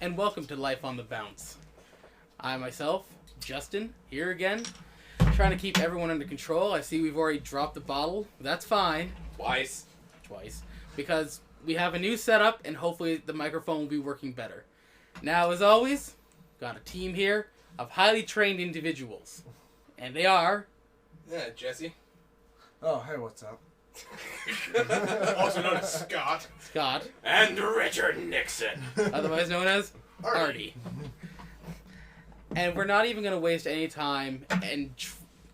and welcome to Life on the Bounce. I myself, Justin, here again, trying to keep everyone under control. I see we've already dropped the bottle. That's fine. Twice. Because we have a new setup, and hopefully the microphone will be working better. Now, as always, got a team here of highly trained individuals. And they are... Yeah, Jessy. Oh, hey, what's up? Also known as Scott. Scott. And Richard Nixon. Otherwise known as Arte. Arte. And we're not even going to waste any time, and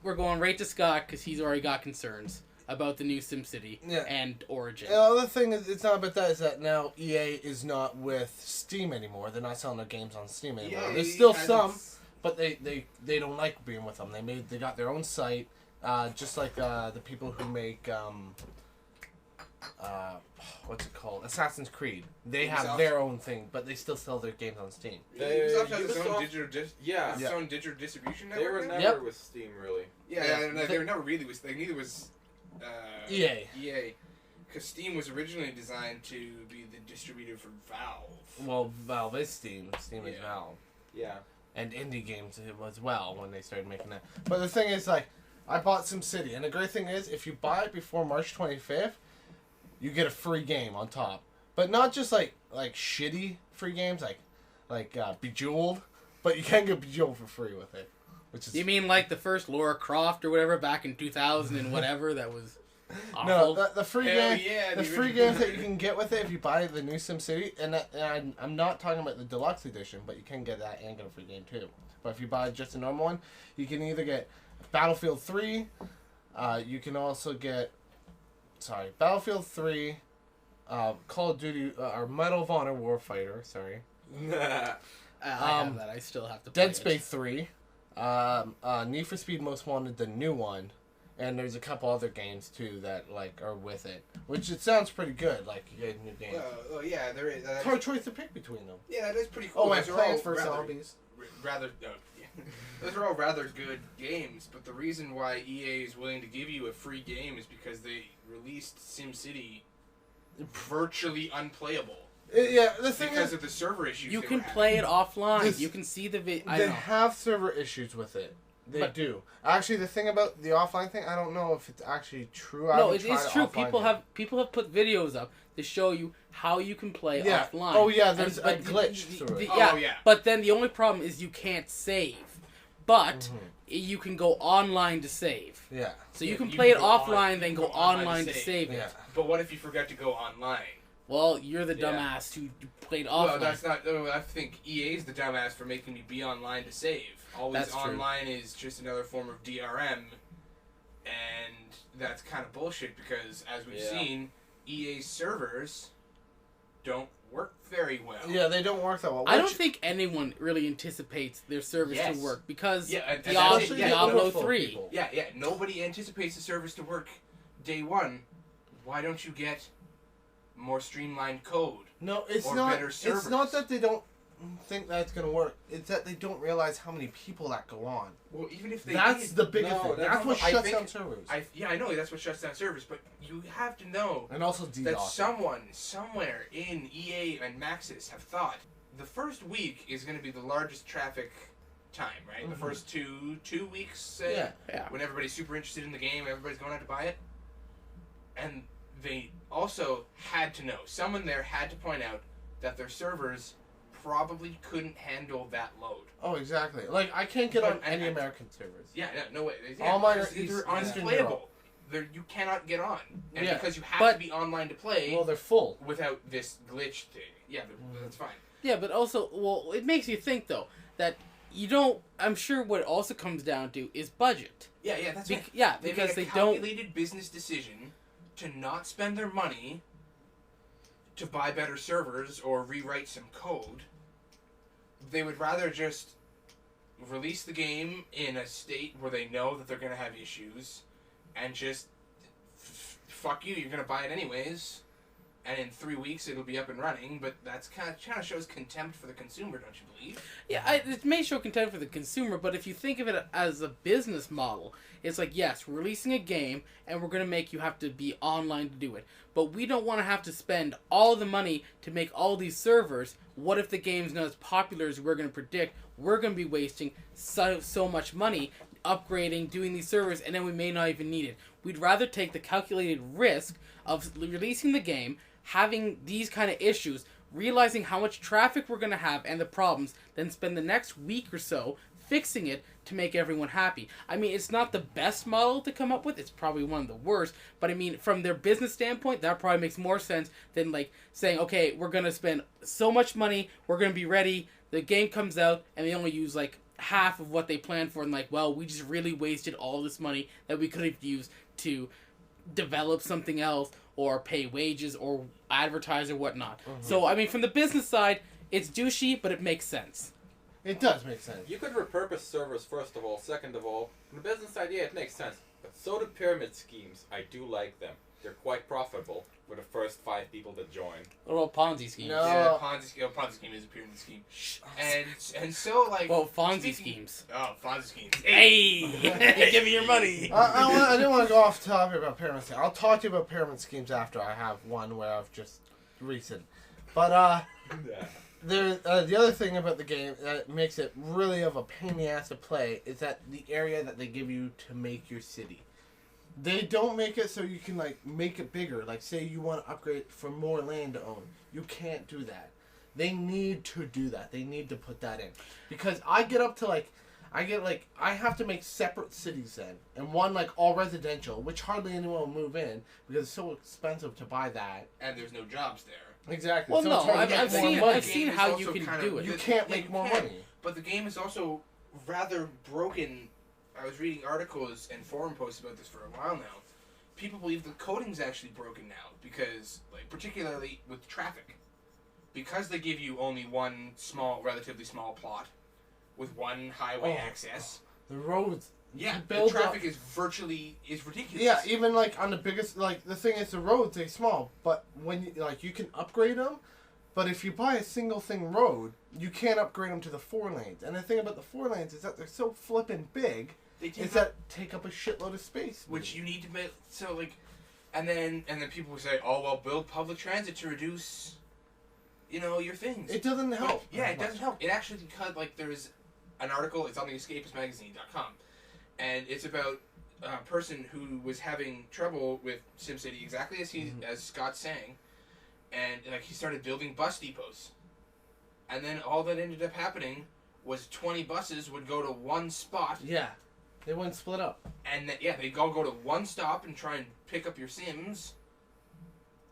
we're going right to Scott because he's already got concerns about the new SimCity and Origin. The other thing is, it's not about that, is that now EA is not with Steam anymore. They're not selling their games on Steam anymore. Yeah, There's still some, but they don't like being with them. They got their own site, just like the people who make what's it called? Assassin's Creed. They have their own thing, but they still sell their games on Steam. Ubisoft has its own digital distribution network. They were never with Steam, really. They were never really with. Neither was EA. EA, because Steam was originally designed to be the distributor for Valve. Well, Valve is Steam. Steam is Valve. Yeah. And indie games as well when they started making that. But the thing is, like, I bought SimCity, and the great thing is, if you buy it before March 25th, you get a free game on top. But not just like shitty free games, like Bejeweled, but you can get Bejeweled for free with it. Which is... You mean like the first Lara Croft or whatever back in 2000 and whatever that was awful? No, the free free games that you can get with it if you buy the new SimCity, and I'm not talking about the deluxe edition, but you can get that and get a free game too. But if you buy just a normal one, you can either get Battlefield 3, you can also get Battlefield 3, Call of Duty, or Medal of Honor Warfighter, I have that. I still have to play Dead Space 3, Need for Speed Most Wanted, the new one, and there's a couple other games too that are with it, which it sounds pretty good. Like you get a new game. Well, yeah, there is. It's hard choice to pick between them. Yeah, that is pretty cool. Oh, and Plants vs. Zombies. Those are all rather good games, but the reason why EA is willing to give you a free game is because they released SimCity virtually unplayable. Yeah, the thing because is, of the server issues. You can play it offline. You can see the video. They have server issues with it. They do. Actually, the thing about the offline thing, I don't know if it's actually true. No, it is true. People have put videos up to show you how you can play offline. Oh yeah, there's a glitch through it. But then the only problem is you can't save. But you can go online to save. Yeah. So you can play it offline, then go online to save it. Yeah. But what if you forget to go online? Well, you're the dumbass who played offline. Well, that's not. I think EA's the dumbass for making me be online to save. Always that's online true. Is just another form of DRM, and that's kind of bullshit because, as we've seen, EA's servers don't work very well. Yeah, they don't work that well. I don't think anyone really anticipates their service to work because Diablo Diablo 3. Yeah, nobody anticipates the service to work day one. Why don't you get more streamlined code? No, it's or not. Better servers? It's not that they don't think that's going to work. It's that they don't realize how many people that go on. Well, even if they that's the biggest thing. That's what shuts down servers. I know that's what shuts down servers, but you have to know and also that someone somewhere in EA and Maxis have thought the first week is going to be the largest traffic time, right? The first two weeks, when everybody's super interested in the game, everybody's going out to buy it, and they also had to know. Someone there had to point out that their servers probably couldn't handle that load. Oh, exactly. Like, I can't get on any American servers. Yeah, no way. All mine they're unplayable. You cannot get on. And because you have to be online to play... Well, they're full. Without this glitch thing. Yeah, that's fine. Yeah, but also, well, it makes you think, though, that you don't... I'm sure what it also comes down to is budget. Yeah, that's right. Yeah, because they don't... They made a calculated business decision to not spend their money to buy better servers or rewrite some code. They would rather just release the game in a state where they know that they're going to have issues and just fuck you, you're going to buy it anyways, and in 3 weeks it'll be up and running, but that's kind of shows contempt for the consumer, don't you believe? Yeah, it may show contempt for the consumer, but if you think of it as a business model, it's like, yes, we're releasing a game, and we're going to make you have to be online to do it. But we don't want to have to spend all the money to make all these servers. What if the game's not as popular as we're going to predict? We're going to be wasting so much money upgrading, doing these servers, and then we may not even need it. We'd rather take the calculated risk of releasing the game, having these kind of issues, realizing how much traffic we're going to have and the problems, then spend the next week or so fixing it to make everyone happy. I mean, it's not the best model to come up with. It's probably one of the worst. But I mean, from their business standpoint, that probably makes more sense than like saying, okay, we're going to spend so much money, we're going to be ready, the game comes out, and they only use like half of what they planned for, and like, well, we just really wasted all this money that we could have used to develop something else or pay wages or advertise or whatnot. Mm-hmm. So, I mean, from the business side, it's douchey, but it makes sense. It does make sense. You could repurpose servers, first of all. Second of all, from the business idea, it makes sense. But so do pyramid schemes. I do like them. They're quite profitable for the first 5 people that join. What about Ponzi schemes? No. Yeah, Ponzi scheme is a pyramid scheme. And so, like... Well, Fonzie schemes. Oh, Fonzie schemes. Hey! Give me your money! I didn't want to go off topic about pyramid schemes. I'll talk to you about pyramid schemes after I have one where I've just recent. But, the other thing about the game that makes it really of a pain in the ass to play is that the area that they give you to make your city. They don't make it so you can, like, make it bigger. Like, say you want to upgrade for more land to own. You can't do that. They need to do that. They need to put that in. Because I get up to, like, I have to make separate cities then. And one, like, all residential, which hardly anyone will move in because it's so expensive to buy that. And there's no jobs there. Exactly. Well, so no, I've seen how you can do it. You can't make more money. But the game is also rather broken. I was reading articles and forum posts about this for a while now. People believe the coding's actually broken now because, like, particularly with traffic. Because they give you only one relatively small plot with one highway access. The roads. Yeah, the traffic is ridiculous. Yeah, even like on the biggest, like the thing is the roads are small, but when you can upgrade them, but if you buy a single thing road, you can't upgrade them to the 4 lanes. And the thing about the 4 lanes is that they're so flippin' big. They take up a shitload of space, which you need to make. So like, and then people will say, oh well, build public transit to reduce, your things. It doesn't help. Yeah, it doesn't help. It actually, because like there's an article. It's on the escapistmagazine.com. And it's about a person who was having trouble with SimCity, exactly as Scott's saying, and like he started building bus depots, and then all that ended up happening was 20 buses would go to one spot. Yeah, they wouldn't split up. And they'd all go to one stop and try and pick up your Sims,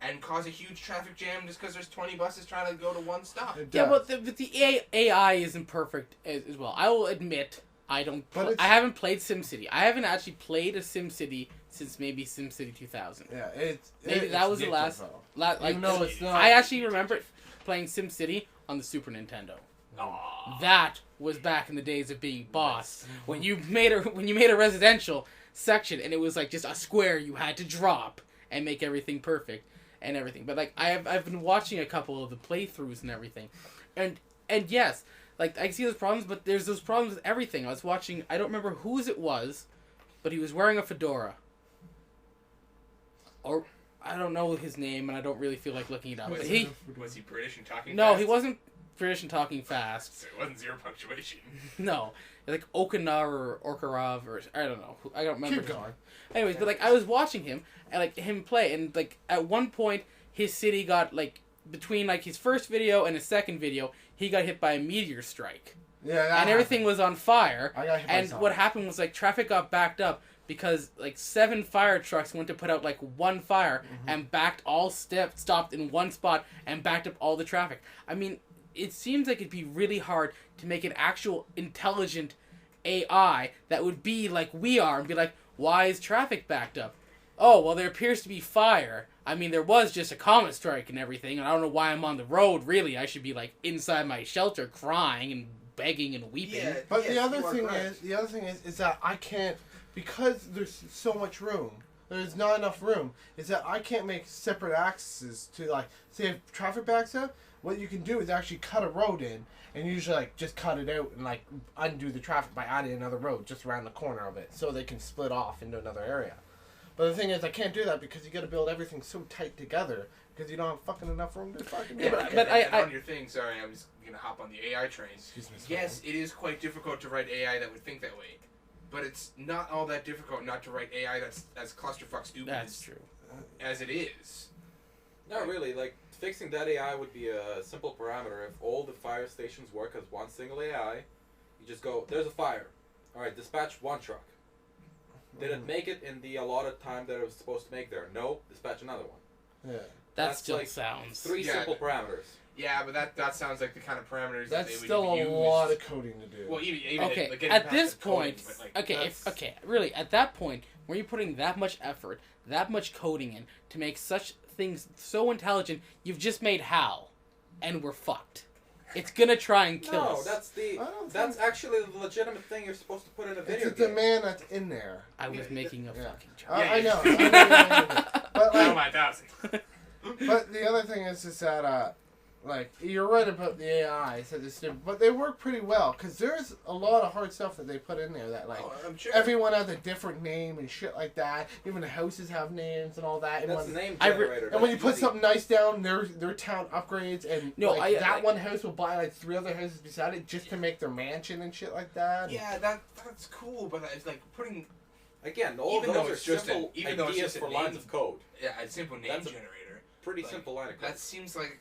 and cause a huge traffic jam just because there's 20 buses trying to go to one stop. Yeah, but the AI isn't perfect as well. I will admit. I haven't played SimCity. I haven't actually played a SimCity since maybe SimCity 2000. Yeah, that was the last. Like, no, it's not. I actually remember playing SimCity on the Super Nintendo. Aww. That was back in the days of being boss. When you made a residential section and it was like just a square you had to drop and make everything perfect and everything. But like I've been watching a couple of the playthroughs and everything, and yes. Like, I see those problems, but there's those problems with everything. I was watching, I don't remember whose it was, but he was wearing a fedora. Or, I don't know his name, and I don't really feel like looking it up. Was he British and talking fast? No, he wasn't British and talking fast. So it wasn't 0 punctuation. No. Like, Okanar or Orkarov, or, I don't know. I don't remember. Keep going. Anyways, but, like, I was watching him, and, like, him play, and, like, at one point, his city got, like, between, like, his first video and his second video, he got hit by a meteor strike. Yeah, and everything was on fire. I got hit by and what happened was, like, traffic got backed up because, like, 7 fire trucks went to put out, like, one fire and stopped in one spot and backed up all the traffic. I mean, it seems like it'd be really hard to make an actual intelligent AI that would be like we are and be like, why is traffic backed up? Oh, well, there appears to be fire. I mean, there was just a comet strike and everything, and I don't know why I'm on the road, really. I should be, like, inside my shelter crying and begging and weeping. Yeah, but the other thing is that I can't, because there's so much room, there's not enough room is that I can't make separate accesses to, like, say if traffic backs up, what you can do is actually cut a road in and usually, like, just cut it out and, like, undo the traffic by adding another road just around the corner of it so they can split off into another area. But the thing is, I can't do that because you got to build everything so tight together because you don't have fucking enough room to fucking do it. But on your thing, sorry, I was gonna hop on the AI train. Excuse me. Yes, it is quite difficult to write AI that would think that way, but it's not all that difficult not to write AI that's as clusterfuck stupid as it is. No, really, like, fixing that AI would be a simple parameter. If all the fire stations work as one single AI, you just go, there's a fire. Alright, dispatch one truck. Did it make it in the allotted time that it was supposed to make there? No, dispatch another one. Yeah. That still like sounds... Three simple parameters. Yeah, but that sounds like the kind of parameters that's that they would still use. a lot of coding to do. Well, even okay, like, at this point, coding, really, at that point, where you're putting that much effort, that much coding in to make such things so intelligent, you've just made HAL, and we're fucked. It's gonna try and kill us. No, that's actually the legitimate thing you're supposed to put in a video game. It's a demand that's in there. I was making a fucking joke. I know. But, like, my thousand. But the other thing is that, like, you're right about the AI, but they work pretty well, because there's a lot of hard stuff that they put in there that, like, everyone has a different name and shit like that. Even the houses have names and all that. That's a name generator. And when you put something nice down, their town upgrades, and that one house will buy, like, 3 other houses beside it just to make their mansion and shit like that. Yeah, that's cool, but it's like putting... Again, all even those are simple ideas for lines of code. Yeah, a simple name generator. Pretty simple line of code. That seems like...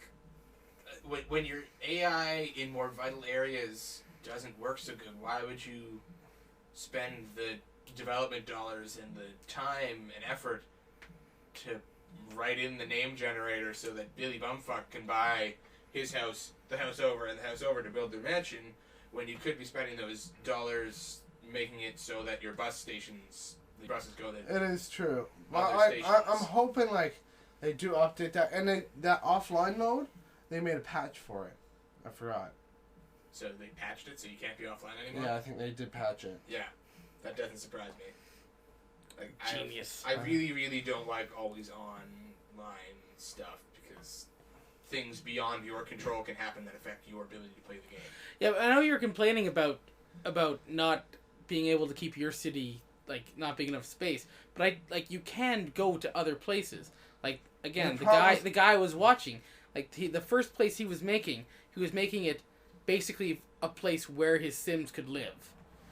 When your AI in more vital areas doesn't work so good, why would you spend the development dollars and the time and effort to write in the name generator so that Billy Bumfuck can buy his house, the house over, and the house over to build their mansion, when you could be spending those dollars making it so that your bus stations, the buses go there. It is true. I'm hoping, like, they do update that. And that offline mode, they made a patch for it. I forgot. So they patched it so you can't be offline anymore? Yeah, I think they did patch it. Yeah. That doesn't surprise me. Like, Genius. I really, really don't like always online stuff because things beyond your control can happen that affect your ability to play the game. Yeah, I know you're complaining about not being able to keep your city, like, not big enough space, but you can go to other places. Like, again, the guy was watching. Like, the first place he was making it basically a place where his Sims could live.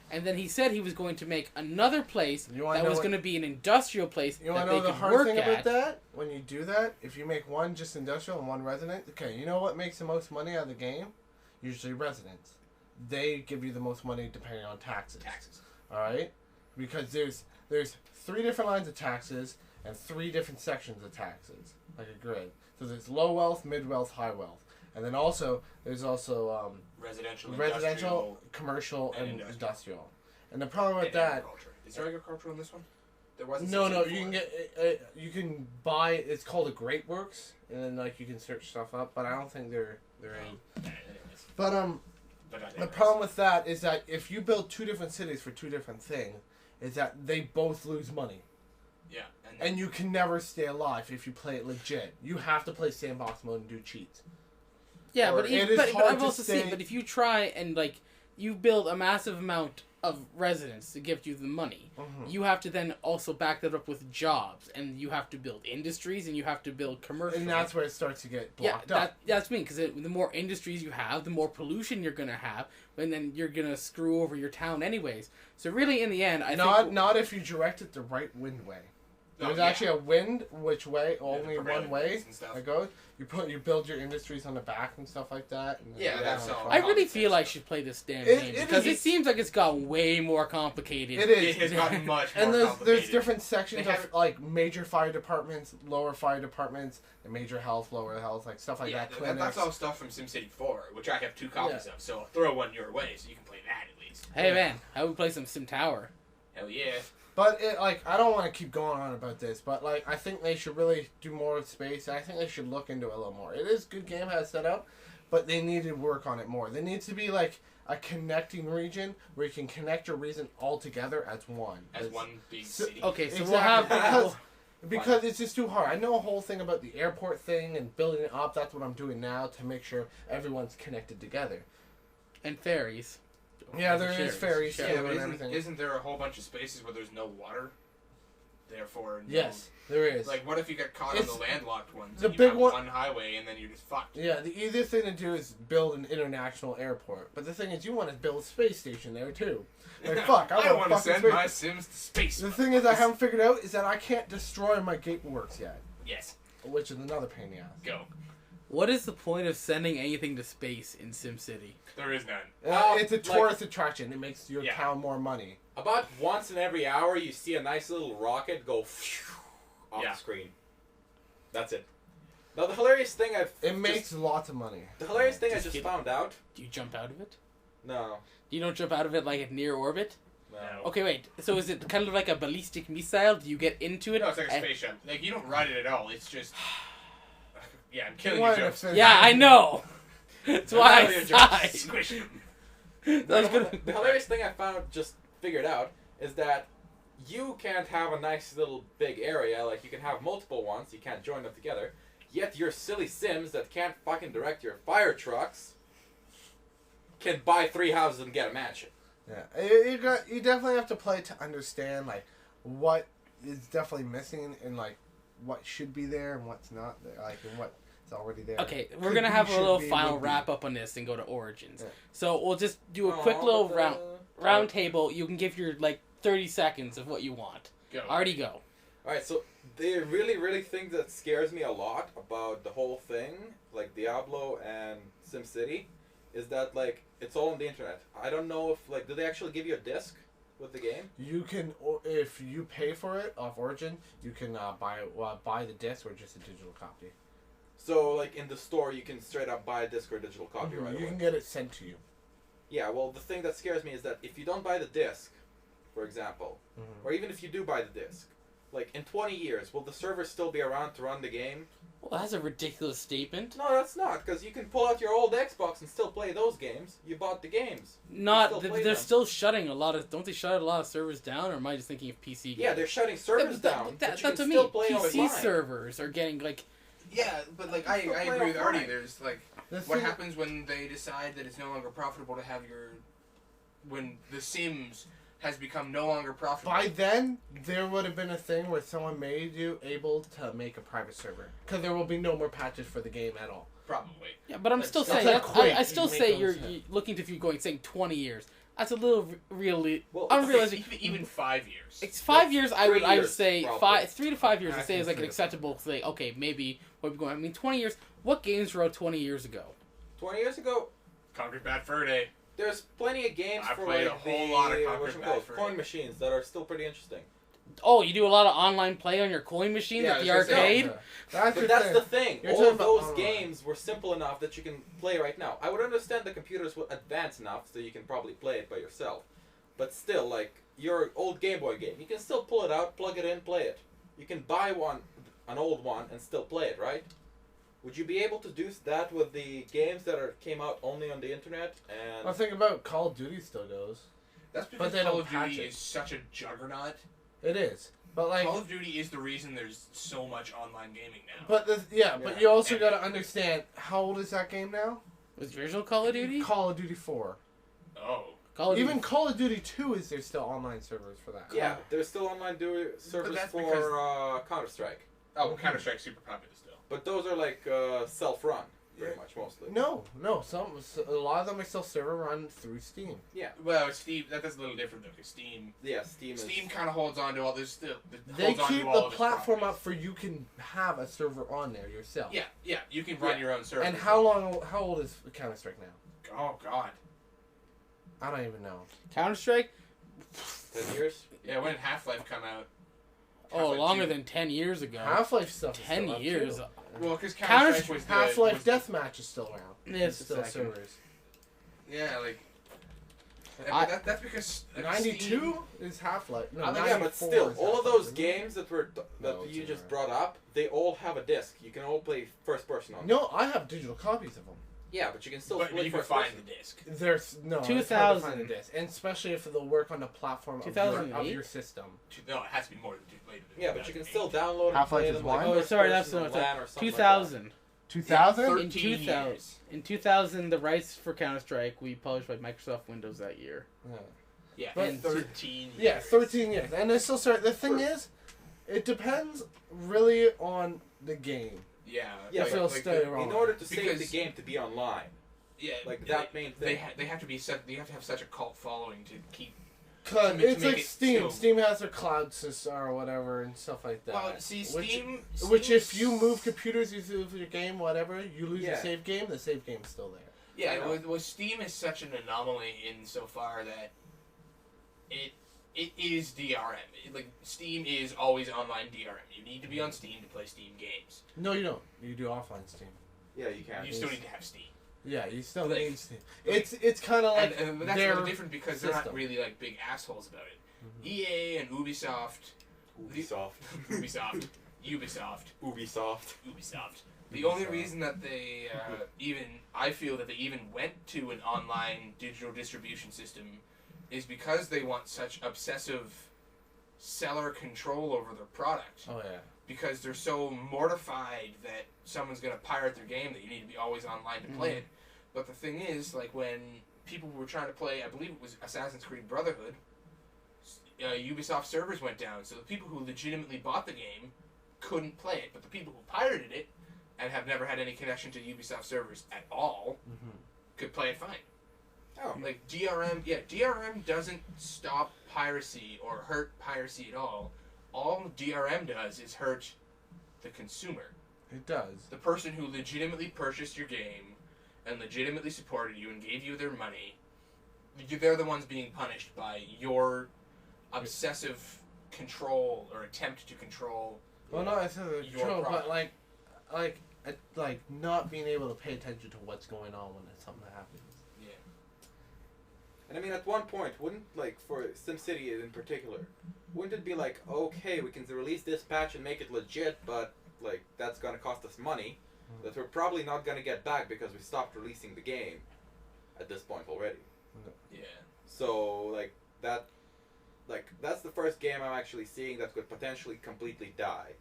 And then he said he was going to make another place that was going to be an industrial place that they could work at. You want to know the hard thing about that? When you do that, if you make one just industrial and one resident, okay, you know what makes the most money out of the game? Usually residents. They give you the most money depending on taxes. Alright? Because there's 3 different lines of taxes and 3 different sections of taxes. Like a grid. So there's low wealth, mid wealth, high wealth. And then there's also residential, commercial, and industrial. And the problem with that... Is there agriculture on this one? There wasn't. No, you can buy, it's called a Great Works, and then, like, you can search stuff up, but I don't think they're in. But the problem with that is that if you build 2 different cities for 2 different things, is that they both lose money. Yeah. And you can never stay alive if you play it legit. You have to play sandbox mode and do cheats. Yeah, but I've also seen, but if you try and, like, you build a massive amount of residents to give you the money, you have to then also back that up with jobs, and you have to build industries, and you have to build commercial. And that's where it starts to get blocked up. That's me, because the more industries you have, the more pollution you're going to have, and then you're going to screw over your town anyways. So really, in the end, I think... Not if you direct it the right wind way. There's actually a wind which way, only one way that goes. You build your industries on the back and stuff like that. And that's all. I really feel I should play this damn game because it seems like it's gotten way more complicated. It has gotten much more complicated. And there's different sections of, like, major fire departments, lower fire departments, and major health, lower health, like stuff like that. That's all stuff from SimCity 4, which I have 2 copies of. So I'll throw one your way so you can play that at least. Hey man, I would play some Sim Tower. Hell yeah. But, I don't want to keep going on about this, but, like, I think they should really do more with space, and I think they should look into it a little more. It is a good game, how it's set up, but they need to work on it more. There needs to be, like, a connecting region where you can connect your region all together as one. As one big city. Okay, so we'll have... Because it's just too hard. I know a whole thing about the airport thing and building it up. That's what I'm doing now to make sure everyone's connected together. And ferries. Yeah, there is ferries Yeah, too but and everything. isn't there a whole bunch of spaces where there's no water? Therefore, no, Yes, there is. Like, what if you get caught on the landlocked ones? The and you big have one highway, and then you're just fucked. Yeah, the easiest thing to do is build an international airport. But the thing is, you want to build a space station there too. Like, fuck, I want to send my Sims to space. The thing is, I haven't figured out is that I can't destroy my gateworks yet. Yes. Which is another pain in the ass. Go. What is the point of sending anything to space in SimCity? There is none. It's a tourist attraction. It makes your town more money. About once in every hour, you see a nice little rocket go off the screen. That's it. Now, the hilarious thing It makes lots of money. The hilarious thing I just found out... Do you jump out of it? No. You don't jump out of it like at near orbit? No. Okay, wait. So is it kind of like a ballistic missile? Do you get into it? No, it's like a spaceship. Like, you don't ride it at all. It's just... Yeah, I'm killing you, jokes. Yeah, I know. That's why I sighed. Squish him. The hilarious thing I figured out, is that you can't have a nice little big area, like you can have multiple ones, you can't join them together, yet your silly Sims that can't fucking direct your fire trucks can buy 3 houses and get a mansion. Yeah, you definitely have to play to understand, like, what is definitely missing and, like, what should be there and what's not there, like, and what... It's already there. Okay, we're going to have a little final wrap-up on this and go to Origins. Yeah. So we'll just do a quick little round table. You can give your, 30 seconds of what you want. Go. Already go. Alright, so the really thing that scares me a lot about the whole thing, like Diablo and SimCity, is that, it's all on the internet. I don't know if, do they actually give you a disc with the game? You can, if you pay for it off Origin, you can buy the disc or just a digital copy. So, in the store, you can straight up buy a disc or a digital copy right away. You can get it sent to you. Yeah, well, the thing that scares me is that if you don't buy the disc, for example, or even if you do buy the disc, in 20 years, will the server still be around to run the game? Well, that's a ridiculous statement. No, that's not, because you can pull out your old Xbox and still play those games. You bought the games. They're still shutting a lot of... Don't they shut a lot of servers down, or am I just thinking of PC games? Yeah, they're shutting servers down, but you can that's what still play PC online. servers are getting, Yeah, but I agree with Arte. There's what happens when they decide that it's no longer profitable to have when The Sims has become no longer profitable. By then, there would have been a thing where someone made you able to make a private server, because there will be no more patches for the game at all. Probably. Yeah, but I'm still saying I still say you're looking to saying 20 years. That's a little unrealistic. Even 5 years. It's 5 years. I would say probably. 3 to 5 years. I say is an acceptable thing. Okay, maybe what we're going. I mean, 20 years. What games were out 20 years ago? 20 years ago, Conquered Bad Fur Day. There's plenty of games for played a whole lot of Conquered Bad Fur Day. coin machines that are still pretty interesting. Oh, you do a lot of online play on your coin machines at the arcade? That's the thing. All of those games were simple enough that you can play right now. I would understand the computers would advance enough so you can probably play it by yourself. But still, your old Game Boy game, you can still pull it out, plug it in, play it. You can buy an old one, and still play it, right? Would you be able to do that with the games that came out only on the internet? And Well, think about Call of Duty still goes. That's because Call of Duty is such a juggernaut. It is. But Call of Duty is the reason there's so much online gaming now. But but you also got to understand, how old is that game now? Was the original Call of Duty? Call of Duty 4. Oh. Even Call of Duty 2 is there still online servers for that? Yeah, there's still online servers for Counter-Strike. Oh, Counter-Strike's super popular still. But those are self-run, pretty much, mostly. No. A lot of them are still server run through Steam. Yeah. Well, Steam, that's a little different though, because Steam... Yeah, Steam kind of holds on to all this still. They keep the platform up for you can have a server on there yourself. Yeah, you can run your own server. And how old is Counter-Strike now? Oh, God. I don't even know. Counter-Strike? 10 years? Yeah, when did Half-Life come out? Oh, longer than 10 years ago. Half-Life stuff 10 is still years. Up too. Well, because Counter-Strike was Half-Life Deathmatch is still around. It's still servers. Yeah, that's because 92 is Half-Life. No, yeah, but still, all of those games that you just brought up, they all have a disc. You can all play first person on them. No, I have digital copies of them. Yeah, but you can still. But you can find the disc. There's no 2000. It's hard to find the disc, and especially if they'll work on the platform of your system. No, it has to be more than later. Yeah, but you can still download and Half-Life play is them. one? Oh, sorry, that's not not 2000. 2000? In 2000, in 2000, the rights for Counter-Strike we published by Microsoft Windows that year. Yeah, But 13 years. Yeah, 13 years. And they still start. The thing is, it depends really on the game. Yeah, if they'll stay around. In order to save the game to be online. Yeah, like that main thing. They have to be set. They have to have such a cult following to keep. It's like Steam. Steam has their cloud system or whatever and stuff like that. Well, see, Steam. Which if you move computers, you lose your game, whatever, you lose your save game. The save game's still there. Yeah, well, Steam is such an anomaly insofar that it is DRM. Like Steam is always online DRM. You need to be on Steam to play Steam games. No, you don't. You do offline Steam. Yeah, you can. You still need to have Steam. Yeah, you still need Steam. It's kind of like and that's a little different because they're not really like big assholes about it. Mm-hmm. EA and Ubisoft. The only reason that they I feel that they even went to an online digital distribution system is because they want such obsessive seller control over their product. Oh yeah. Because they're so mortified that someone's going to pirate their game that you need to be always online to play it. But the thing is, like when people were trying to play, I believe it was Assassin's Creed Brotherhood, Ubisoft servers went down, so the people who legitimately bought the game couldn't play it, but the people who pirated it and have never had any connection to Ubisoft servers at all could play it fine. Oh. Like DRM doesn't stop piracy or hurt piracy at all. All DRM does is hurt the consumer. It does. The person who legitimately purchased your game and legitimately supported you and gave you their money, they're the ones being punished by your obsessive control or attempt to control. Well, no, it's not control, but like not being able to pay attention to what's going on when something happens. Yeah. And I mean, at one point, wouldn't like for SimCity in particular, wouldn't it be like, okay, we can release this patch and make it legit, but like that's gonna cost us money that we're probably not gonna get back because we stopped releasing the game at this point already. Yeah. So that's the first game I'm actually seeing that could potentially completely die.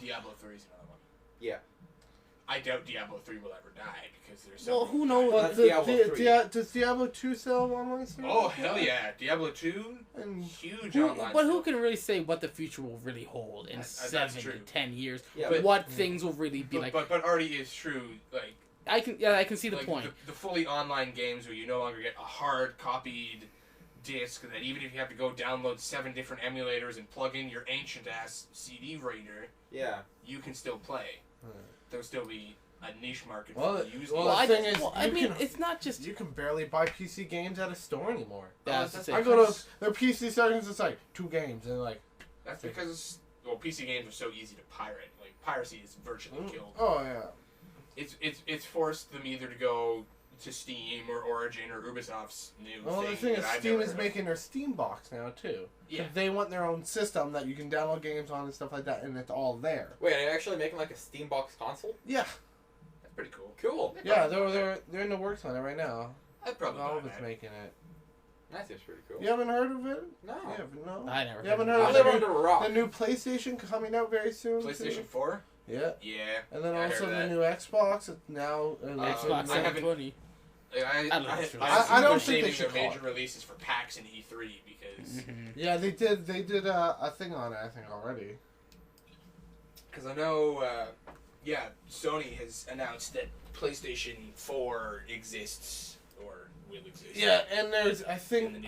Diablo 3 is another one. Yeah. I doubt Diablo 3 will ever die because there's well, who knows? Does Diablo 2 sell online service? Oh, hell yeah. Diablo 2, huge online. But who can really say what the future will really hold in 7 to 10 years? Yeah, but what things will really be like. But Arte is true. Like I can see the point. The fully online games where you no longer get a hard copied disc that even if you have to go download 7 different emulators and plug in your ancient ass CD reader, you can still play. There'll still be a niche market for the user. It's not just... You can barely buy PC games at a store anymore. Yeah, I go to their PC settings, it's like 2 games, and like... That's because, PC games are so easy to pirate. Like, piracy is virtually killed. Oh, yeah. It's forced them either to go to Steam or Origin or Ubisoft's new thing. Well, the thing is, Steam is making their Steam box now, too. Yeah. They want their own system that you can download games on and stuff like that, and it's all there. Wait, are they actually making like a Steam box console? Yeah. That's pretty cool. Cool. Yeah, they're in the works on it right now. I'd probably Valve is making it. That seems pretty cool. You haven't heard of it? No. No? I never. You haven't heard of the new PlayStation coming out very soon? PlayStation 4? Yeah. Yeah. And then also the new Xbox. It's now Xbox 720. I don't think they should their major releases for PAX and E3 because yeah, they did a thing on it, I think, already. Because I know Sony has announced that PlayStation 4 exists or will exist. Yeah, and there's I think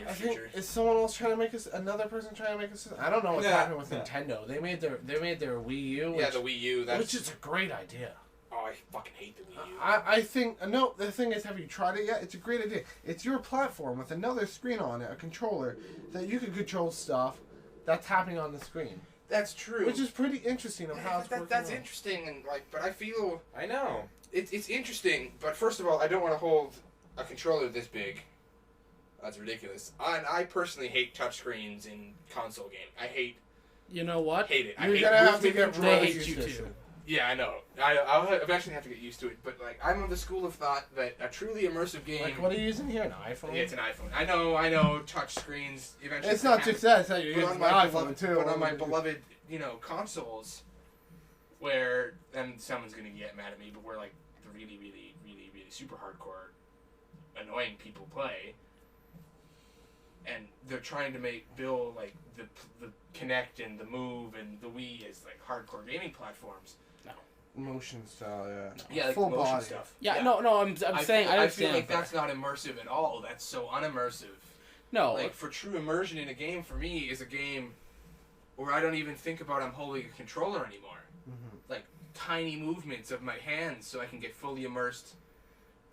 is someone else trying to make us another person trying to make us. I don't know what's happening with Nintendo. They made their Wii U. The Wii U. Which is a great idea. Oh, I fucking hate the Wii U. I think no. The thing is, have you tried it yet? It's a great idea. It's your platform with another screen on it, a controller that you can control stuff that's happening on the screen. That's true. Which is pretty interesting of how it's working. That's interesting, and but I feel I know it's interesting. But first of all, I don't want to hold a controller this big. That's ridiculous. I personally hate touchscreens in console game. I hate. You know what? Hate it. You're gonna have to get they hate you too. Yeah, I know. I'll eventually have to get used to it, but like I'm of the school of thought that a truly immersive game. Like, what are you using here? An iPhone? Yeah, it's an iPhone. I know. Touch screens eventually. It's not just that. It's that you're using my iPhone too. But on my beloved, consoles, where and someone's gonna get mad at me, but where like the really super hardcore, annoying people play, and they're trying to make Bill like the Kinect and the Move and the Wii as like hardcore gaming platforms. Motion style, yeah. Yeah, like full motion body stuff. Yeah, no. I'm saying I feel like that's not immersive at all. That's so unimmersive. No, like for true immersion in a game, for me, is a game where I don't even think about I'm holding a controller anymore. Mm-hmm. Like tiny movements of my hands, so I can get fully immersed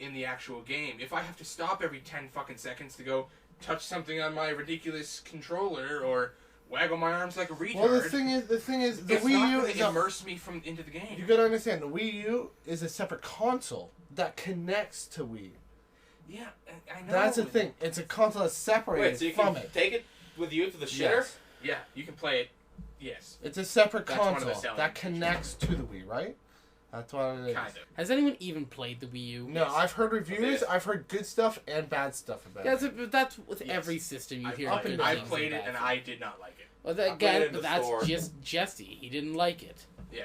in the actual game. If I have to stop every 10 fucking seconds to go touch something on my ridiculous controller or waggle my arms like a retard. Well, the thing is, the it's Wii U not is gonna immerse me into the game. You gotta understand, the Wii U is a separate console that connects to Wii. Yeah, I know. That's the thing. It's a console that's separated so you from can it. take it with you to the shitter? Yes. Yeah, you can play it. Yes. It's a separate That's one of the console selling that connects to the Wii, right? That's what it is. Kind of. Has anyone even played the Wii U? No, I've heard reviews. I've heard good stuff and bad stuff about it. Yeah, that's with every system you hear. I played it and I did not like it. Well, that's just Jessy. He didn't like it. Yeah.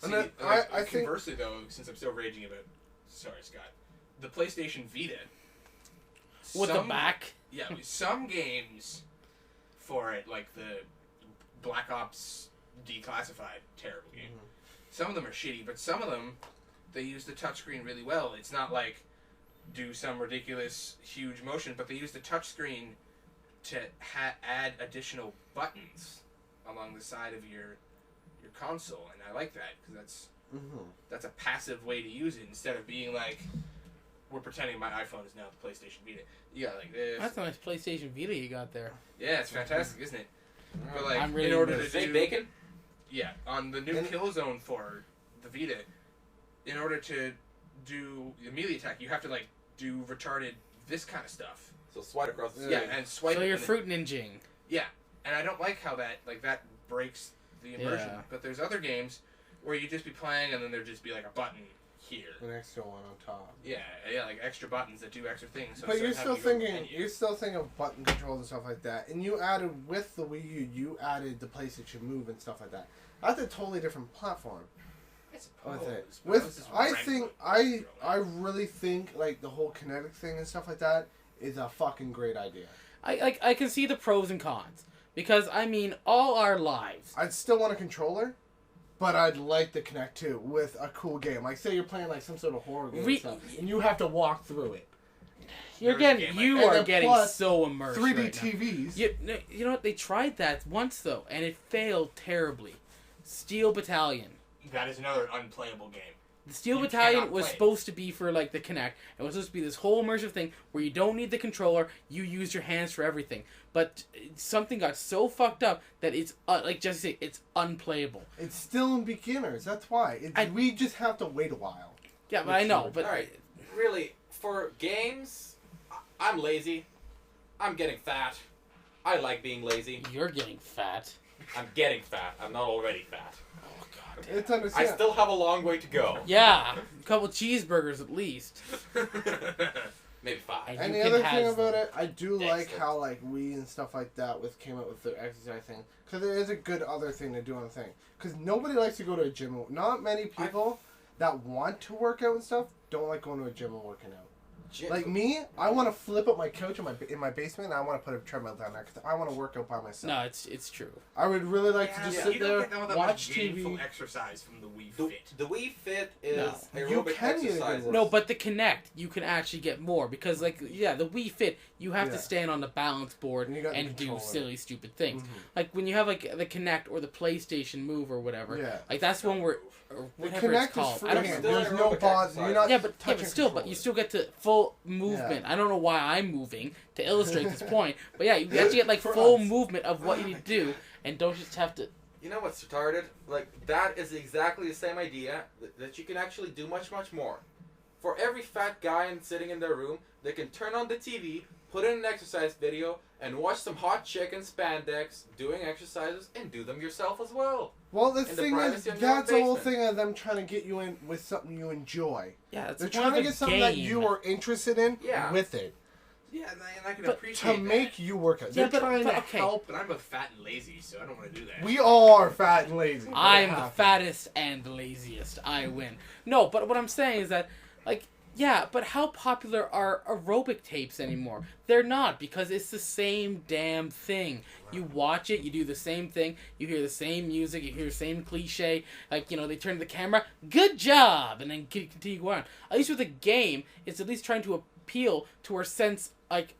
And See, I think conversely, though, since I'm still raging about, sorry, Scott, the PlayStation Vita. With the back. Yeah, some games for it, like the Black Ops Declassified, terrible game. Mm-hmm. Some of them are shitty, but some of them, they use the touchscreen really well. It's not like do some ridiculous huge motion, but they use the touchscreen to add additional buttons along the side of your console, and I like that because that's a passive way to use it instead of being like we're pretending my iPhone is now the PlayStation Vita. You got like this. That's a nice PlayStation Vita you got there. Yeah, it's fantastic, isn't it? But like I'm really in order to Fake do bacon? yeah, on the new Killzone for the Vita, in order to do the melee attack, you have to like do retarded this kind of stuff. So swipe across the Yeah, screen. and swipe. So you're and fruit ninjing. Yeah, and I don't like how that breaks the immersion. Yeah. But there's other games where you just be playing and then there'd just be like a button here. an extra one on top. Yeah, like extra buttons that do extra things. So But instead you're of still having to go thinking, menu- you're still thinking of button controls and stuff like that. And you added with the Wii U, you added the PlayStation Move and stuff like that. That's a totally different platform. I suppose, With it, but this with is I regular. think I really think like the whole Kinetic thing and stuff like that is a fucking great idea. I can see the pros and cons because I mean all our lives. I'd still want a controller, but I'd like the Kinect too with a cool game. Like say you're playing like some sort of horror game and stuff, and you have to walk through it. You're There was a getting game you like- are And getting plus, so immersed. 3D right now. TVs. You know what? They tried that once though, and it failed terribly. Steel Battalion. That is another unplayable game. The Steel You Battalion cannot was play it. supposed to be for like the Kinect. It was supposed to be this whole immersive thing where you don't need the controller, you use your hands for everything. But something got so fucked up that it's like Jesse said, it's unplayable. It's still in beginners. That's why. We just have to wait a while. Yeah, but I know. But Alright, really, for games, I'm lazy. I'm getting fat. I like being lazy. you're getting fat. I'm getting fat. I'm not already fat. Oh god. It's I understandable. still have a long way to go. Yeah, a couple cheeseburgers at least. Maybe 5. And You the can other thing have about it, I do like Excellent. how like Wii and stuff like that came out with the exercise thing, because there is a good other thing to do on the thing. Because nobody likes to go to a gym. Not many people that want to work out and stuff don't like going to a gym and working out. Like me, I want to flip up my couch in my basement, and I want to put a treadmill down there because I want to work out by myself. No, it's true. I would really like to just you sit don't there, get all that watch much gainful TV. exercise from the Wii The, Fit. the Wii Fit is You aerobic can get a good exercises. work. No, but the Kinect, you can actually get more because, like, yeah, the Wii Fit, you have Yeah. to stand on the balance board And you got the and do controller. silly, stupid things. Mhm. Like when you have like the Kinect or the PlayStation Move or whatever. Yeah. Like that's one where or The whatever Kinect it's called. is I free don't hand. know. Still There's no aerobic pause. exercise. You're not Yeah, but touching still, but you still get to full movement. I don't know why I'm moving to illustrate this point, but yeah, you actually get like For full us. movement of what you need to do, and don't just have to. You know what's retarded? Like, that is exactly the same idea that you can actually do much, much more. For every fat guy sitting in their room, they can turn on the TV, put in an exercise video and watch some hot chick in spandex doing exercises and do them yourself as well. Well, the thing is, that's the whole thing of them trying to get you in with something you enjoy. Yeah, they're trying to get something that you are interested in with it. Yeah, and I can appreciate to make you work out. Yeah, They're trying to help. But I'm fat and lazy, so I don't want to do that. We all are fat and lazy. I'm the fattest and the laziest. I win. No, but what I'm saying is that, like, yeah, but how popular are aerobic tapes anymore? They're not, because it's the same damn thing. You watch it, you do the same thing, you hear the same music, you hear the same cliche, like, you know, they turn to the camera, good job, and then continue on. At least with a game, it's at least trying to appeal to our sense, like...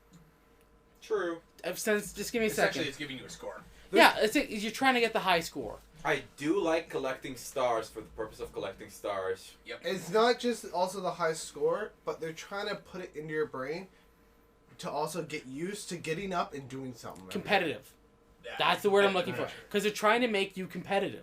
True. Of sense, just give me a second. Essentially, it's giving you a score. Yeah, you're trying to get the high score. I do like collecting stars for the purpose of collecting stars. Yep. It's not just also the high score, but they're trying to put it into your brain to also get used to getting up and doing something. Competitive. That's the word I'm looking for. Because they're trying to make you competitive.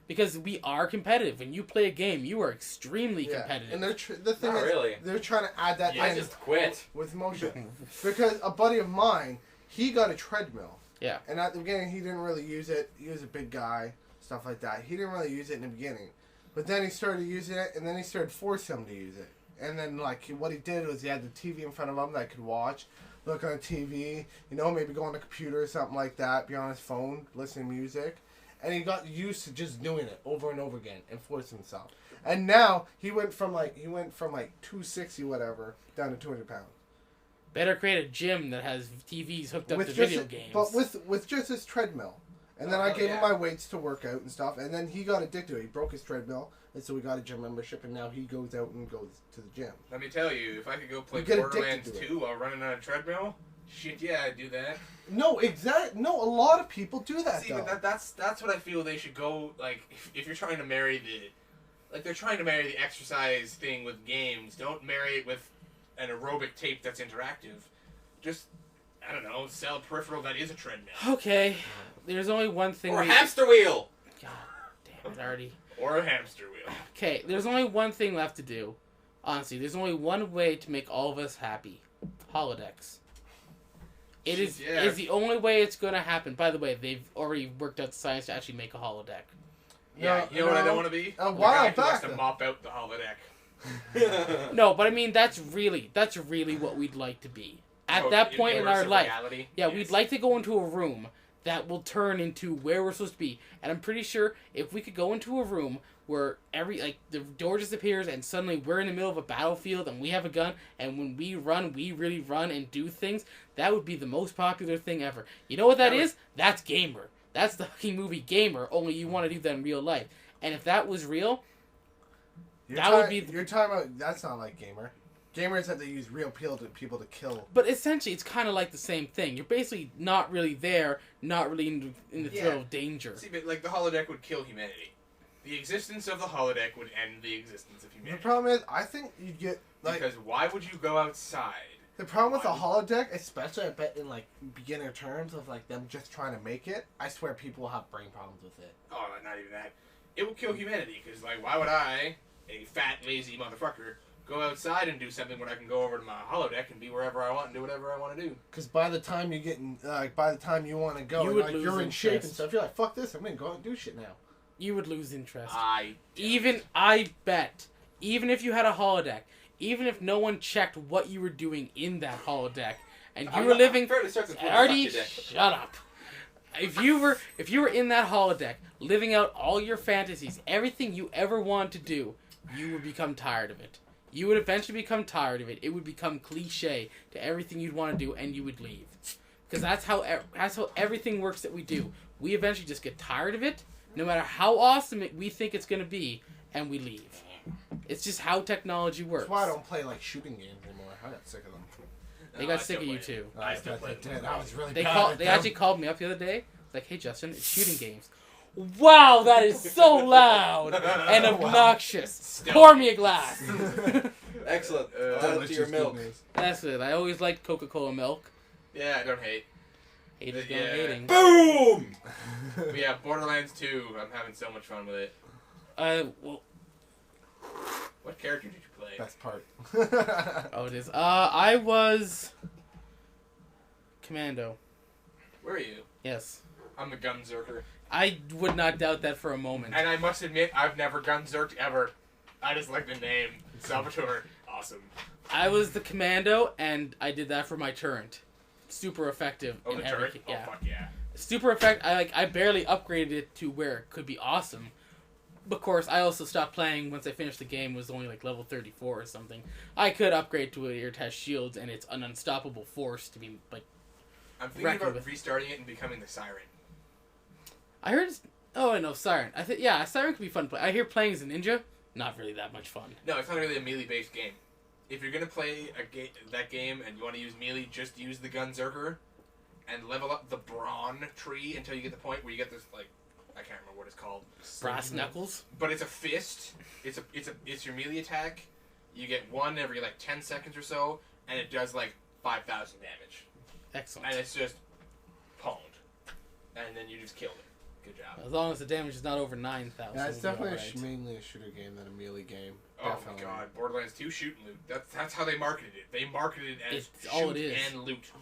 Because we are competitive. When you play a game, you are extremely competitive. And the thing is, they're trying to add that in. I just quit. With motion. Because a buddy of mine, he got a treadmill. Yeah. And at the beginning, he didn't really use it. He was a big guy. Stuff like that. He didn't really use it in the beginning. But then he started using it, and then he started forcing him to use it. And then, like, what he did was he had the TV in front of him that could watch, look on the TV, you know, maybe go on the computer or something like that, be on his phone, listen to music. And he got used to just doing it over and over again and forcing himself. And now, he went from, like, 260 whatever down to 200 pounds. Better create a gym that has TVs hooked up to video games. But with just his treadmill. And then I gave him my weights to work out and stuff. And then he got addicted to it. He broke his treadmill. And so we got a gym membership. And now he goes out and goes to the gym. Let me tell you, if I could go play Borderlands 2 while running on a treadmill, shit, yeah, I'd do that. No, No, a lot of people do that, See, but that's what I feel they should go, like, if you're trying to marry they're trying to marry the exercise thing with games. Don't marry it with an aerobic tape that's interactive. Just, I don't know, sell a peripheral that is a treadmill. Okay. There's only one thing. Or a hamster wheel. God damn it, Artie. Or a hamster wheel. Okay, there's only one thing left to do. Honestly, there's only one way to make all of us happy. Holodecks. It is the only way it's going to happen. By the way, they've already worked out the science to actually make a holodeck. Yeah, you know what I don't want to be? A while back. Who wants to mop out the holodeck. No, but I mean, that's really what we'd like to be. At that point in our life. Reality? Yeah, we'd like to go into a room that will turn into where we're supposed to be. And I'm pretty sure if we could go into a room where the door disappears and suddenly we're in the middle of a battlefield and we have a gun and when we run, we really run and do things, that would be the most popular thing ever. You know what that is? That's Gamer. That's the fucking movie Gamer, only you want to do that in real life. And if that was real, would be... You're talking about... That's not like Gamer. Gamer is that they use real people to kill. But essentially, it's kind of like the same thing. You're basically not really there, not really in the thrill of danger. See, but like the holodeck would kill humanity. The existence of the holodeck would end the existence of humanity. The problem is, I think you'd get... Because why would you go outside? The problem with the holodeck, especially I bet in like beginner terms of like them just trying to make it, I swear people will have brain problems with it. Oh, not even that. It will kill humanity, because like, why would I, a fat, lazy motherfucker, go outside and do something when I can go over to my holodeck and be wherever I want and do whatever I want to do? Because by the time you get in, by the time you want to go, you're in shape and stuff. You're like, fuck this, I'm gonna go out and do shit now. You would lose interest. I bet, even if you had a holodeck, even if no one checked what you were doing in that holodeck, and you were living, Artie, shut up. If you were in that holodeck, living out all your fantasies, everything you ever wanted to do, you would become tired of it. You would eventually become tired of it. It would become cliche to everything you'd want to do, and you would leave. Because that's how everything works that we do. We eventually just get tired of it, no matter how awesome we think it's going to be, and we leave. It's just how technology works. That's why I don't play like shooting games anymore. I got sick of them. They got sick of you too. I still play them. I was really bad. They actually called me up the other day. Like, hey Justin, it's shooting games. Wow, that is so loud and obnoxious. Pour me a glass. Excellent. Add it to your milk. That's it. I always liked Coca-Cola milk. Yeah, I don't hate. Haters gonna hating. Boom! But yeah, Borderlands 2, I'm having so much fun with it. Well... What character did you play? Best part. Oh, it is. I was... Commando. Where are you? Yes. I'm the Gunzerker. I would not doubt that for a moment. And I must admit, I've never Gunzerked ever. I just like the name. Salvatore. Awesome. I was the Commando, and I did that for my turret. Super effective. Oh, the turret? Yeah. Oh, fuck yeah. Super effective. I barely upgraded it to where it could be awesome. Of course, I also stopped playing once I finished the game. It was only like level 34 or something. I could upgrade to air test shields, and it's an unstoppable force to be like. I'm thinking about restarting it and becoming the Siren. I heard. Oh no, Siren. Siren could be fun to play. I hear playing as a ninja, not really that much fun. No, it's not really a melee-based game. If you're gonna play that game and you want to use melee, just use the Gunzerker, and level up the Brawn tree until you get the point where you get this like. I can't remember what it's called. Brass knuckles. But it's a fist. It's your melee attack. You get one every like 10 seconds or so, and it does like 5,000 damage. Excellent. And it's just pwned. And then you just killed it. Good job. As long as the damage is not over 9,000. Yeah, it's definitely mainly a shooter game than a melee game. Oh Definitely. my god, Borderlands 2 shoot and loot. That's how they marketed it. They marketed it as it's all it is. and loot.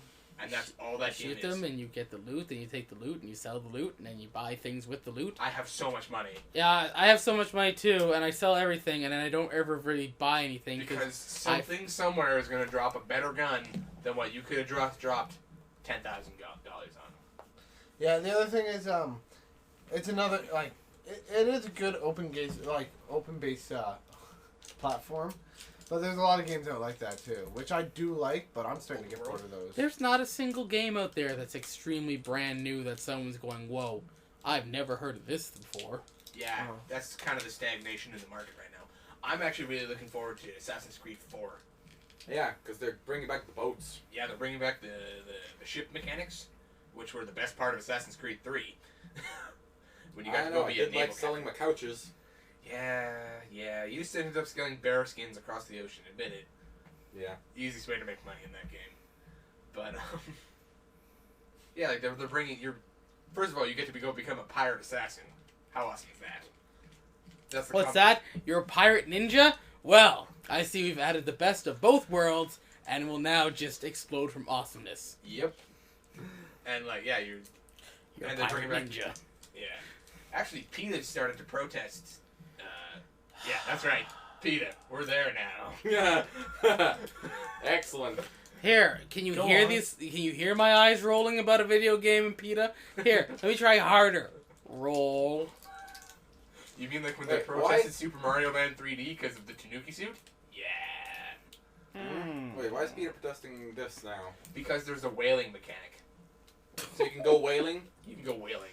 And that's all that game is. You shoot them and you get the loot, then you take the loot and you sell the loot, and then you buy things with the loot. I have so much money. Yeah, I have so much money too, and I sell everything, and then I don't ever really buy anything. Because something somewhere is going to drop a better gun than what you could have dropped $10,000 on. Yeah, the other thing is, it's another, like, it is a good open base platform. But there's a lot of games out like that too, which I do like, but I'm starting to get bored of those. There's not a single game out there that's extremely brand new that someone's going, whoa, I've never heard of this before. Yeah, that's kind of the stagnation in the market right now. I'm actually really looking forward to Assassin's Creed 4. Yeah, because they're bringing back the boats. Yeah, they're bringing back the ship mechanics, which were the best part of Assassin's Creed 3. When you got to go be a naval captain. Selling my couches. Yeah. You just ended up selling bear skins across the ocean. Admit it. Yeah. Easiest way to make money in that game. But yeah, like they're bringing your. First of all, you get to go become a pirate assassin. How awesome is that? What's that? You're a pirate ninja? Well, I see we've added the best of both worlds, and will now just explode from awesomeness. Yep. And like, yeah, you're and a pirate ninja. Yeah. Actually, PETA started to protest. Yeah, that's right. PETA, we're there now. Yeah. Excellent. Here, can you hear these? Can you hear my eyes rolling about a video game in PETA? Here, let me try harder. Roll. You mean like when they protested Super Mario Land 3D because of the Tanuki suit? Yeah. Wait, why is PETA protesting this now? Because there's a whaling mechanic. So you can go whaling? You can go whaling.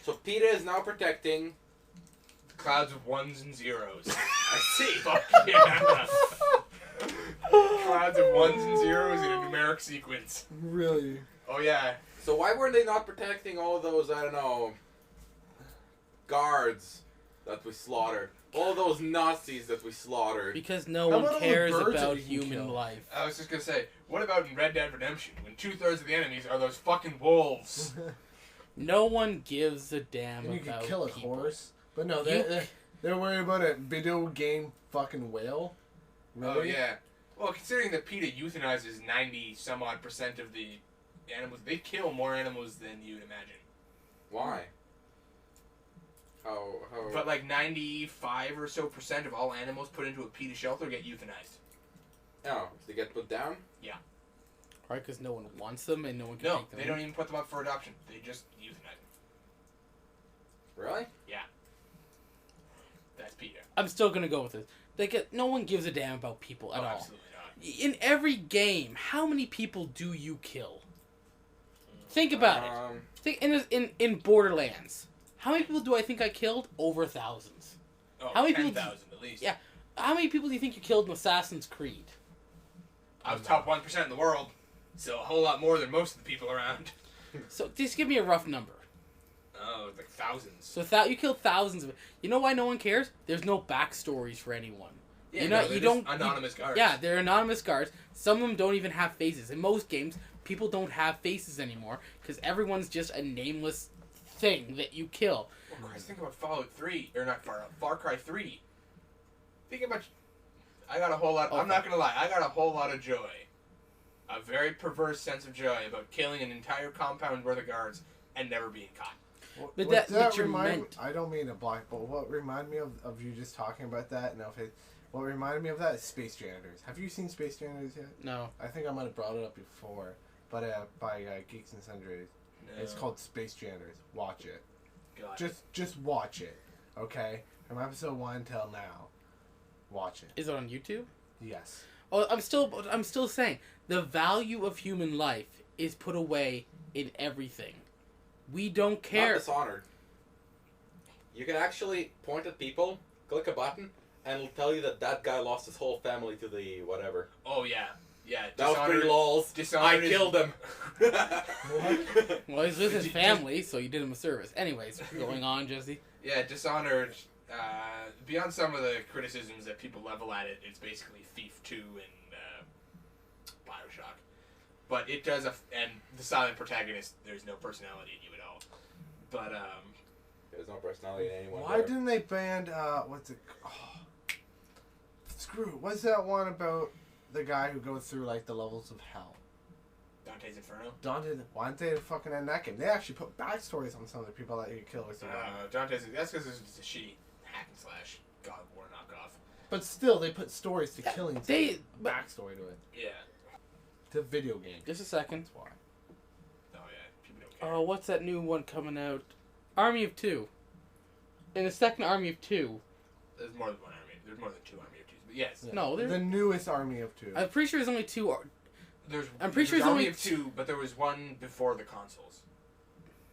So PETA is now protecting clouds of ones and zeros. I see. Fuck yeah. Clouds of ones and zeros in a numeric sequence. Really? Oh yeah. So why weren't they not protecting all those, I don't know, guards that we slaughtered? All those Nazis that we slaughtered? Because no one cares about human life. I was just gonna say, what about in Red Dead Redemption, when 2/3 of the enemies are those fucking wolves? No one gives a damn and you about can kill a people. horse. But no, they're worried about a video game fucking whale. Really? Oh yeah. Well, considering that PETA euthanizes 90-some-odd% of the animals, they kill more animals than you'd imagine. Why? How? But like 95 or so % of all animals put into a PETA shelter get euthanized. Oh, they get put down? Yeah. Right, because no one wants them and no one can take them. No, they don't even put them up for adoption. They just euthanize them. Really? Yeah. That's PETA. I'm still gonna go with it. No one gives a damn about people at all. Absolutely not. In every game, how many people do you kill? Think about it. Think in Borderlands. How many people do I think I killed? Over thousands. Oh, how many 10,000 at least. Yeah. How many people do you think you killed in Assassin's Creed? I was top 1% in the world, so a whole lot more than most of the people around. So just give me a rough number. Oh, like thousands. So you killed thousands of it. You know why no one cares? There's no backstories for anyone. Yeah, you don't anonymous guards. Yeah, they're anonymous guards. Some of them don't even have faces. In most games, people don't have faces anymore because everyone's just a nameless thing that you kill. Well, Christ, think about Fallout 3, or not Fallout, Far Cry 3. Think about. I got a whole lot. I'm not gonna lie. I got a whole lot of joy a very perverse sense of joy about killing an entire compound worth of guards and never being caught. But that I don't mean to block, but what reminded me of you just talking about that, and what reminded me of that is Space Janitors. Have you seen Space Janitors yet? No. I think I might have brought it up before, but by Geeks and Sundries. No. It's called Space Janitors. Watch it. Just watch it, okay? From episode 1 till now. Watch it. Is it on YouTube? Yes. Oh, I'm still saying the value of human life is put away in everything. We don't care. Not Dishonored. You can actually point at people, click a button, and it'll tell you that guy lost his whole family to the whatever. Oh, yeah. Yeah, that was pretty lols. I killed him. Well, he's with his family, so you did him a service. Anyways, going on, Jesse. Yeah, Dishonored, beyond some of the criticisms that people level at it, it's basically Thief 2 and Bioshock. But it does, and the silent protagonist, there's no personality in you at all. But, there's no personality in anyone. Why didn't they ban, what's it, screw it, what's that one about the guy who goes through, like, the levels of hell? Dante's Inferno? Why didn't they fucking end that game? They actually put backstories on some of the people that you kill or something. That's because it's a shitty hack and slash God of War knockoff. But still, they put stories to killing. Backstory to it. Yeah. It's a video game. Just a second. That's why. Oh yeah, people don't care. Oh, what's that new one coming out? Army of Two. In the second Army of Two. There's more than one army. There's more than 2 Army of 2s, but yes. Yeah. No, there's the newest Army of 2. I'm pretty sure there's only 2. I'm pretty sure there's only 2, but there was one before the consoles.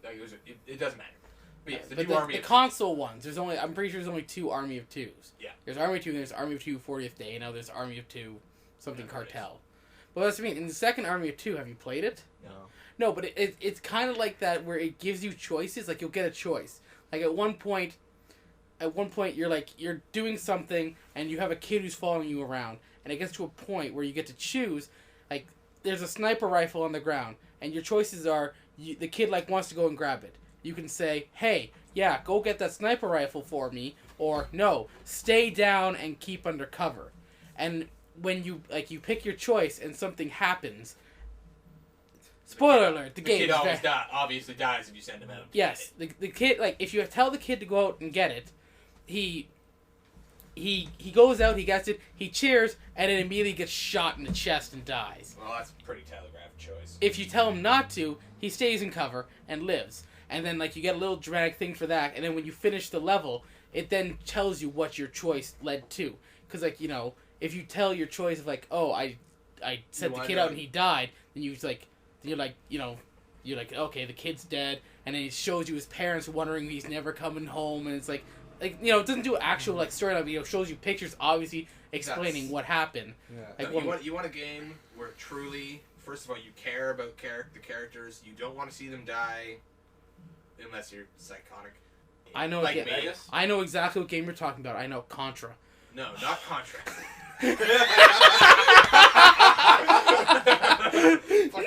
Like it doesn't matter. But yes, the console ones. I'm pretty sure there's only 2 Army of 2s. Yeah. There's Army of 2, and there's Army of 2 40th Day. Now there's Army of 2 something Cartel. But that's what I mean. In the second Army of 2, have you played it? No. No, but it's kind of like that where it gives you choices. Like you'll get a choice. Like at one point you're doing something and you have a kid who's following you around, and it gets to a point where you get to choose. Like there's a sniper rifle on the ground, and your choices are the kid wants to go and grab it. You can say, "Hey, yeah, go get that sniper rifle for me," or "No, stay down and keep under cover." And when you pick your choice and something happens. Spoiler alert: the kid obviously dies if you send him out. Yes, the kid, if you tell the kid to go out and get it, he goes out, he gets it, he cheers, and then immediately gets shot in the chest and dies. Well, that's a pretty telegraphed choice. If you tell him not to, he stays in cover and lives. And then you get a little dramatic thing for that, and then when you finish the level, it then tells you what your choice led to. Because if you tell your choice of I sent the kid out and he died, then you're okay, the kid's dead, and then he shows you his parents wondering he's never coming home, and it's it doesn't do actual storyline, but it shows you pictures obviously explaining what happened. Yeah. You want a game where truly, first of all, you care about the characters. You don't want to see them die, unless you're psychotic. I know. I know exactly what game you're talking about. I know Contra. No, not Contra.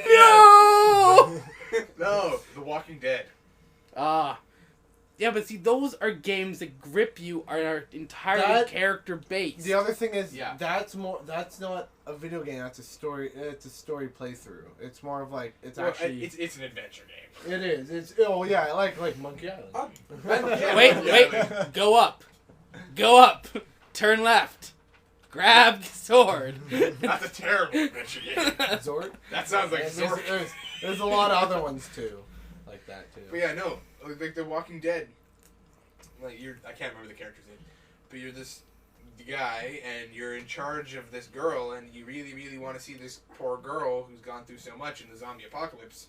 No! No, The Walking Dead. Yeah, but see, those are games that grip you, are entirely character based. The other thing is, that's not a video game. That's a story. It's a story playthrough. It's more of it's an adventure game. It is. It's like Monkey Island. Wait, go up, turn left. Grab the sword. That's a terrible adventure game. Zord? That sounds like Zord. There's a lot of other ones too, like that too. But yeah, no, like The Walking Dead. I can't remember the character's name, but you're this guy and you're in charge of this girl, and you really, really want to see this poor girl who's gone through so much in the zombie apocalypse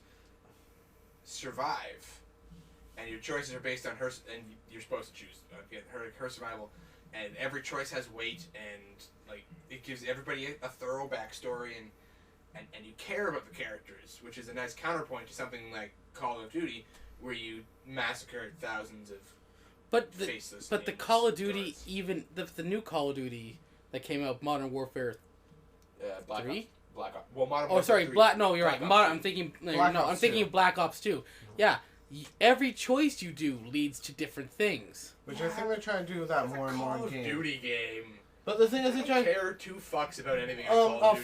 survive. And your choices are based on her, and you're supposed to choose her survival. And every choice has weight, and it gives everybody a thorough backstory, and you care about the characters, which is a nice counterpoint to something like Call of Duty, where you massacred thousands of faceless. But the Call of Duty, even the new Call of Duty that came out, Modern Warfare 3. Black Ops. Well, Modern Warfare 3. No, you're right. I'm thinking of Black Ops 2. Yeah. Every choice you do leads to different things. Which I think they're trying to do that more and more in games. Call of Duty game. But the thing is, I don't care two fucks about anything.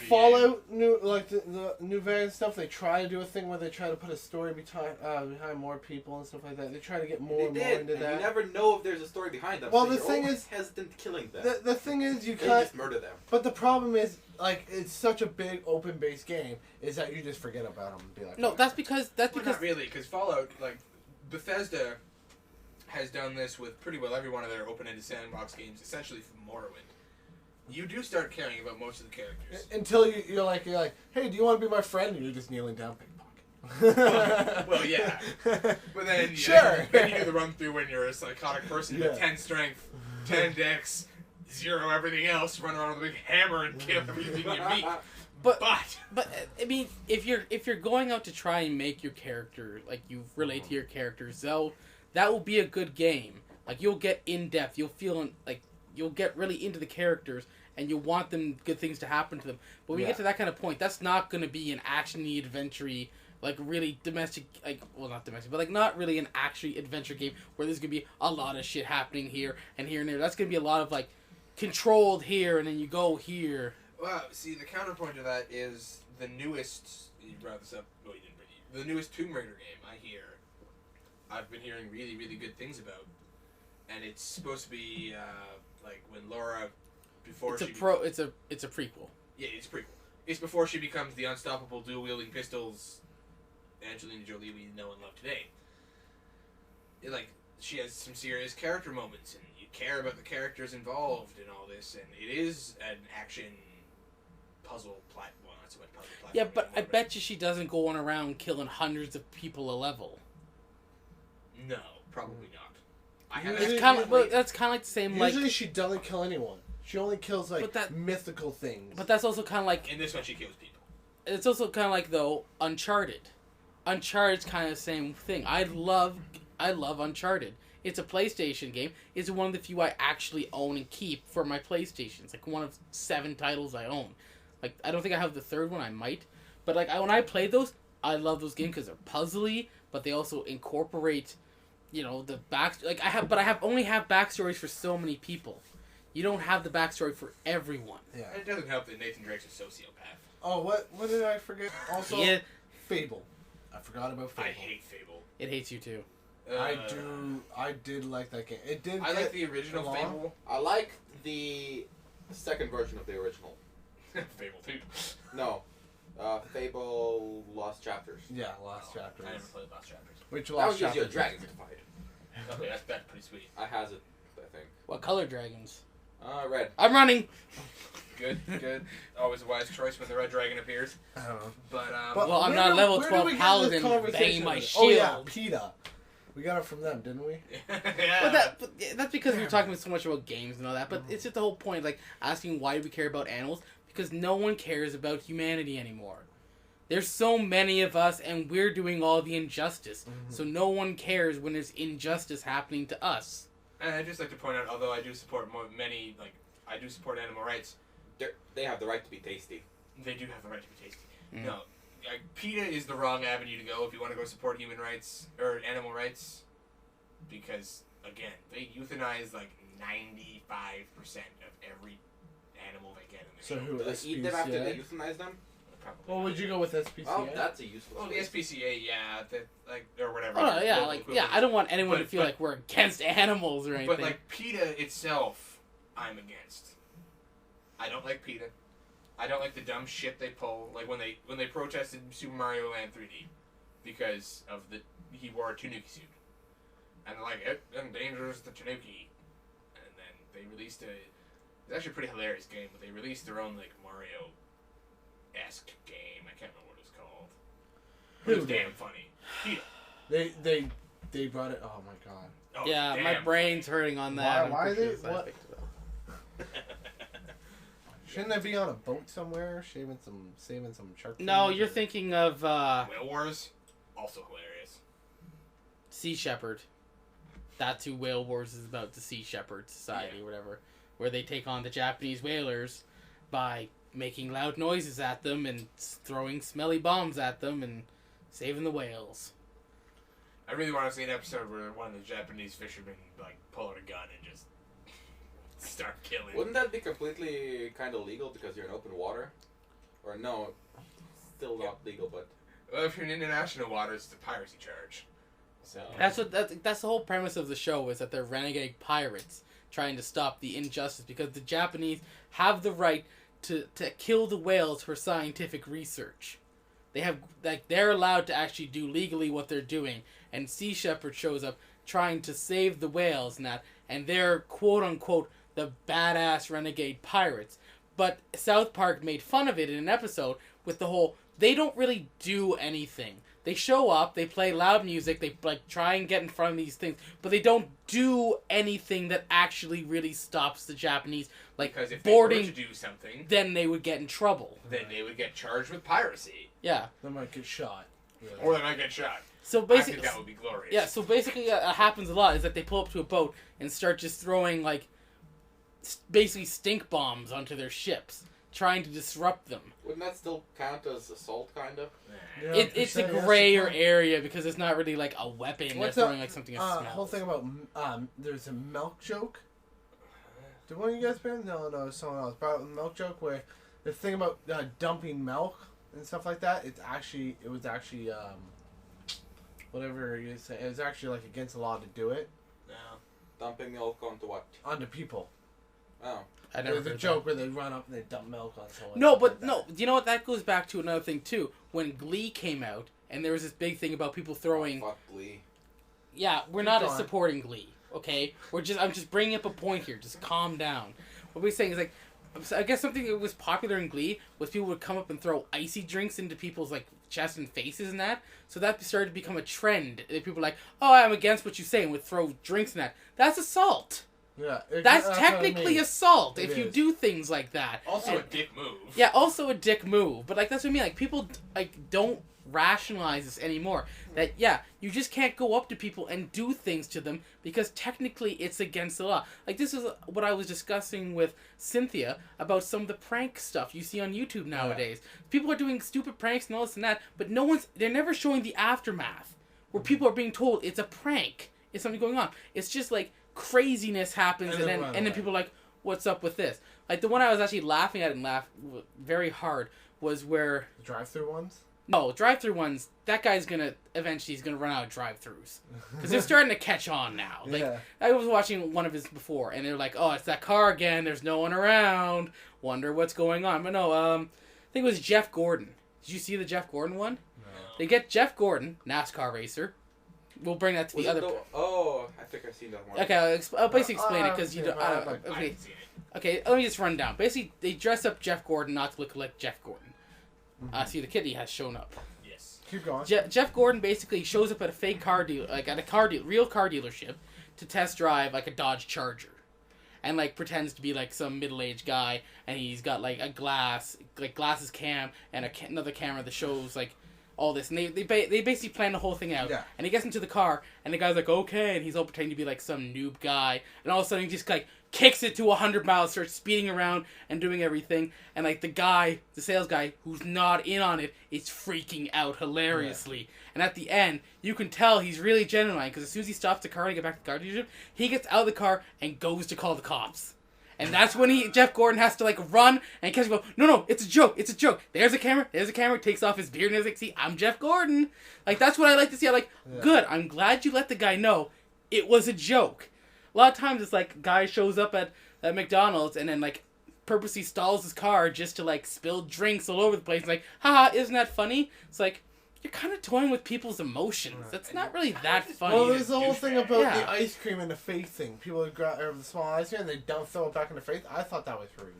Fallout new the new variant stuff. They try to do a thing where they try to put a story behind more people and stuff like that. They try to get more and more into that. You never know if there's a story behind them. Well, so the thing is, hesitant killing them. The thing is, you can't just murder them. But the problem is, like, it's such a big open-based game, is that you just forget about them and be like. No, that's because not really, because Fallout, like, Bethesda has done this with pretty well every one of their open-ended sandbox games, essentially from Morrowind. You do start caring about most of the characters. Until you're like, hey, do you want to be my friend? And you're just kneeling down, pickpocket. well, yeah. But then, sure. Then you do the run-through when you're a psychotic person with 10 strength, 10 dex, 0 everything else, run around with a big hammer and kill everything you meet. But I mean, if you're going out to try and make your character, like, you relate to your characters, though, that will be a good game. Like, you'll get in-depth, you'll get really into the characters, and you'll want good things to happen to them. But when you get to that kind of point, that's not going to be an action-y, adventure-y, like, really domestic, like, well, not domestic, but, like, not really an action adventure game where there's going to be a lot of shit happening here and there. That's going to be a lot of, like, controlled here, and then you go here. Well, see, the counterpoint to that is the newest, you brought this up, well, you didn't bring it, the newest Tomb Raider game, I've been hearing really, really good things about. And it's supposed to be, like, when Laura, before it's a prequel. Yeah, it's a prequel. It's before she becomes the unstoppable dual-wielding pistols Angelina Jolie we know and love today. She has some serious character moments, and you care about the characters involved in all this, and it is an action puzzle platform. Well, not so much puzzle platform. Yeah, but I bet you she doesn't go on around killing hundreds of people a level. No, probably not. That's kind of like the same. Usually she doesn't kill anyone. She only kills mythical things. But that's also kind of like in this one she kills people. It's also kind of like though Uncharted. Uncharted's kind of the same thing. I love Uncharted. It's a PlayStation game. It's one of the few I actually own and keep for my PlayStation. It's like one of 7 titles I own. Like, I don't think I have the third one. I might, but like when I played those, I love those games because they're puzzly, but they also incorporate, the back. Like I only have backstories for so many people. You don't have the backstory for everyone. Yeah, it doesn't help that Nathan Drake's a sociopath. Oh, what did I forget? Also, Fable. I forgot about Fable. I hate Fable. It hates you too. I did like that game. It did. I like the original Fable. I like the second version of the original. Fable 2. No. Fable Lost Chapters. Yeah, Lost Chapters. I never played Lost Chapters. Which Lost Chapters? That was usually a dragon to fight. Okay, that's pretty sweet. I has it, I think. What color dragons? Red. I'm running. Good. Always a wise choice when the red dragon appears. I don't know. But well, I'm not a level 12 paladin banging my shield. Oh yeah, PETA. We got it from them, didn't we? Yeah. But that's because we're talking so much about games and all that. But it's just the whole point, like asking why do we care about animals? Because no one cares about humanity anymore. There's so many of us, and we're doing all the injustice. Mm-hmm. So no one cares when there's injustice happening to us. And I'd just like to point out, although I do support I do support animal rights. They have the right to be tasty. They do have the right to be tasty. Mm. No, PETA is the wrong avenue to go if you want to go support human rights or animal rights, because again, they euthanize like 95% of every animal they get in the show. So who? Do they eat them after they euthanize them? Probably. Well, would you go with SPCA? Oh, that's a useful. Well, the SPCA, yeah, or whatever. Oh yeah. I don't want anyone to feel like we're against animals or anything. But like PETA itself, I'm against. I don't like PETA. I don't like the dumb shit they pull. Like when they protested Super Mario Land 3D because of he wore a Tanuki suit, and they're like it endangers the Tanuki, and then they released it's actually a pretty hilarious game, but they released their own like Mario-esque game. I can't remember what it's called. It was damn funny. PETA. They brought it. Oh my god. Oh, yeah, my brain's hurting on that. Why are they? What? Shouldn't I be on a boat somewhere, saving some shark? No, you're thinking of Whale Wars, also hilarious. Sea Shepherd. That's who Whale Wars is about. The Sea Shepherd Society, or whatever, where they take on the Japanese whalers by making loud noises at them and throwing smelly bombs at them and saving the whales. I really want to see an episode where one of the Japanese fishermen pull out a gun and just start killing. Wouldn't that be completely kind of legal because you're in open water? Or no, still not legal, but... Well, if you're in international waters, it's a piracy charge. So that's the whole premise of the show, is that they're renegade pirates trying to stop the injustice because the Japanese have the right to kill the whales for scientific research. They're allowed to actually do legally what they're doing, and Sea Shepherd shows up trying to save the whales and they're quote unquote the badass renegade pirates. But South Park made fun of it in an episode with the whole, they don't really do anything. They show up, they play loud music, they try and get in front of these things, but they don't do anything that actually really stops the Japanese. Because if boarding, they were to do something, then they would get in trouble. Then they would get charged with piracy. Yeah. They might get shot. Really. Or they might get shot. So basically, I think that would be glorious. Yeah, so basically what happens a lot is that they pull up to a boat and start just throwing, basically stink bombs onto their ships, trying to disrupt them. Wouldn't that still count as assault, kind of? Yeah, it's a grayer area because it's not really a weapon. They're throwing something that smells. The whole thing about there's a milk joke. Did one of you guys been? No, someone else. About a milk joke where the thing about dumping milk and stuff like that. It was actually whatever you say. It was actually against the law to do it. No. Dumping milk onto what? Onto people. Oh. There's a joke where they run up and they dump milk on someone. No, but no. You know what? That goes back to another thing too. When Glee came out, and there was this big thing about people throwing. Oh, fuck Glee. Yeah, we're not supporting Glee. Okay, I'm just bringing up a point here. Just calm down. What we're saying is I guess something that was popular in Glee was people would come up and throw icy drinks into people's chests and faces and that. So that started to become a trend. People were like, "Oh, I'm against what you say," and would throw drinks in that. That's assault. Yeah, that's technically assault if you do things like that. Also a dick move. Yeah, also a dick move. But that's what I mean. People don't rationalize this anymore. That you just can't go up to people and do things to them because technically it's against the law. This is what I was discussing with Cynthia about some of the prank stuff you see on YouTube nowadays. Yeah. People are doing stupid pranks and all this and that, but they're never showing the aftermath where people are being told it's a prank. It's something going on. It's just craziness happens and then people are like, what's up with this? The one I was actually laughing at and laughed very hard was where... The drive-thru ones? No, drive-thru ones, that guy's eventually run out of drive-thrus. Because they're starting to catch on now. I was watching one of his before, and they're like, oh, it's that car again, there's no one around, wonder what's going on. But no, I think it was Jeff Gordon. Did you see the Jeff Gordon one? No. They get Jeff Gordon, NASCAR racer. We'll bring that to the other... I think I've seen that one. Okay, I'll basically explain it, because you don't... Okay, let me just run down. Basically, they dress up Jeff Gordon not to look like Jeff Gordon. See, the kitty has shown up. Yes. Keep going. Jeff Gordon basically shows up at a fake car deal, at a real car dealership, to test drive a Dodge Charger, and pretends to be some middle-aged guy, and he's got a glasses cam and another camera that shows all this, and they basically plan the whole thing out. Yeah. And he gets into the car, and the guy's like, okay, and he's all pretending to be some noob guy, and all of a sudden he just kicks it to 100 miles, starts speeding around and doing everything, and the sales guy who's not in on it is freaking out hilariously. Yeah. And at the end, you can tell he's really genuine, because as soon as he stops the car to get back to the car dealership, he gets out of the car and goes to call the cops. And that's when Jeff Gordon has to run and catch him. Go, no, it's a joke. There's a camera. Takes off his beard and he's see, I'm Jeff Gordon. That's what I like to see. Good. I'm glad you let the guy know it was a joke. A lot of times it's guy shows up at McDonald's and then purposely stalls his car just to spill drinks all over the place. Haha, isn't that funny? It's you're kind of toying with people's emotions. That's not really that funny. Well, there's the whole thing about the ice cream in the face thing. People would grab the small ice cream and they don't throw it back in the face. I thought that was rude.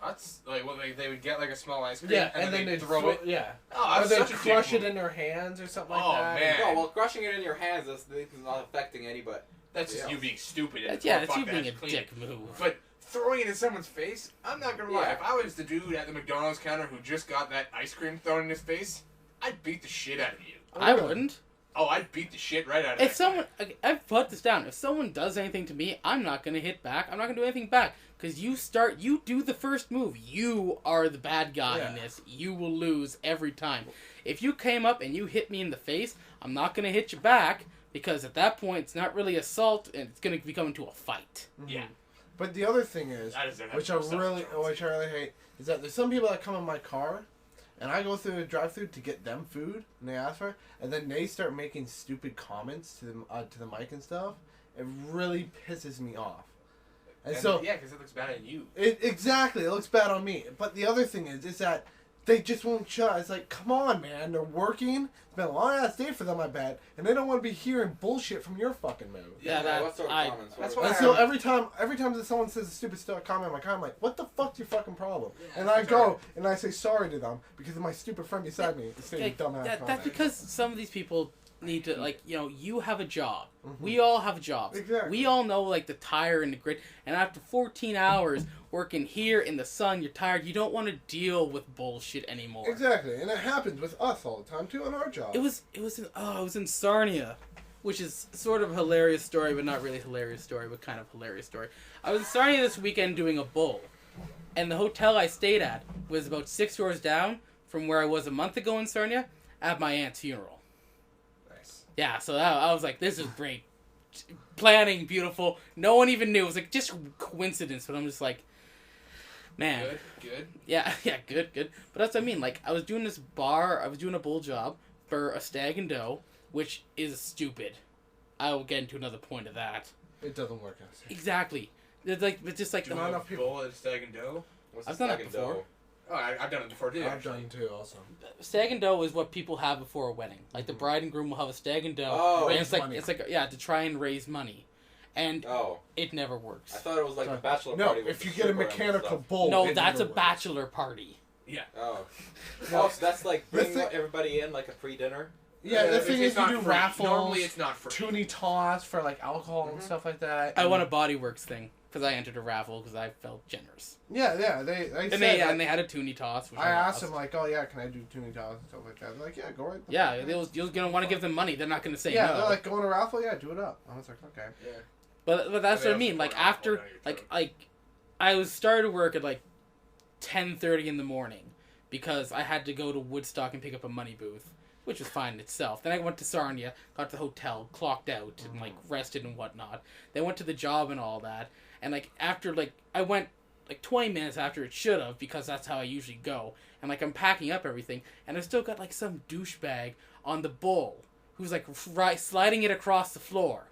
That's they would get a small ice cream and then they'd throw it. Yeah. Oh, or they'd crush it in their hands or something like that. Oh, man. No, well, crushing it in your hands is not affecting anybody. That's just you being stupid. That's you being a dick move. But throwing it in someone's face, I'm not gonna lie. If I was the dude at the McDonald's counter who just got that ice cream thrown in his face, I'd beat the shit out of you. I wouldn't. Oh, I'd beat the shit right out of you. I've put this down. If someone does anything to me, I'm not gonna hit back. I'm not gonna do anything back. Because you do the first move. You are the bad guy in this. You will lose every time. If you came up and you hit me in the face, I'm not gonna hit you back. Because at that point, it's not really assault, and it's going to become into a fight. Yeah. But the other thing is, which I really hate, is that there's some people that come in my car, and I go through the drive-thru to get them food, and they ask for it, and then they start making stupid comments to the mic and stuff. It really pisses me off. And so yeah, because it looks bad on you. Exactly, it looks bad on me. But the other thing is that they just won't shut. It's like, come on, man. They're working. It's been a long ass day for them, I bet. And they don't want to be hearing bullshit from your fucking mouth. Yeah, that's what comments. That's why. And so every time that someone says a stupid comment in my car, I'm like, what the fuck's your fucking problem? Yeah, and I go and I say sorry to them because of my stupid friend beside me saying dumbass comments. That's because some of these people need to, like, you know, you have a job. Mm-hmm. We all have jobs. Exactly. We all know, like, the tire and the grit. And after 14 hours working here in the sun, you're tired. You don't want to deal with bullshit anymore. Exactly. And it happens with us all the time, too, on our job. It was in Sarnia, which is sort of a hilarious story, but not really a hilarious story, but kind of a hilarious story. I was in Sarnia this weekend doing a bowl. And the hotel I stayed at was about 6 doors down from where I was a month ago in Sarnia at my aunt's funeral. Yeah, so I was like, this is great. Planning, beautiful. No one even knew. It was like just coincidence, but I'm just like, man. Good. Yeah, good. But that's what I mean. Like, I was doing a bowl job for a stag and doe, which is stupid. I will get into another point of that. It doesn't work out. Exactly. It's just like not enough people at stag and doe. I've done that before. Doe? Oh, I've done it before too. I've done too, also. Stag and doe is what people have before a wedding. Like the bride and groom will have a stag and doe. Oh, and it's like to try and raise money, and it never works. I thought it was like a bachelor party. No, if you get a mechanical bull. No, that's a bachelor party. Yeah. Oh. So that's like bringing everybody in like a pre-dinner. Yeah, the thing is you do raffles. Normally it's not for toonie toss for like alcohol and stuff like that. I won a Body Works thing because I entered a raffle because I felt generous. Yeah, they had a toonie toss. Which I asked them like, oh yeah, can I do toonie toss and stuff like that? They're like, yeah, go right. Yeah, you're gonna want to give them money. They're not gonna say no. Yeah, they're like, going to raffle. Yeah, do it up. I was like, okay. Yeah. But that's what I mean. Like after I started work at like 10:30 in the morning because I had to go to Woodstock and pick up a money booth, which was fine in itself. Then I went to Sarnia, got to the hotel, clocked out, and like rested and whatnot. Then went to the job and all that. And like after I went like 20 minutes after it should have because that's how I usually go. And like I'm packing up everything, and I still got like some douchebag on the bowl who's like sliding it across the floor,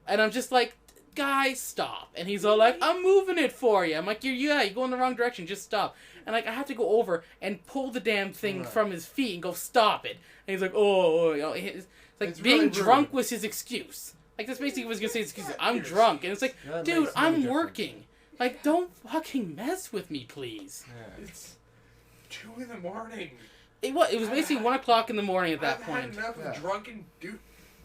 and I'm just like, guys, stop. And he's all like, I'm moving it for you. I'm like, you're going the wrong direction. Just stop. And like I have to go over and pull the damn thing from his feet and go stop it. And he's like, it's like it's being really drunk was his excuse. Like that's basically what he was gonna say. Excuse me, I'm drunk, and it's like, dude, I'm working. Like, don't fucking mess with me, please. Yeah. It's 2 in the morning. It was basically 1 o'clock in the morning at that point. I've had enough of drunken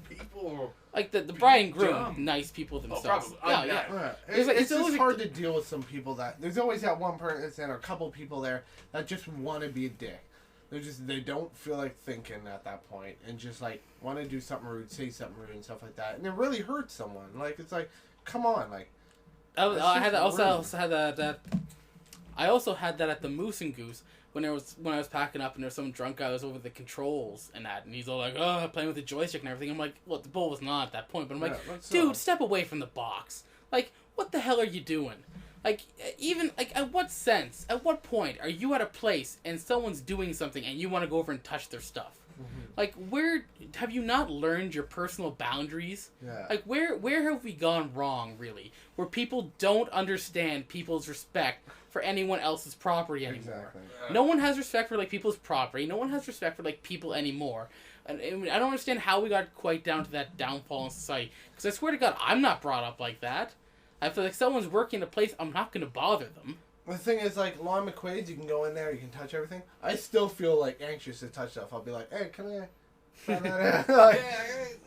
people. Like the bride and groom, nice people themselves. Yeah. It's just hard to deal with some people that there's always that one person or a couple people there that just want to be a dick. They don't feel like thinking at that point and just like want to do something rude, say something rude and stuff like that, and it really hurts someone. Like it's like, come on, like. I also had that at the Moose and Goose when I was packing up and there was some drunk guy was over the controls and he's all like, playing with the joystick and everything. I'm like, well, the bowl was not at that point, but I'm like, dude, step away from the box. Like, what the hell are you doing? Like, even, like, at what point are you at a place and someone's doing something and you want to go over and touch their stuff? Mm-hmm. Like, where have you not learned your personal boundaries? Yeah. Like, where have we gone wrong, really? Where people don't understand people's respect for anyone else's property anymore. Exactly. No one has respect for, like, people's property. No one has respect for, like, people anymore. And I don't understand how we got quite down to that downfall in society. Because I swear to God, I'm not brought up like that. I feel like someone's working a place, I'm not going to bother them. The thing is, like, Lon McQuaid's, you can go in there, you can touch everything. I still feel, like, anxious to touch stuff. I'll be like, hey, come here. Like,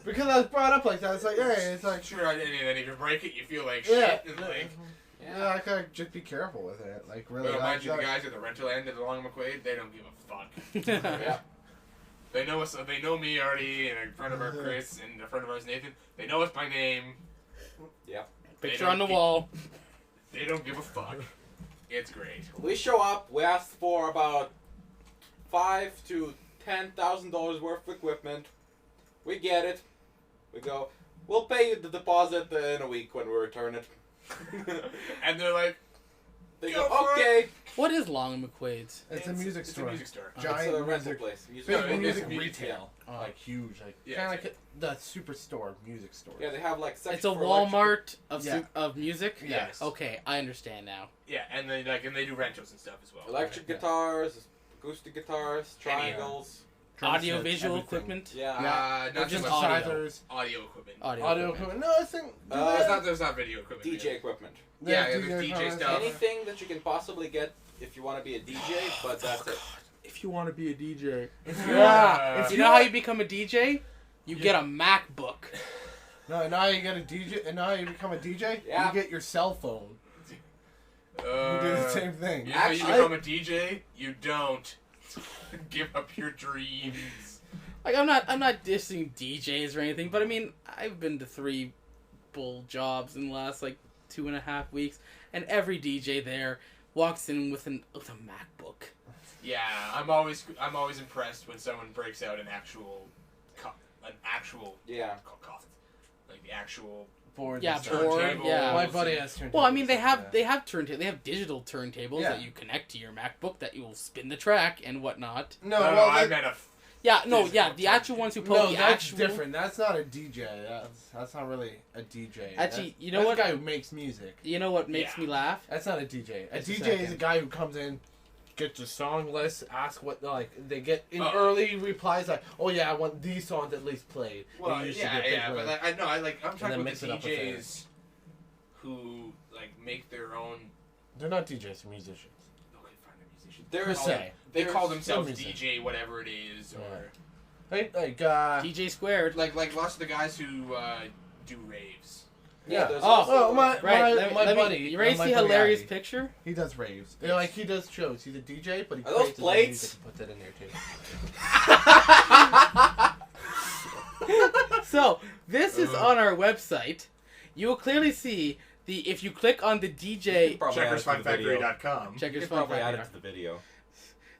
because I was brought up like that. It's like, hey, it's like... Sure, and then if you break it, you feel like shit. And like, I gotta just be careful with it. Like, really. Well, mind you, the guys at the rental end of the Lon McQuaid, they don't give a fuck. Yeah. They know us. They know me already, and in front of our Chris, and in front of ours Nathan. They know us by name. Yeah. Picture on the wall. They don't give a fuck. It's great. We show up. We ask for about $5,000 to $10,000 worth of equipment. We get it. We go. We'll pay you the deposit in a week when we return it. And they're like, They go, okay. What is Long and McQuaid's? It's a music store. It's a music store. Giant it's a rental music place. Big music it's retail. Like huge. Like Yeah, kind of like the superstore music store. Yeah, they have like sections It's a for Walmart Yeah. of music? Yes. Okay, I understand now. Yeah, and they do rentals and stuff as well. electric Yeah. guitars, acoustic guitars, triangles. Audio Drumsticks, visual everything. equipment? Yeah. Not just just audio. synthesizers. Audio equipment. Audio equipment. No, I think. There's not video equipment. DJ really. equipment. Yeah, there's DJ stuff. Anything that you can possibly get if you want to be a DJ, but that's it. If you want to be a DJ. Yeah. You know how you become a DJ? You get a MacBook. No, now you get a DJ, and now you become a DJ. Yeah. You get your cell phone. You do the same thing. You become a DJ. You don't give up your dreams. Like I'm not dissing DJs or anything, but I mean I've been to 3 full jobs in the last like 2.5 weeks, and every DJ there walks in with a MacBook. Yeah, I'm always impressed when someone breaks out an actual Yeah. cost, like the actual Board. Yeah, and stuff. board, turntable. yeah. My buddy has turntables. Well, I mean they have yeah. they have digital turntables Yeah. that you connect to your MacBook that you will spin the track and whatnot. No, No, well, I that- meant a. Yeah, no, Digital yeah, the actual ones who poke no, the that's actual. different. That's not a DJ. That's not really a DJ. Actually, you know that's what? a guy who makes music. You know what makes Yeah. me laugh? That's not a DJ. A Just a DJ is second. a guy who comes in, gets a song list, ask what they get in Oh. early replies like, oh yeah, I want these songs at least played. Well, And you usually yeah, get big but ones. like, I'm then talking about mix the it up with DJs who like make their own. They're not DJs, they're musicians. Okay, fine, they're musicians. Per There's se. They call There's themselves music. DJ, whatever it is, or Like DJ squared. like lots of the guys who do raves. Yeah. There's Oh, also, my Right, my let buddy. me. You ready to my see a buddy hilarious Addy, picture? He does raves. Yeah, like he does shows. He's a DJ, but he Are those creates his own plates? music and puts it in there too. So this is on our website. You will clearly see if you click on the DJ Checkersfunfactory.com. Checkers You Fun could probably add Factory. it to the video.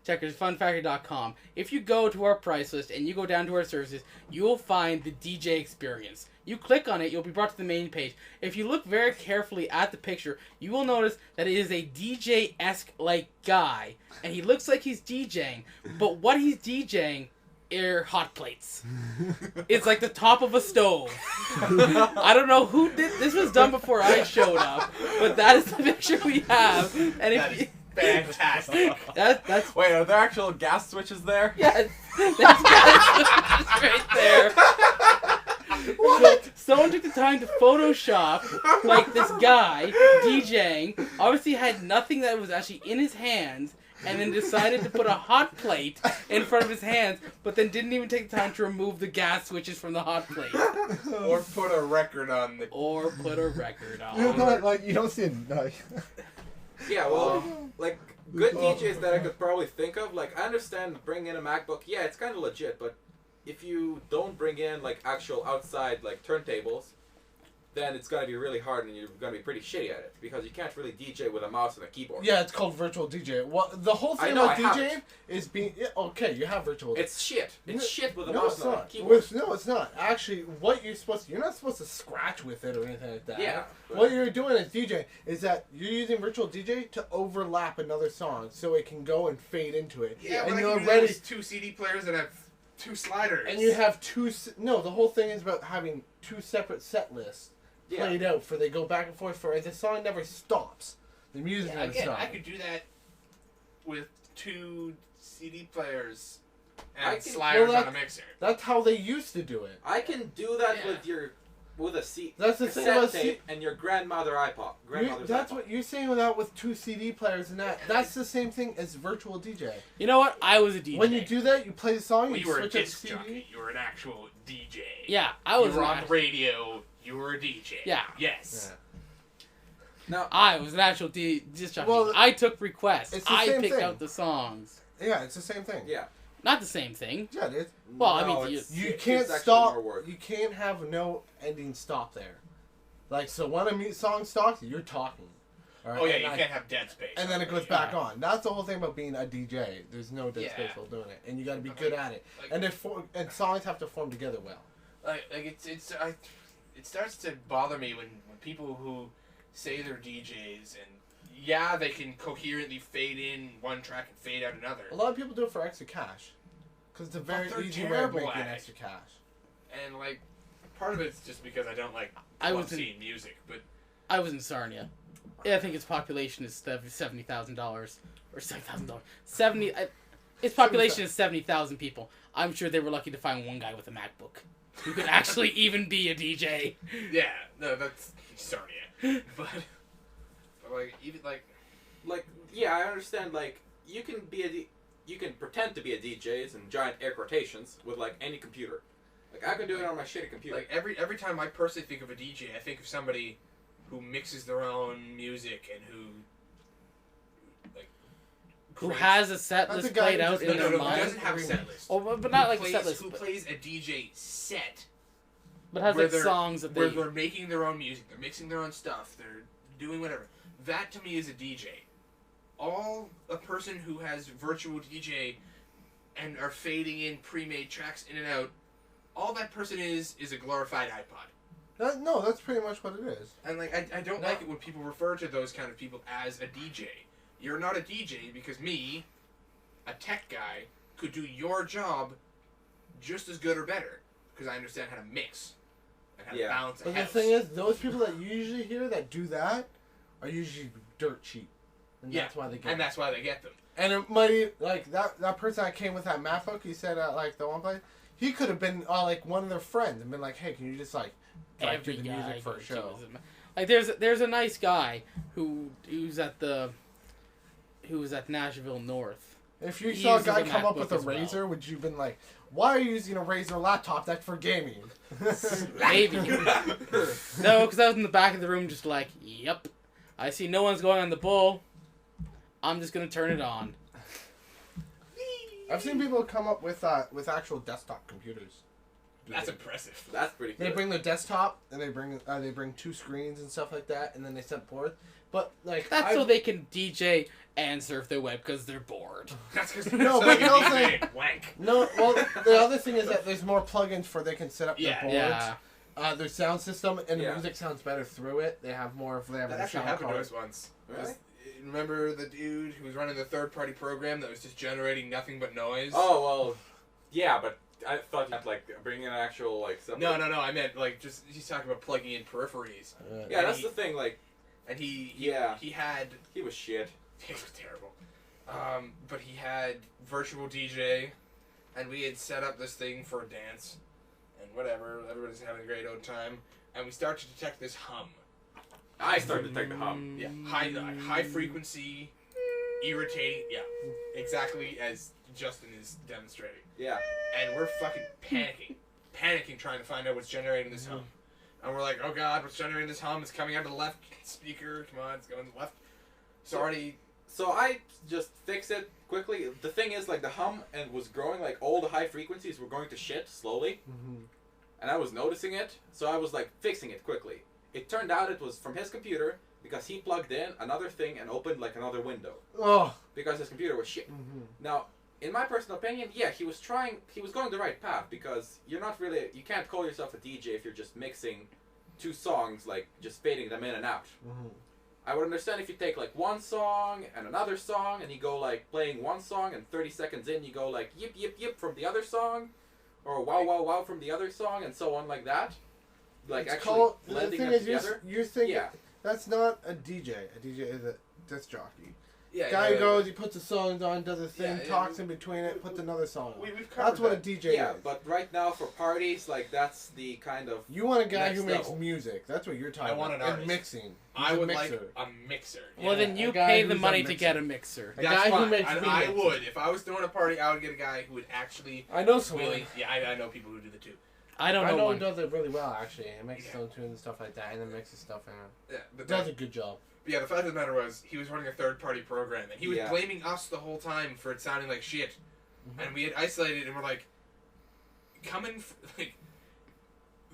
Checkersfunfactory.com. If you go to our price list and you go down to our services, you will find the DJ experience. You click on it, you'll be brought to the main page. If you look very carefully at the picture, you will notice that it is a DJ-esque like guy, and he looks like he's DJing, but what he's DJing are hot plates. It's like the top of a stove. I don't know who did this. Was done before I showed up, but that is the picture we have. And That is fantastic. that's Wait, are there actual gas switches there? yeah, that's right there. So, someone took the time to Photoshop like this guy DJing. Obviously, had nothing that was actually in his hands, and then decided to put a hot plate in front of his hands, but then didn't even take the time to remove the gas switches from the hot plate Or put a record on the. or put a record You know, on. like you don't see it. yeah, well, like good DJs that I could probably think of. Like I understand bringing in a MacBook. Yeah, it's kind of legit, but if you don't bring in like actual outside like turntables, then it's gonna be really hard and you're gonna be pretty shitty at it because you can't really DJ with a mouse and a keyboard. Yeah, it's called virtual DJ. Well, the whole thing I know, about I have DJing is being okay. You have virtual. It's shit. It's shit with a No, mouse it's and a not. keyboard. No, it's not. Actually, what you're supposed to, you're not supposed to scratch with it or anything like that. Yeah, but- What you're doing as DJ is that you're using virtual DJ to overlap another song so it can go and fade into it. Yeah, and but you're I can ready. use 2 CD players that have 2 sliders. And you have no, the whole thing is about having 2 separate set lists Yeah. played out for they go back and forth for the song never stops. The music never Again, stops. I could do that with 2 CD players I and can- sliders well, on a mixer. That's how they used to do it. I can do that Yeah. with a C. That's the thing cassette about tape and your grandmother's That's iPod. what you're saying without with 2 CD players and that. That's the same thing as virtual DJ. You know what? I was a DJ. When you do that, you play the song, Well, you you were a switch up the disc CD. jockey. You were an actual DJ. Yeah, I was. You were an on the radio. You were a DJ. Yeah. Yes. Yeah. Now, I was an actual disc jockey. Well, I took requests. it's the I same picked thing. out the songs. Yeah, it's the same thing. yeah. Not the same thing. Yeah, it is. Well, I No, mean, it's- You it's can't actually stop. more work. You can't have no ending stop there. Like, so when a song stops, you're talking. All right? Oh yeah, and you I- can't have dead space. And then it goes back on. That's the whole thing about being a DJ. There's no dead Yeah. space while doing it, and you got to be good at it. Like- And songs have to form together well. It starts to bother me when people who say they're DJs, and yeah, they can coherently fade in one track and fade out another. A lot of people do it for extra cash. Because it's a very easy way of making extra cash. And, like, part of it's just because I don't like seeing music, but... I was in Sarnia. Yeah, I think its population is $70,000. Or $7,000. Its population is 70,000 people. I'm sure they were lucky to find one guy with a MacBook who could actually even be a DJ. Yeah, no, that's Sarnia. But like, even, like, yeah, I understand, like, you can pretend to be a DJ in giant air quotations with, like, any computer. Like, I can do it on my shitty computer. Like, every time I personally think of a DJ, I think of somebody who mixes their own music and who has a set list played out in their mind. Who doesn't have a set list. Oh, but not like a set list. Who plays a DJ set. But has, like, songs that where they're making their own music, they're mixing their own stuff, they're doing whatever. That, to me, is a DJ. All a person who has virtual DJ and are fading in pre-made tracks in and out, all that person is a glorified iPod. No, that's pretty much what it is. And, like, I don't like it when people refer to those kind of people as a DJ. You're not a DJ because me, a tech guy, could do your job just as good or better because I understand how to mix and how to balance a But house. the thing is, those people that you usually hear that do that are usually dirt cheap. And that's why they get them. And that's why they get them. And it might, like, that person that came with that MacBook, he said at, like, the one place, he could have been, like, one of their friends and been like, hey, can you just, like, do the music for a show? Like, there's a nice guy who's at Nashville North. If you saw a guy come up with a Razer, would you have been like, why are you using a Razer laptop? That's for gaming. Maybe. No, because I was in the back of the room just like, yep. I see no one's going on the bull. I'm just going to turn it on. I've seen people come up with actual desktop computers. That's impressive. That's pretty cool. They bring their desktop, and they bring two screens and stuff like that, and then they set forth. But, like... That's so they can DJ and surf their web because they're bored. That's because but they also... wank. No, well, the other thing is that there's more plugins for they can set up their boards. Yeah. Their sound system, and the music sounds better through it. They have more... That actually happened to us once. Really? Remember the dude who was running the third-party program that was just generating nothing but noise? Oh, well, yeah, but I thought you meant, like, bringing an actual, like... separate... No, I meant, like, just, he's talking about plugging in peripheries. Yeah, that's the thing, like... And he had... He was shit. He was terrible. But he had virtual DJ, and we had set up this thing for a dance, and whatever, everybody's having a great old time, and we start to detect this hum. I started to detect the hum. Yeah, high frequency, irritating, exactly as Justin is demonstrating. Yeah. And we're fucking panicking trying to find out what's generating this hum. And we're like, oh god, what's generating this hum? It's coming out of the left speaker. Come on, it's going to the left. So I just fixed it quickly. The thing is, like, the hum was growing, like, all the high frequencies were going to shit slowly. Mm-hmm. And I was noticing it, so I was, like, fixing it quickly. It turned out it was from his computer because he plugged in another thing and opened, like, another window. Oh. Because his computer was shit. Mm-hmm. Now, in my personal opinion, yeah, he was going the right path because you can't call yourself a DJ if you're just mixing two songs, like, just fading them in and out. Mm-hmm. I would understand if you take, like, one song and another song and you go, like, playing one song and 30 seconds in you go, like, yip, yip, yip from the other song or wow, wow, wow from the other song and so on like that. Like, it's actually blending them together. You're thinking, that's not a DJ. A DJ is a disc jockey. Yeah, Guy goes, he puts the songs on, does a thing, talks in between it, puts another song on. That's what a DJ is. Yeah, but right now for parties, like, that's the kind of... You want a guy who makes music. That's what you're talking about. I want an artist. And mixing. I would like a mixer. Well, then you pay the money to get a mixer. A guy who makes music. I would. If I was throwing a party, I would get a guy who would actually... I know someone. Really, I know people who do the two. I know who does it really well, actually. He makes his own tunes and stuff like that, and then mixes stuff in. Yeah, but does a good job. But yeah, the fact of the matter was, he was running a third-party program, and he was blaming us the whole time for it sounding like shit. Mm-hmm. And we had isolated, and we're like,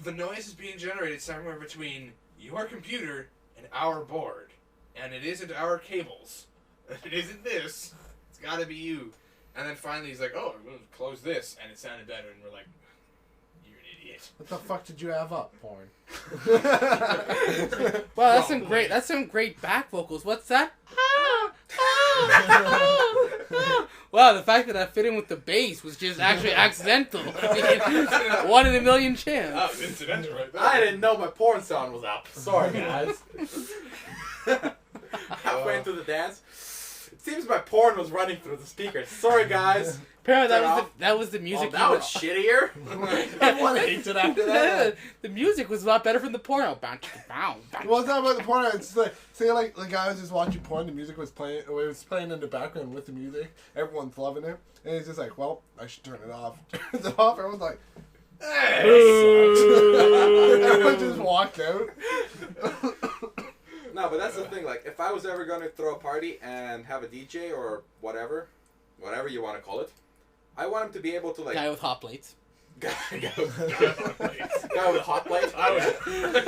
the noise is being generated somewhere between your computer and our board. And it isn't our cables. It isn't this. It's gotta be you. And then finally he's like, oh, I'm gonna close this, and it sounded better, and we're like, You're an idiot. What the fuck did you have up, porn? Wow, that's some great back vocals. What's that? Wow, the fact that I fit in with the bass was just actually accidental. I mean, 1 in a million chance. Oh, incidental right there. I didn't know my porn sound was up. Sorry, guys. Halfway into the dance, it seems my porn was running through the speakers. Sorry, guys. Apparently that was the music. Oh, that was shittier. Everyone hates it after that. The music was a lot better from the porno. Well, it's not about the porno. It's like, say, like the guy was just watching porn. The music was playing. It was playing in the background with the music. Everyone's loving it, and he's just like, "Well, I should turn it off." Turns it off. Everyone's like, everyone just walked out. No, but that's the thing. Like, if I was ever going to throw a party and have a DJ or whatever you want to call it, I want him to be able to, like... Guy with hot plates. Guy with hot plates. I was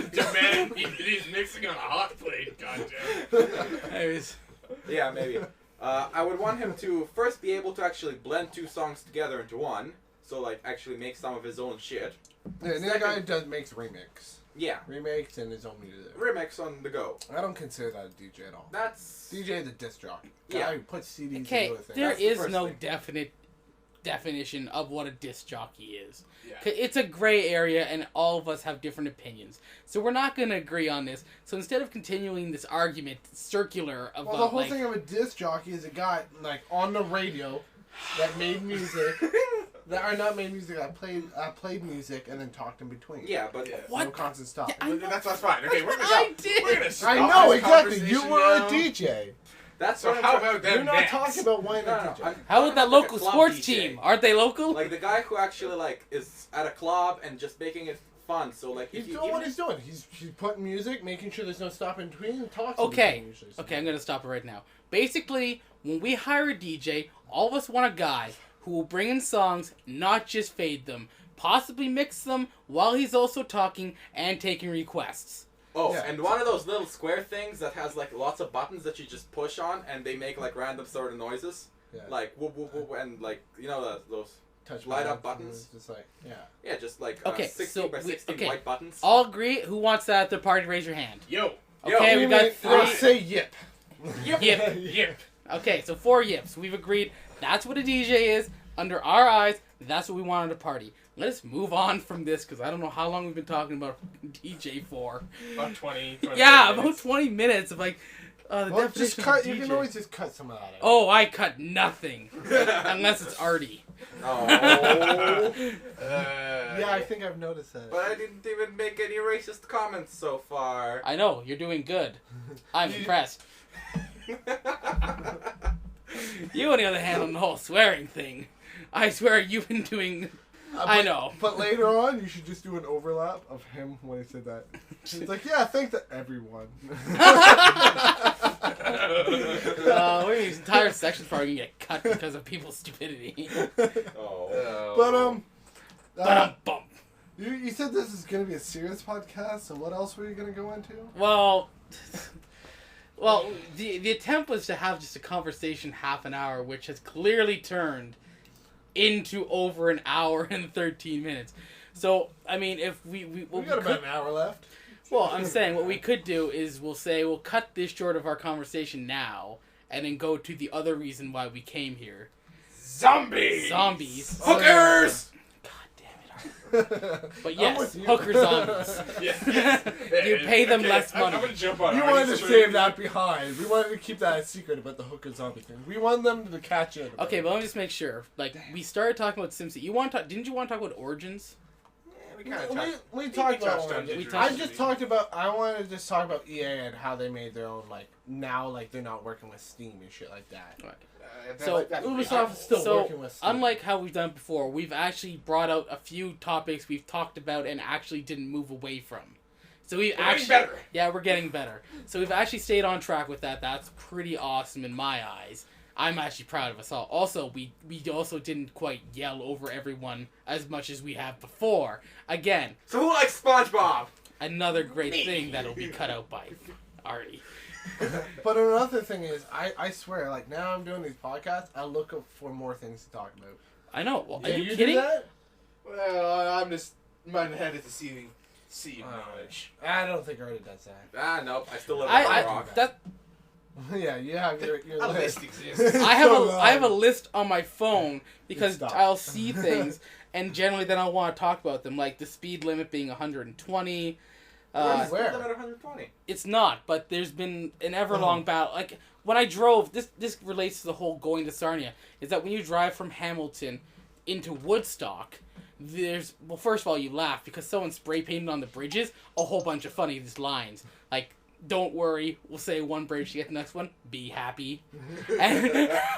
demanding he's mixing on a hot plate. Goddamn. Anyways. Yeah, maybe. I would want him to first be able to actually blend 2 songs together into one. So, like, actually make some of his own shit. Yeah, and the guy makes remix. Yeah. Remakes and his own music. Remix on the go. I don't consider that a DJ at all. That's... DJ is a disc jockey. Yeah. Guy who puts CDs Okay, into a thing. there That's the is first no thing. definite definition of what a disc jockey is. Yeah. It's a gray area, and all of us have different opinions. So we're not going to agree on this. So instead of continuing this argument circular about, Well, the whole thing of a disc jockey is a guy, like, on the radio that made music... that are not made music, I played music and then talked in between. Yeah, but... Yeah. What? No constant stop. Yeah, That's fine. Okay, we're gonna I stop. did. We're gonna stop I know, this exactly. You conversation were now. a DJ. That's So what how I'm about them You're not dance? talking about why No, a no, DJ. I'm How about that like a local club sports DJ. team? Aren't they local? Like the guy who actually like is at a club and just making it fun. So like He's if you doing even what he's doing. He's putting music, making sure there's no stop in between, and talks. Okay, in between usually. okay, I'm going to stop it right now. Basically, when we hire a DJ, all of us want a guy who will bring in songs, not just fade them, possibly mix them while he's also talking and taking requests. Oh, Yeah. and one of those little square things that has like lots of buttons that you just push on and they make like random sort of noises. Yeah. Like whoop whoop whoop and like you know those Touch light buttons, up buttons. and Just like Yeah, just like Okay, 16 so by we- 16 okay. white buttons. All agree? Who wants that at the party? Raise your hand. Yo. Okay, we got Let's 3. say yip. Yip. Yip. Okay, so 4 yips. We've agreed that's what a DJ is. Under our eyes, that's what we want at a party. Let us move on from this, because I don't know how long we've been talking about DJ for. About 20 Yeah, minutes. about 20 minutes of like, the Well, just definition cut. of You DJ. can always just cut some of that out. Oh, I cut nothing. Unless it's Arte. Oh. Yeah, I think I've noticed that. But I didn't even make any racist comments so far. I know, you're doing good. I'm impressed. You, on the other hand, on the whole swearing thing, I swear you've been doing... I know. But later on, you should just do an overlap of him when he said that. He's like, yeah, thanks to everyone. This entire section's probably gonna get cut because of people's stupidity. Oh. But, Bum. you said this is going to be a serious podcast, so what else were you going to go into? Well, the attempt was to have just a conversation half an hour, which has clearly turned into over an hour and 13 minutes. So, I mean, if we got about an hour left. Well, I'm saying what we could do is we'll cut this short of our conversation now, and then go to the other reason why we came here. Zombies! Hookers! God damn it. But I'm yes, with you. hooker zombies. You pay them less money. I'm gonna jump on You Artie's wanted to train. save that behind. We wanted to keep that a secret about the hooker zombie thing. We want them to catch it. Okay, but let me just make sure. Like, we started talking about SimCity. Didn't you want to talk about Origins? We kind of touched. We talked about touched on Origins. Digital I I City. just talked about. I wanted to just talk about EA and how they made their own now they're not working with Steam and shit like that. So, Ubisoft is still working with Steam. unlike how we've done before, we've actually brought out a few topics we've talked about and actually didn't move away from. So we're getting better. Yeah, we're getting better. So we've actually stayed on track with that. That's pretty awesome in my eyes. I'm actually proud of us all. Also, we also didn't quite yell over everyone as much as we have before. Again, So who likes SpongeBob? another great thing that'll be cut out by Artie. But another thing is, I swear, now I'm doing these podcasts, I look up for more things to talk about. I know. Well, are Do you do kidding? that? Well, I'm just My head is deceiving. Sea of knowledge. I don't think Arte does that. Nope. I still live on rock. Yeah, you have your list exists. I have a list on my phone because I'll see things and generally then I'll want to talk about them, like the speed limit being 120. Where's the speed limit 120? It's not, but there's been an ever-long battle. Like, when I drove, this relates to the whole going to Sarnia, is that when you drive from Hamilton into Woodstock, well, first of all, you laugh because someone spray painted on the bridges a whole bunch of funny lines. Like, don't worry, we'll say one bridge to get the next one, be happy. And,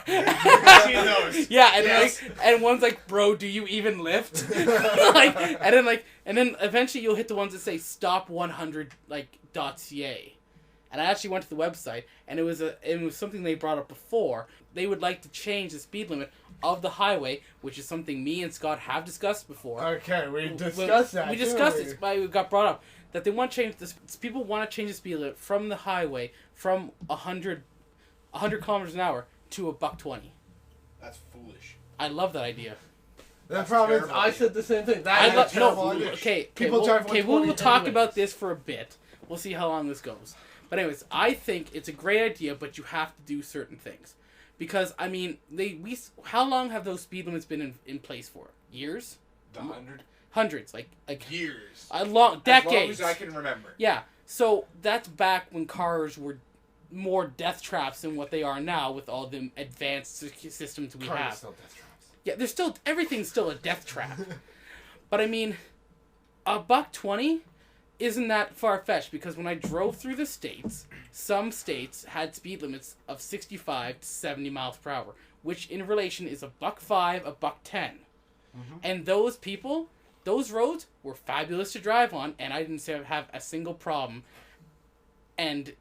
yeah, and yes. And one's like, bro, do you even lift? and then eventually you'll hit the ones that say stop 100 .ca. And I actually went to the website, and it was something they brought up before. They would like to change the speed limit of the highway, which is something me and Scott have discussed before. Okay, we discussed that. We discussed it, but it got brought up that they want to change this. People want to change the speed limit from the highway from 100 kilometers an hour to $1.20. That's foolish. I love that idea. The problem is, I said the same thing. We'll talk about this for a bit. We'll see how long this goes. But anyways, I think it's a great idea, but you have to do certain things. Because, I mean, how long have those speed limits been in place for? Years? 100? Hundreds, like years. Decades. As long as I can remember. Yeah, so that's back when cars were more death traps than what they are now with all the advanced systems we have. Still death traps. Yeah, everything's still a death trap. But I mean, $1.20 isn't that far-fetched because when I drove through the states, some states had speed limits of 65 to 70 miles per hour, which in relation is $1.05, $1.10. Mm-hmm. And those people, those roads were fabulous to drive on, and I didn't have a single problem. And,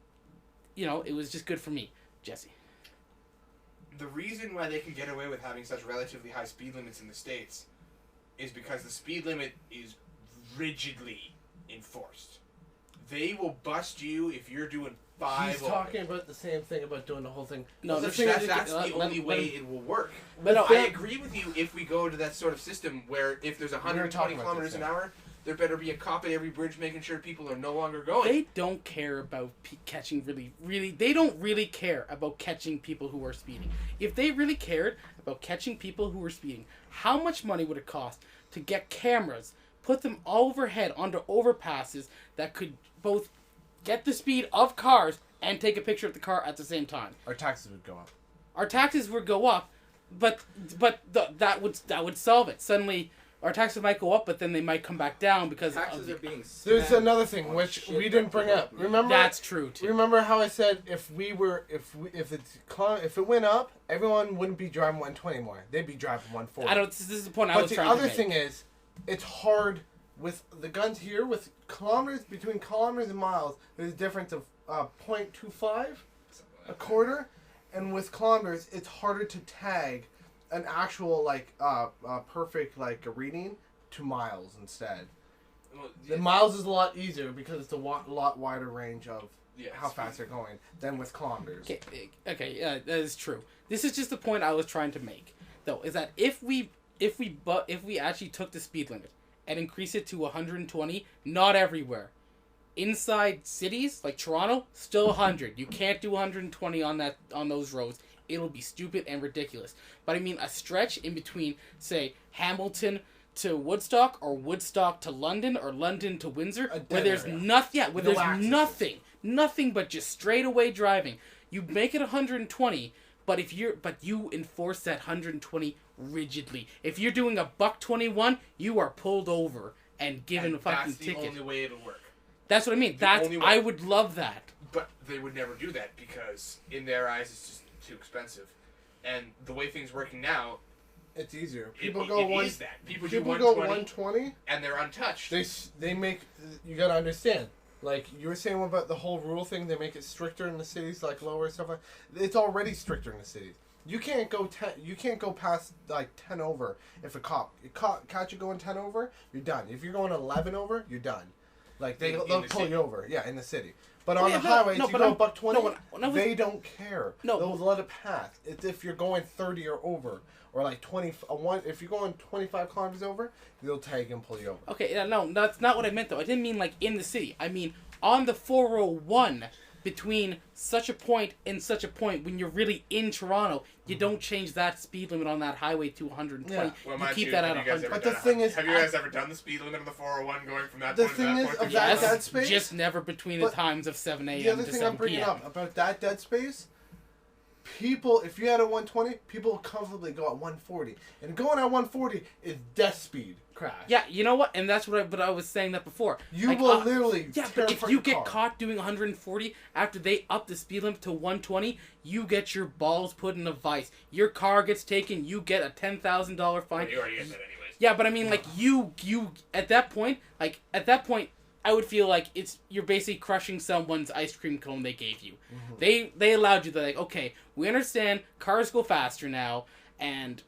it was just good for me. Jesse. The reason why they can get away with having such relatively high speed limits in the States is because the speed limit is rigidly enforced. They will bust you if you're doing 5. He's talking about the same thing about doing the whole thing. No, that's the only way it will work. But no, I agree with you if we go to that sort of system where if there's 120 kilometers an hour, there better be a cop at every bridge making sure people are no longer going. They don't care about catching they don't really care about catching people who are speeding. If they really cared about catching people who are speeding, how much money would it cost to get cameras, put them all overhead onto overpasses that could both get the speed of cars and take a picture of the car at the same time? Our taxes would go up. Our taxes would go up, but that would solve it. Suddenly, our taxes might go up, but then they might come back down because taxes are being spent. There's another thing which we didn't bring up. Remember? That's true too. Remember how I said if it went up, everyone wouldn't be driving 120 more. They'd be driving 140. This is the point I was trying to make. But the other thing is, it's hard with the guns here with between kilometers and miles. There's a difference of 0.25, a quarter, and with kilometers, it's harder to tag an actual perfect reading to miles instead. Well, the miles is a lot easier because it's a lot wider range of how fast they're going than with kilometers. Okay, that is true. This is just the point I was trying to make, though, is that if we actually took the speed limit and increased it to 120, not everywhere. Inside cities like Toronto, still 100. You can't do 120 on those roads. It'll be stupid and ridiculous. But I mean, a stretch in between, say, Hamilton to Woodstock, or Woodstock to London, or London to Windsor, where there's nothing but just straight away driving. You make it 120, but you enforce that 120 rigidly. If you're doing $1.21, you are pulled over and given a fucking ticket. That's the only way it'll work. That's what I mean. I would love that. But they would never do that because in their eyes it's just too expensive. And the way things are working now, it's easier. People go 120 and they're untouched. They make, you gotta understand. Like you were saying about the whole rule thing, they make it stricter in the cities, like lower stuff. It's already stricter in the cities. You can't go past 10 over if a cop catch you going 10 over, you're done. If you're going 11 over, you're done. Like they'll pull you over. Yeah, in the city. But on the highway, if you go $120, they don't care. No. They'll let it pass. It's if you're going 30 or over, or like 20. If you're going 25 kilometers over, they'll tag you and pull you over. Okay, no, that's not what I meant though. I didn't mean like in the city. I mean on the 401 between such a point and such a point. When you're really in Toronto, you don't change that speed limit on that highway to 120. Yeah. Well, you keep that at 100. But the thing is, have you guys ever done the speed limit of the 401 going from that the point to thing that is, point? of that dead space, just never between the times of 7 a.m. The other to thing 7 I'm bringing p.m. up about that dead space, people, if you had a 120, people comfortably go at 140, and going at 140 is death speed crash. Yeah, you know what? And that's what I was saying that before. You like, will literally. Yeah, tear but if apart you your get car. caught doing 140 after they up the speed limit to 120, you get your balls put in a vice. Your car gets taken. You get a $10,000 fine. Well, you already get that anyways. Yeah, but I mean, like you at that point, I would feel like you're basically crushing someone's ice cream cone they gave you. Mm-hmm. They allowed you to, like, okay, we understand cars go faster now and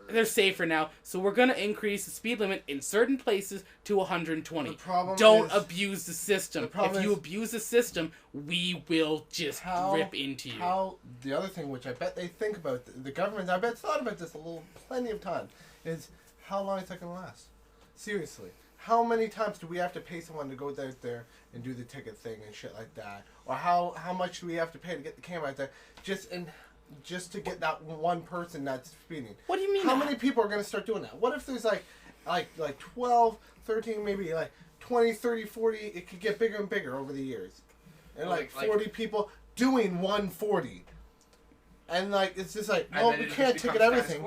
they're safer now, so we're gonna increase the speed limit in certain places to 120. Don't abuse the system. If you abuse the system, we will just rip into you. The other thing, which I bet they think about, the government, I bet thought about this plenty of time, is how long is that gonna last? Seriously. How many times do we have to pay someone to go out there and do the ticket thing and shit like that? Or how much do we have to pay to get the camera out there just to get that one person that's speeding? What do you mean? How many people are going to start doing that? What if there's like 12, 13, maybe like 20, 30, 40, it could get bigger and bigger over the years. And like 40 people doing 140. And like it's just like, well, we can't ticket everything.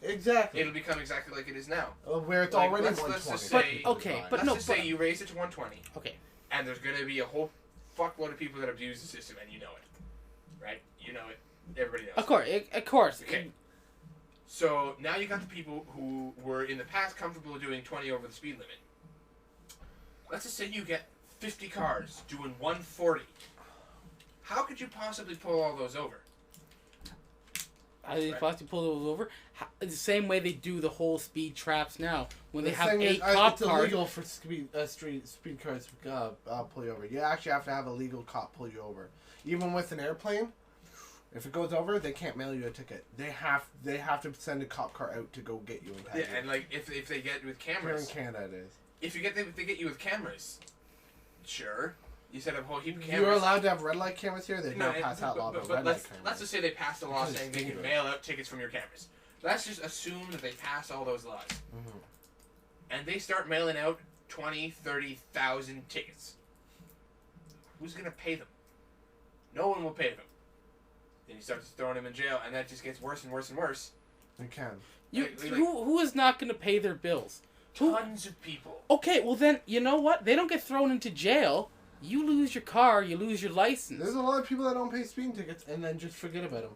Exactly. It'll become exactly like it is now. Where it's already 120. Let's just say, but let's just say you raise it to 120. Okay. And there's going to be a whole fuckload of people that abuse the system, and you know it. Right? You know it. Everybody knows Of course. Okay. So now you got the people who were in the past comfortable doing 20 over the speed limit. Let's just say you get 50 cars doing 140. How could you possibly pull all those over? How do they possibly pull those over? The same way they do the whole speed traps now. When they have it's cop cars. It's illegal for speed cars to pull you over. You actually have to have a legal cop pull you over. Even with an airplane, if it goes over, they can't mail you a ticket. They have to send a cop car out to go get you and tag you. And like if they get with cameras. Here in Canada, it is. If they get you with cameras, sure. You set up a whole heap of cameras. You're allowed to have red light cameras here. They don't pass that law. But let's just say they passed a law saying they can mail out tickets from your cameras. Let's just assume that they pass all those laws. Mm-hmm. And they start mailing out 20, 30,000 tickets. Who's going to pay them? No one will pay them. Then you start throwing them in jail, and that just gets worse and worse and worse. They can. Who is not going to pay their bills? Tons of people. Okay, well then, you know what? They don't get thrown into jail. You lose your car, you lose your license. There's a lot of people that don't pay speeding tickets and then just forget about them.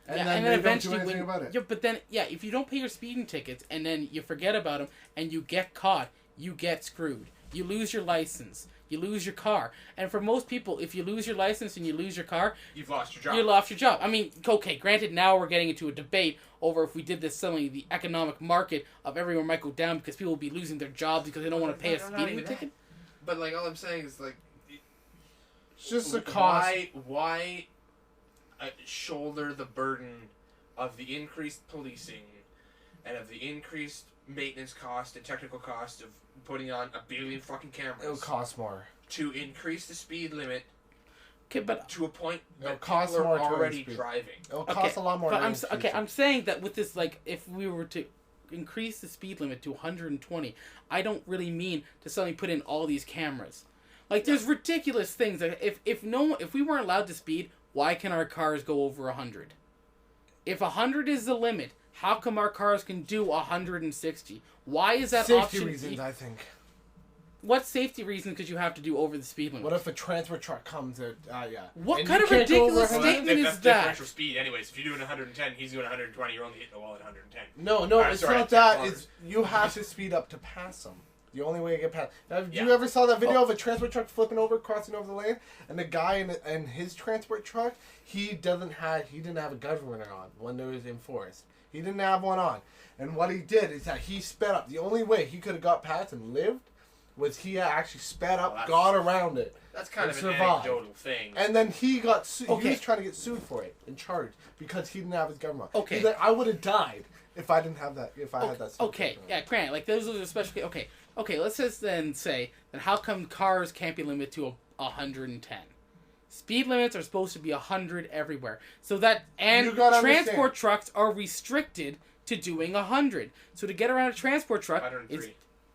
And then eventually, if you don't pay your speeding tickets and then you forget about them and you get caught, you get screwed. You lose your license. You lose your car. And for most people, if you lose your license and you lose your car, you've lost your job. You lost your job. I mean, okay, granted, now we're getting into a debate over if we did this suddenly, the economic market of everywhere might go down because people will be losing their jobs because they don't want to pay a speeding ticket. But like all I'm saying is like, it's just a cost. Why shoulder the burden of the increased policing and of the increased maintenance cost and technical cost of putting on a billion fucking cameras? It'll cost more. To increase the speed limit but to a point that cost people more are already driving. It'll cost a lot more. But I'm saying that with this, like, if we were to increase the speed limit to 120, I don't really mean to suddenly put in all these cameras. Like, there's ridiculous things. Like, if we weren't allowed to speed, why can our cars go over 100? If 100 is the limit, how come our cars can do 160? Why is that safety option? Reasons, I think. What safety reasons could you have to do over the speed limit? What if a transport truck comes out? What and kind of ridiculous statement is that's that? Differential speed, anyways. If you're doing 110, he's doing 120. You're only hitting the wall at 110. No, it's not that. It's you have to speed up to pass them. The only way to get past. You ever saw that video of a transport truck flipping over, crossing over the lane, and the guy in his transport truck, he didn't have a governor on when it was enforced. He didn't have one on, and what he did is that he sped up. The only way he could have got past and lived was he actually sped up, got around it. That's kind of an anecdotal thing. And then he got sued. Okay. He was trying to get sued for it and charged because he didn't have his government. Okay. He's like, I would have died if I didn't have that. If I had that. Okay. Yeah. Granted, like those are the special. Okay. Okay. Let's just then say then how come cars can't be limited to 110? Speed limits are supposed to be 100 everywhere. So that and transport trucks are restricted to doing 100. So to get around a transport truck, it's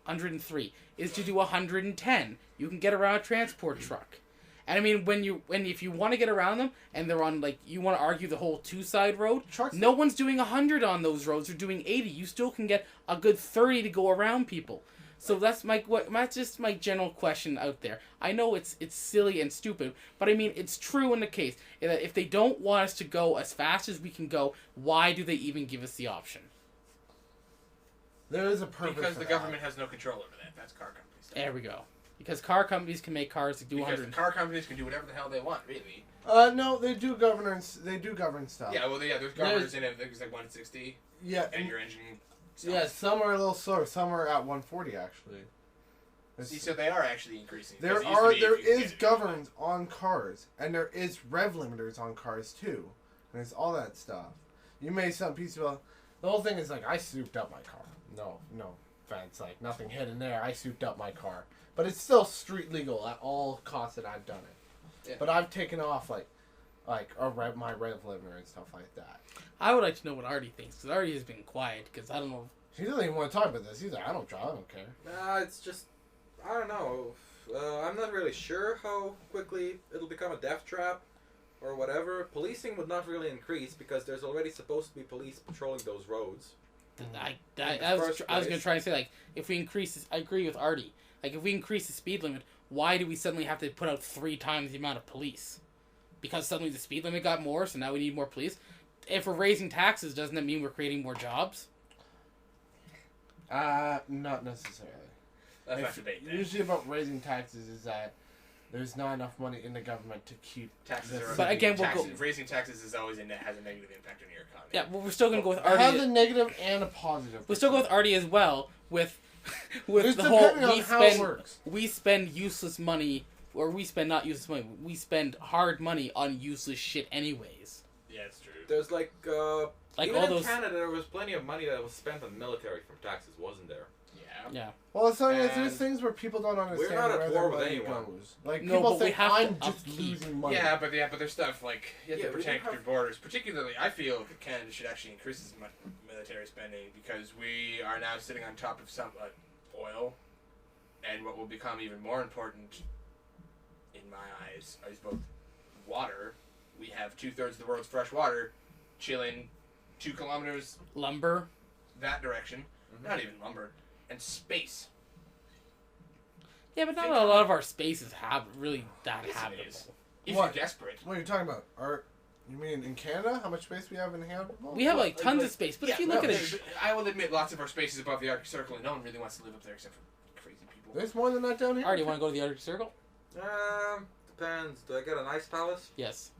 103 is to do 110. You can get around a transport truck. And I mean, if you want to get around them, and they're on, like, you want to argue the whole two-side road, no one's doing 100 on those roads. They're doing 80. You still can get a good 30 to go around people. So that's just my general question out there. I know it's silly and stupid, but I mean, it's true in the case that if they don't want us to go as fast as we can go, why do they even give us the option? There is a purpose. Because the government has no control over that. That's car companies. There we go. Because car companies can make cars that do 100. Because car companies can do whatever the hell they want, really. No, they do governance. They do govern stuff. Yeah, well, there's governors in it. There's like 160. Yeah, and your engine. Stuff. Yeah, some are a little slower. Some are at 140 actually. See, so they are actually increasing. There is governs on cars, and there is rev limiters on cars too, and there's all that stuff. You may some people. The whole thing is like I souped up my car. No offense, like nothing hidden there. I souped up my car, but it's still street legal at all costs that I've done it. Yeah. But I've taken off like my rev limiter and stuff like that. I would like to know what Arte thinks, because Arte has been quiet, because I don't know. He doesn't even want to talk about this. He's like, I don't drive, I don't care. Nah, it's just, I don't know. I'm not really sure how quickly it'll become a death trap or whatever. Policing would not really increase because there's already supposed to be police patrolling those roads. I was going to try and say, like, if we increase this, I agree with Arte. Like, if we increase the speed limit, why do we suddenly have to put out 3 times the amount of police? Because suddenly the speed limit got more, so now we need more police? If we're raising taxes, doesn't that mean we're creating more jobs? Not necessarily. That's not debate. Usually about raising taxes is that there's not enough money in the government to keep taxes. But again, raising taxes is always has a negative impact on your economy. Yeah, well, we're still going to go with Arte. It has a negative and a positive. We'll still go with Arte as well with the whole we spend useless money, or we spend not useless money. We spend hard money on useless shit anyways. Yeah, it's true. There's like even all in those... Canada, there was plenty of money that was spent on military from taxes, wasn't there? Yeah. Well, it's not, there's things where people don't understand we're not where at war with anyone. Goes. Like, people think I'm just upkeep. losing money. Yeah, but there's stuff like you have to protect your borders. Particularly, I feel that Canada should actually increase its military spending because we are now sitting on top of some oil, and what will become even more important, in my eyes, is both water. We have 2/3 of the world's fresh water chilling 2 kilometers lumber that direction. Not even lumber. And space. Yeah, but not a lot of our spaces have really that habitable. If you're desperate. What are you talking about? You mean in Canada? How much space we have in habitable? We have like tons of space, but if you look at it, I will admit lots of our space is above the Arctic Circle, and no one really wants to live up there except for crazy people. There's more than that down here. Alright, you want to go to the Arctic Circle? Depends. Do I get an ice palace? Yes.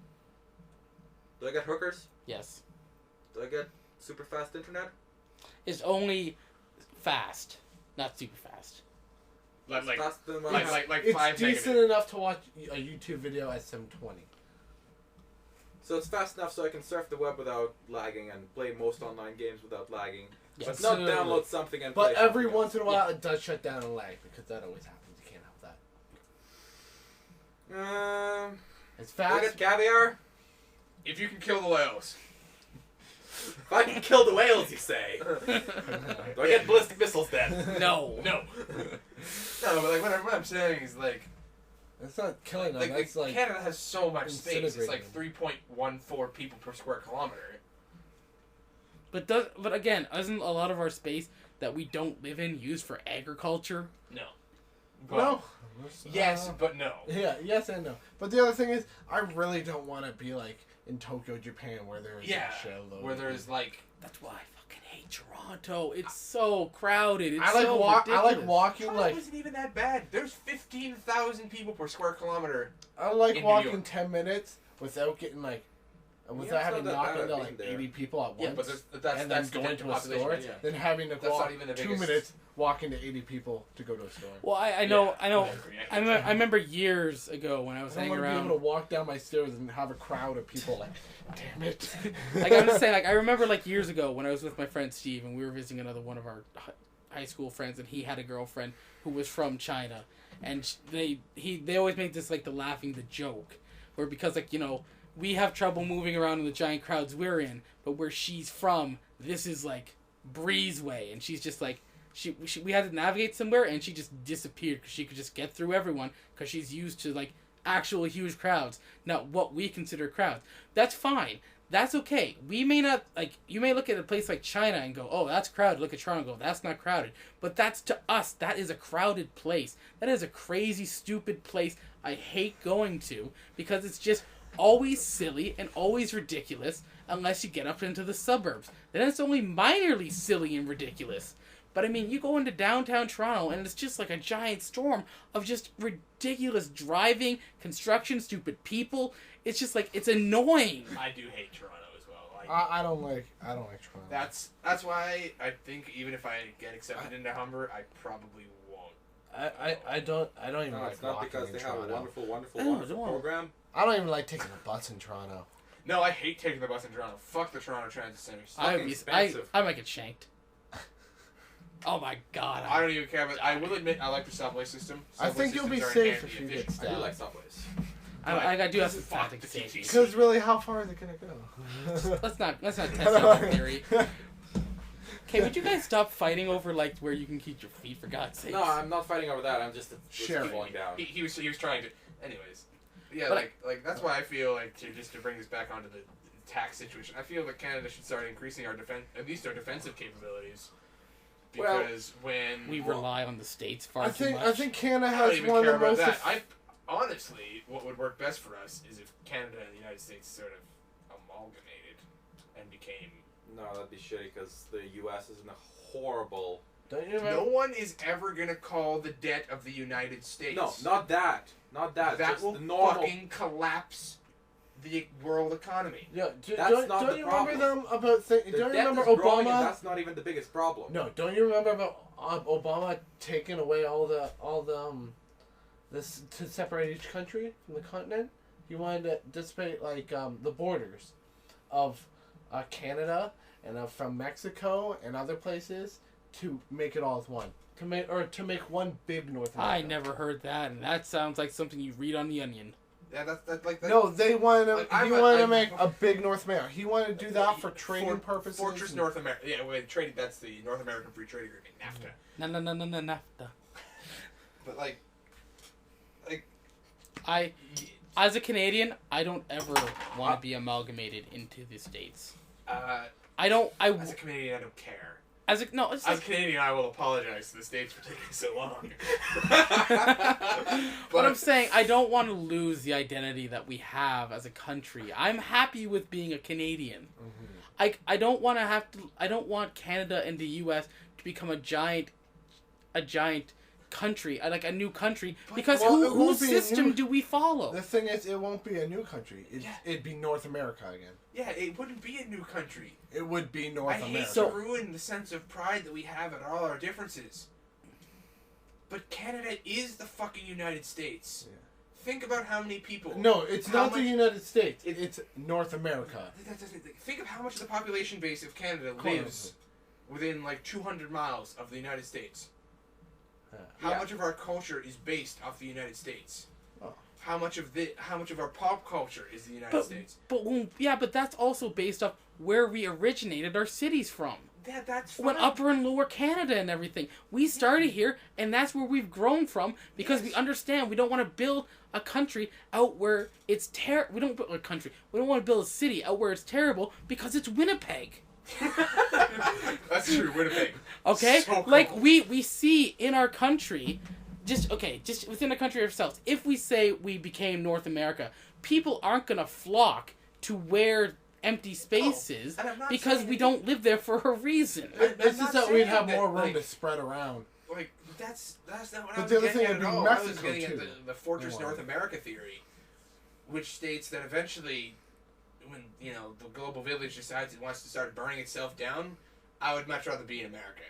Do I get hookers? Yes. Do I get super fast internet? It's only fast, not super fast. Like 5 it's decent enough to watch a YouTube video at 720. So it's fast enough so I can surf the web without lagging and play most online games without lagging. Yes. But not download something and play. But every once in a while it does shut down and lag because that always happens. You can't help that. It's fast. Do I get caviar? If you can kill the whales. If I can kill the whales, you say. Do I get ballistic missiles then? No. No, but what I'm saying is it's not killing them. That's like Canada has so much space. It's like 3.14 people per square kilometer. But again, isn't a lot of our space that we don't live in used for agriculture? No. No. Yes, but no. Yeah, yes and no. But the other thing is, I really don't want to be like in Tokyo, Japan, where there is a shitload. Where there's like. That's why I fucking hate Toronto. It's so crowded. It's I like walking. Toronto isn't even that bad. There's 15,000 people per square kilometer. I like walking 10 minutes without getting like without having to knock into like 80 people at once. Yeah, but that's and then going to a store, then having to walk 2 minutes walking to 80 people to go to a store. Well, I know. I remember years ago when I was hanging around. I want to be able to walk down my stairs and have a crowd of people like, damn it. Like I'm just saying, like I remember like years ago when I was with my friend Steve and we were visiting another one of our high school friends, and he had a girlfriend who was from China, and they always make this like the joke, where because like we have trouble moving around in the giant crowds we're in, but where she's from, this is like breezeway, and she's just like. We had to navigate somewhere, and she just disappeared because she could just get through everyone because she's used to like actual huge crowds, not what we consider crowds. That's fine. That's okay. We may not like. You may look at a place like China and go, "Oh, that's crowded." Look at Toronto and go, "That's not crowded." But that's to us. That is a crowded place. That is a crazy, stupid place. I hate going to because it's just always silly and always ridiculous unless you get up into the suburbs. Then it's only minorly silly and ridiculous. But I mean, you go into downtown Toronto and it's just like a giant storm of just ridiculous driving, construction, stupid people. It's just like, it's annoying. I do hate Toronto as well. I don't like Toronto. That's why I think even if I get accepted into Humber, I probably won't. I don't even like it's not walking because in they have Toronto. a wonderful program. I don't even like taking the bus in Toronto. No, I hate taking the bus in Toronto. Fuck the Toronto Transit Center. I might get shanked. Oh my god. I don't even care, but I will admit I like the subway system. I think you'll be safe if you get stabbed. I do like subways. I do have some tactics safety. Because really, how far is it gonna go? Let's not test out the theory. Okay, would you guys stop fighting over like where you can keep your feet, for God's sake? No, I'm not fighting over that. I'm just falling down. He was trying to. Anyways, yeah, but like that's why I feel like to bring this back onto the tax situation. I feel that Canada should start increasing our defensive capabilities. Because when we rely on the states far too much. I think Canada has one of the most. Honestly, what would work best for us is if Canada and the United States sort of amalgamated and became. No, that'd be shitty because the U.S. is in a horrible. Don't you remember? No one is ever gonna call the debt of the United States. No, not that. Not that. That just will the normal... fucking collapse the world economy. Yeah, don't you problem. remember them about? Don't you remember Obama? That's not even the biggest problem. No, don't you remember about Obama taking away all the this to separate each country from the continent? He wanted to dissipate like the borders of Canada and from Mexico and other places to make it all as one. To make one big North America. I never heard that, and that sounds like something you read on The Onion. Yeah, that's like that. No, they wanted to. He wanted to make a big North America. He wanted to do that for trading purposes. Fortress North America. Yeah, trade. That's the North American Free Trade Agreement, NAFTA. No, NAFTA. But like, as a Canadian, I don't ever want to be amalgamated into the States. As a Canadian, I don't care. As a Canadian, I will apologize to the States for taking so long. But I'm saying I don't want to lose the identity that we have as a country. I'm happy with being a Canadian. Mm-hmm. I don't want to have to. I don't want Canada and the U.S. to become a giant country, like a new country, because whose system do we follow? The thing is, it won't be a new country. It'd be North America again. Yeah, it wouldn't be a new country. It would be North America. I hate to ruin the sense of pride that we have in all our differences. But Canada is the fucking United States. Yeah. Think about how many people... No, it's not the United States. It's North America. Think of how much of the population base of Canada lives within like 200 miles of the United States. How much of our culture is based off the United States? Oh. How much of our pop culture is the United States? But that's also based off where we originated our cities from. That's fine. When Upper and Lower Canada and everything. We started here, and that's where we've grown from, because we understand we don't want to build a country out where it's terrible. We don't build a country. We don't want to build a city out where it's terrible, because it's Winnipeg. That's true, Winnipeg. Okay? So cool. Like, we see in our country, just within the country ourselves, if we say we became North America, people aren't going to flock to where empty spaces because we don't live there for a reason. It's just that we'd have more room to spread around. Like, that's not what I was getting at all. I was getting at the Fortress North America theory, which states that eventually, when the global village decides it wants to start burning itself down, I would much rather be in America.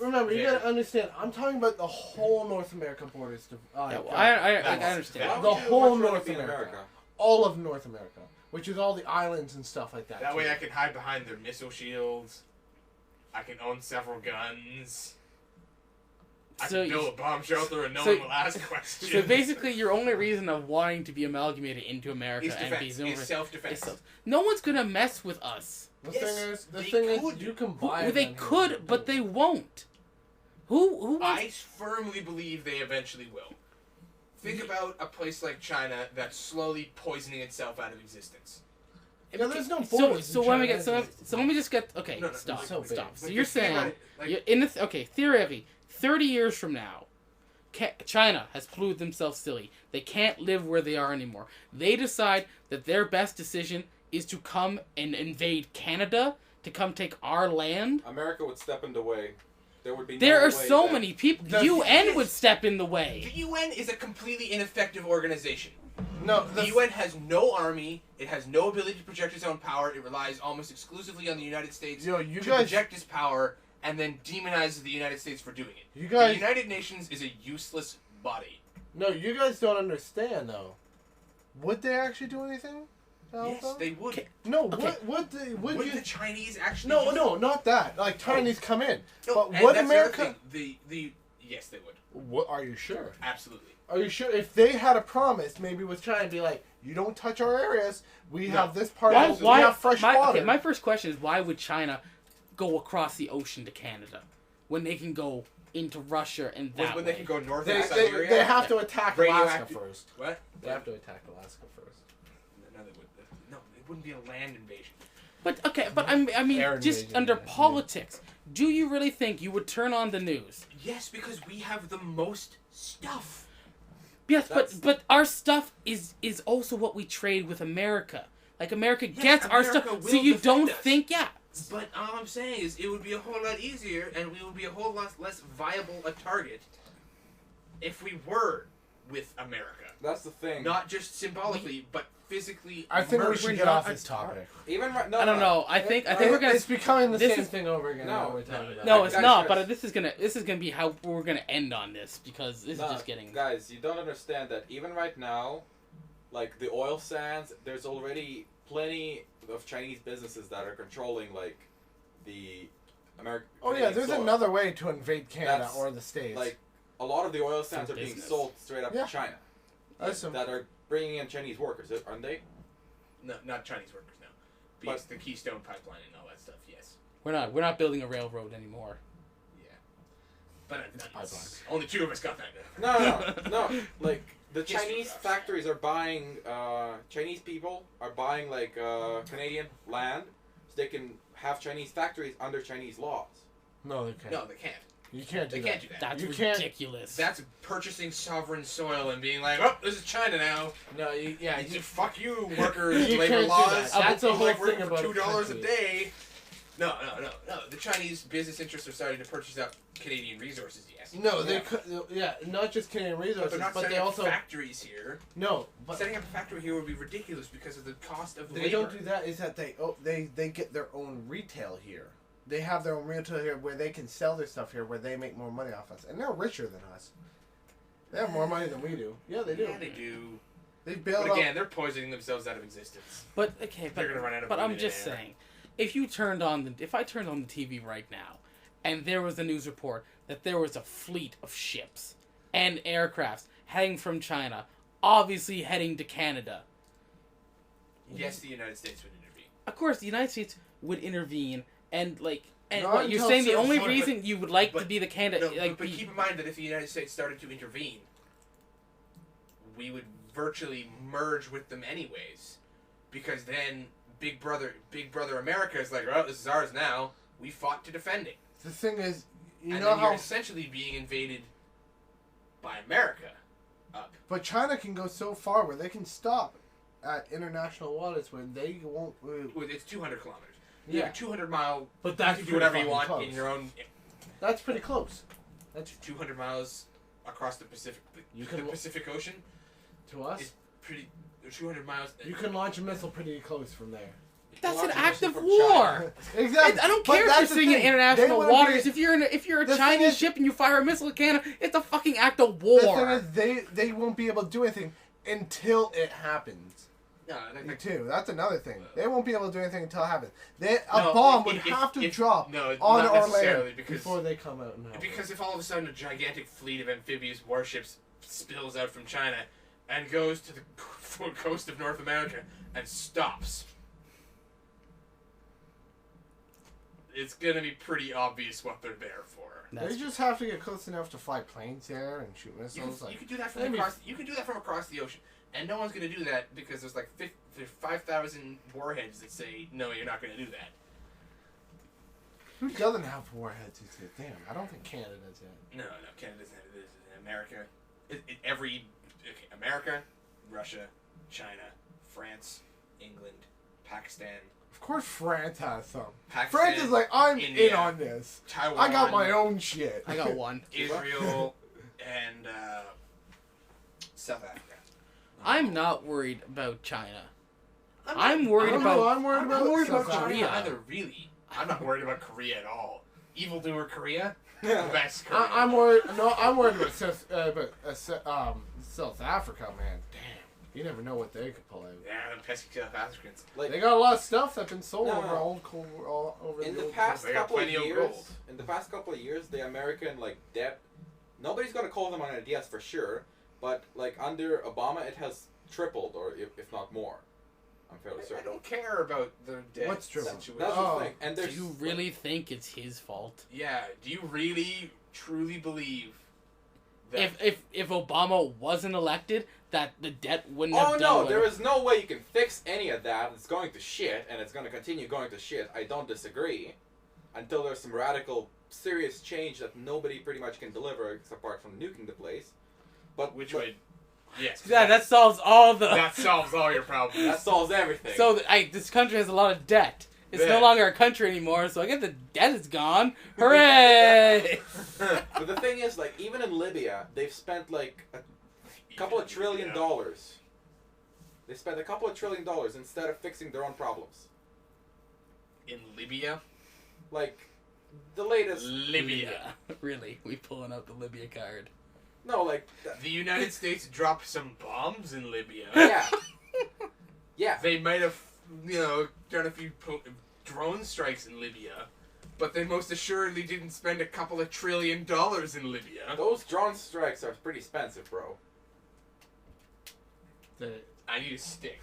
Remember, you gotta understand. I'm talking about the whole North America borders. I understand. The whole North America. All of North America, which is all the islands and stuff like that. That way I can hide behind their missile shields. I can own several guns. I can build a bomb shelter and no one will ask questions. So basically, your only reason of wanting to be amalgamated into America is self-defense. No one's gonna mess with us. The thing is, you can buy. They could, but they won't. Who? I firmly believe they eventually will. Think about a place like China that's slowly poisoning itself out of existence. No, there's no borders. So when we get so let me just get stop. So you're saying theoretically, 30 years from now, China has proved themselves silly. They can't live where they are anymore. They decide that their best decision is to come and invade Canada, to come take our land. America would step in the way. There are so many people. The UN would step in the way. The UN is a completely ineffective organization. No, the UN has no army. It has no ability to project its own power. It relies almost exclusively on the United States to project its power, and then demonizes the United States for doing it. The United Nations is a useless body. No, you guys don't understand though. Would they actually do anything? Yes, they would. No, okay. would the Chinese actually? No, not that. Like Chinese come in, but would America? Yes, they would. What are you sure? Absolutely. Are you sure? If they had a promise, maybe with China, be like, you don't touch our areas. We have this part. We have fresh water. Okay, my first question is, why would China go across the ocean to Canada when they can go into Russia and that when they can go north of Siberia? They have to attack Alaska first. What? They have to attack Alaska first. No, it wouldn't be a land invasion. But I mean, just under politics, do you really think you would turn on the news? Yes, because we have the most stuff. Yes, but our stuff is also what we trade with America. Like America gets our stuff, so you don't think, But all I'm saying is, it would be a whole lot easier, and we would be a whole lot less viable a target if we were with America. That's the thing. Not just symbolically, but physically. I think we should get off this topic. Even I don't know. I think we're gonna. It's becoming the same thing over again. No, it's not. But this is gonna be how we're gonna end on this, because this is just getting. Guys, you don't understand that even right now, like the oil sands, there's already plenty of Chinese businesses that are controlling like the American. Oh yeah, there's another way to invade Canada or the States. Like a lot of the oil sands are being sold straight up to China. That are bringing in Chinese workers, aren't they? No, not Chinese workers. No, because the Keystone Pipeline and all that stuff. Yes. We're not building a railroad anymore. Yeah, but only 2 of us got that. No. Like the Chinese factories are buying. Chinese people are buying like Canadian land, so they can have Chinese factories under Chinese laws. No, they can't. No, they can't. You can't do that. They can't do that. That's ridiculous. That's purchasing sovereign soil and being like, oh, this is China now. No, fuck you, workers, labor laws. That's a whole thing about $2 a day. No. The Chinese business interests are starting to purchase out Canadian resources. Yes. No, they could. Yeah, not just Canadian resources, but they also factories here. No, but setting up a factory here would be ridiculous because of the cost of labor. They don't do that. Is that they get their own retail here. They have their own retail here where they can sell their stuff here, where they make more money off us, and they're richer than us. They have more money than we do. Yeah, they do. Yeah, they do. They build. But again, they're poisoning themselves out of existence. But they're gonna run out of. But I'm just saying, if I turned on the TV right now, and there was a news report that there was a fleet of ships and aircrafts heading from China, obviously heading to Canada. Yes, the United States would intervene. Of course, the United States would intervene. And what you're saying, the only reason you would like to be the Canada... but keep in mind that if the United States started to intervene, we would virtually merge with them anyways. Because then Big Brother America is like, well, this is ours now. We fought to defend it. The thing is, you're essentially being invaded by America up. But China can go so far where they can stop at international waters where they won't... It's 200 kilometers. Yeah, 200-mile. But that's you can do whatever you want in your own. That's pretty close. That's 200 miles across the Pacific. The Pacific Ocean. To us, is pretty. 200 miles. You can launch a missile pretty close from there. That's an act of war. Exactly. I don't care if you're sitting in international waters. If you're a Chinese ship and you fire a missile at Canada, it's a fucking act of war. The thing is, they won't be able to do anything until it happens. No, too. That's another thing. They won't be able to do anything until it happens. A bomb would have to drop on our land before they come out and help. Because if all of a sudden a gigantic fleet of amphibious warships spills out from China and goes to the coast of North America and stops, it's gonna be pretty obvious what they're there for. They just have to get close enough to fly planes there and shoot missiles. You can do that from across. You can do that from across the ocean, and no one's gonna do that because there's 5,000 warheads that say no, you're not gonna do that. Who doesn't have warheads? Damn, I don't think Canada does yet. No, Canada doesn't have this. America, America, Russia, China, France, England, Pakistan. Of course France has some. Pakistan, France is like, I'm India, in on this. Taiwan. I got my own shit. I got one. Israel and South Africa. I'm not worried about China. I'm worried about Korea. Either, really. I'm not worried about Korea at all. Evildoer Korea. Best Korea. I'm worried. No, I'm worried about South Africa, man. Damn. You never know what they could pull out. Yeah, them pesky South Africans. They got a lot of stuff that's been sold over over in the past couple of years. In the past couple of years, the American debt. Nobody's gonna call them on ideas for sure, but under Obama, it has tripled, or if not more. I'm fairly certain. I don't care about their debt. What's tripled? Situation. That's the thing. And do you really think it's his fault? Yeah. Do you really, truly believe that if Obama wasn't elected, that the debt wouldn't have done? Oh no, there is no way you can fix any of that. It's going to shit, and it's going to continue going to shit. I don't disagree. Until there's some radical, serious change that nobody pretty much can deliver, apart from nuking the place. But which way? Yes. Yeah, that solves all the. That solves all your problems. That solves everything. So this country has a lot of debt. It's no longer a country anymore, so I guess the debt is gone. Hooray! But the thing is, even in Libya, they've spent a couple of $1 trillion. They spent a couple of $1 trillion instead of fixing their own problems. In Libya? The latest... Libya. Really? We pulling out the Libya card. No, the United States dropped some bombs in Libya. Yeah. Yeah. They might have, done a few drone strikes in Libya, but they most assuredly didn't spend a couple of $1 trillion in Libya. Those drone strikes are pretty expensive, bro. I need a stick.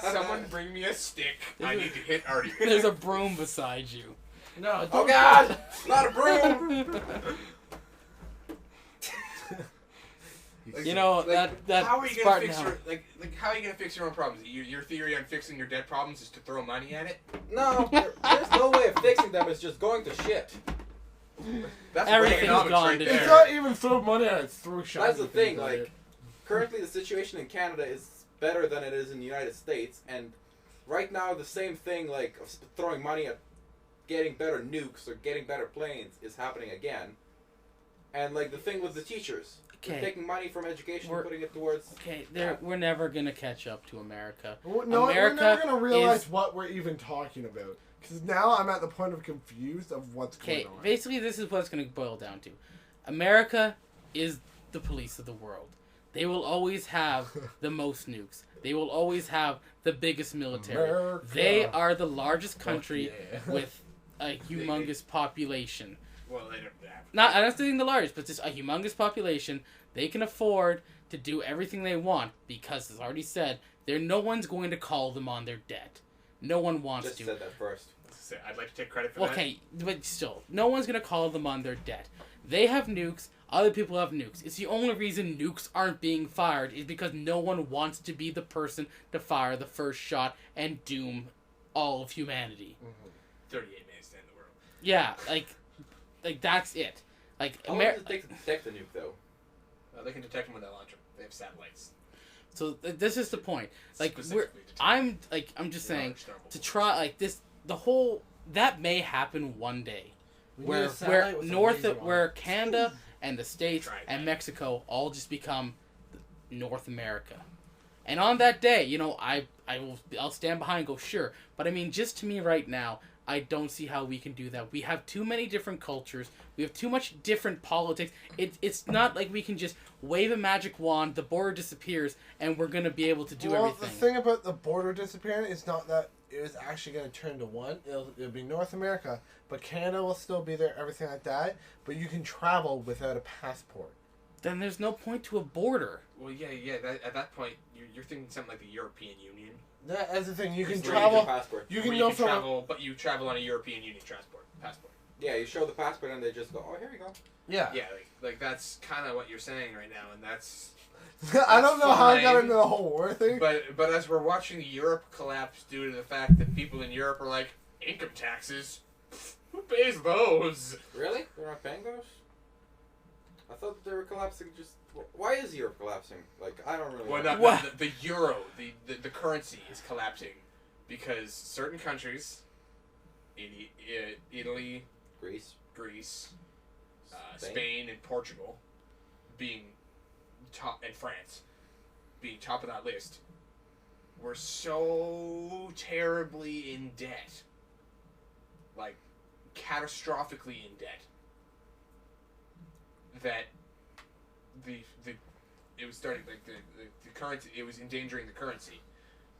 Someone bring me a stick. I need to hit Arte. There's a broom beside you. No, oh God! Not a broom! that how are you Spartan gonna fix how are you gonna fix your own problems? Your theory on fixing your debt problems is to throw money at it? No, there's no way of fixing them. It's just going to shit. That's everything's gone. Right there. It's not even throw money at it. It's throw shiny. That's the thing. Currently the situation in Canada is better than it is in the United States, and right now the same thing of throwing money at getting better nukes or getting better planes is happening again. And the thing with the teachers. Okay. Taking money from education and putting it towards... Okay, we're never going to catch up to America. No, we're never going to realize what we're even talking about. Because now I'm at the point of confused of what's going on. Basically this is what it's going to boil down to. America is the police of the world. They will always have the most nukes. They will always have the biggest military. America. They are the largest country with a humongous population. Well, they don't have. I'm not saying the largest, but just a humongous population. They can afford to do everything they want because, as already said, no one's going to call them on their debt. No one wants to. Just said that first. I'd like to take credit for that. Okay, but still, no one's going to call them on their debt. They have nukes. Other people have nukes. It's the only reason nukes aren't being fired is because no one wants to be the person to fire the first shot and doom all of humanity. 38 minutes to end the world. Yeah, that's it. How long does it take to detect the nuke, though? They can detect them when they launch them. They have satellites. So this is the point. I'm just saying to try this. That may happen one day, where Canada and the States and Mexico all just become North America. And on that day, you know, I'll stand behind and go, sure. But I mean, just to me right now, I don't see how we can do that. We have too many different cultures. We have too much different politics. It's not like we can just wave a magic wand, the border disappears, and we're going to be able to do everything. Well, the thing about the border disappearing is not that it was actually going to turn to one. It'll be North America, but Canada will still be there, everything like that. But you can travel without a passport. Then there's no point to a border. Well, yeah. At that point, you're thinking something like the European Union. That's the thing. You can Just travel. passport. You can go travel, but you travel on a European Union passport. Yeah, you show the passport and they just go, oh, here you go. Yeah. Yeah, like that's kind of what you're saying right now, and that's. I don't know how I got into the whole war thing. But as we're watching Europe collapse due to the fact that people in Europe are like, income taxes, who pays those? Really? They're not paying those? I thought they were collapsing just... Why is Europe collapsing? Like, I don't really know. Well, the euro, the currency is collapsing because certain countries, Italy, Greece, Spain and Portugal, being top, and France, being top of that list, were so terribly in debt, like catastrophically in debt, that it was starting, like the currency, it was endangering the currency.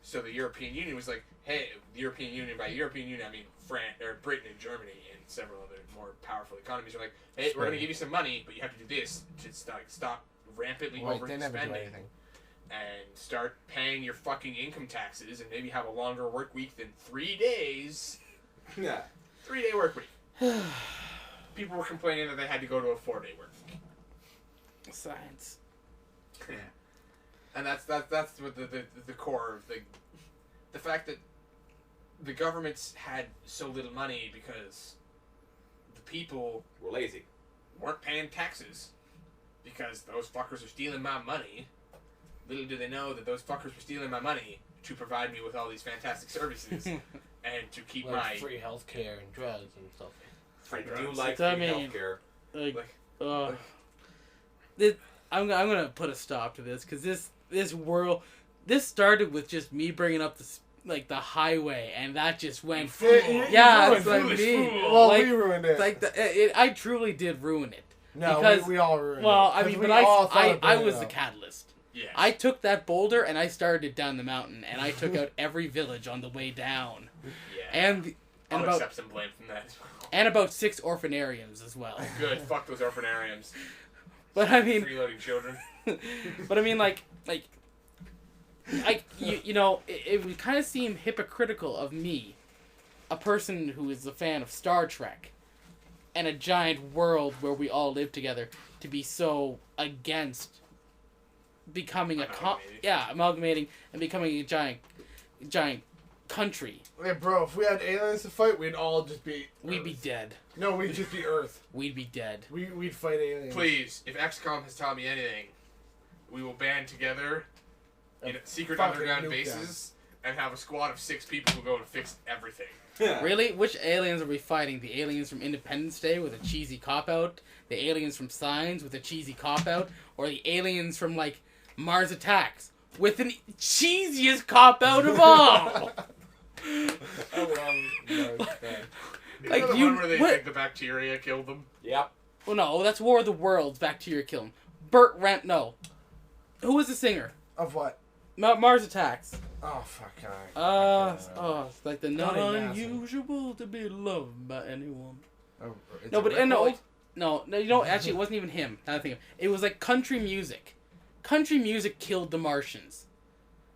So the European Union was like, hey, the European Union, by European Union I mean France or Britain and Germany and several other more powerful economies, are like, hey, we're going to give you some money, but you have to do this to stop rampantly overspending and start paying your fucking income taxes and maybe have a longer work week than 3 days. Yeah. 3-day work week. People were complaining that they had to go to a 4-day work week. Science. Yeah. And that's what the core of the fact that the governments had so little money because the people were lazy, weren't paying taxes because those fuckers are stealing my money. Little do they know that those fuckers were stealing my money to provide me with all these fantastic services and to keep my free healthcare and drugs and stuff. Free drugs. I do like free healthcare. I'm gonna put a stop to this because this started with just me bringing up the highway, and that just went. It's like me. Well, we ruined it. Like I truly did ruin it. No, because, we all ruined it. Well, I mean, but I was the catalyst. Yes. I took that boulder and I started it down the mountain, and I took out every village on the way down. Yeah. And I'll accept some blame from that as well. And about 6 orphanariums as well. Good. Fuck those orphanariums. But I mean, freeloading children. But I mean, it would kind of seem hypocritical of me, a person who is a fan of Star Trek, and a giant world where we all live together, to be so against becoming amalgamating and becoming a giant country. Hey, bro, if we had aliens to fight, we'd all just be... We'd be dead. No, we'd just be Earth. We'd be dead. We'd fight aliens. Please, if XCOM has taught me anything, we will band together in secret underground bases and have a squad of 6 people who go and fix everything. Really? Which aliens are we fighting? The aliens from Independence Day with a cheesy cop-out? The aliens from Signs with a cheesy cop-out? Or the aliens from, Mars Attacks with the cheesiest cop-out of all? I love Mars Attacks. Like the one where they think the bacteria killed them? Yep. Well, no, that's War of the Worlds. Bacteria kill him. Burt Rent. No. Who was the singer? Of what? Mars Attacks. Oh fuck! It's like the not unusual to be loved by anyone. No, but actually, it wasn't even him. Now I think it was like country music. Country music killed the Martians.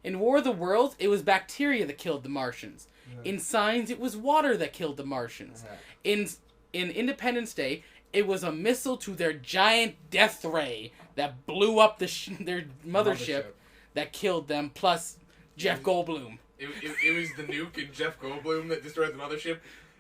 In War of the Worlds, it was bacteria that killed the Martians. Yeah. In Signs, it was water that killed the Martians. Yeah. In Independence Day, it was a missile to their giant death ray that blew up their mothership that killed them, plus Jeff Goldblum. It was the nuke and Jeff Goldblum that destroyed the mothership.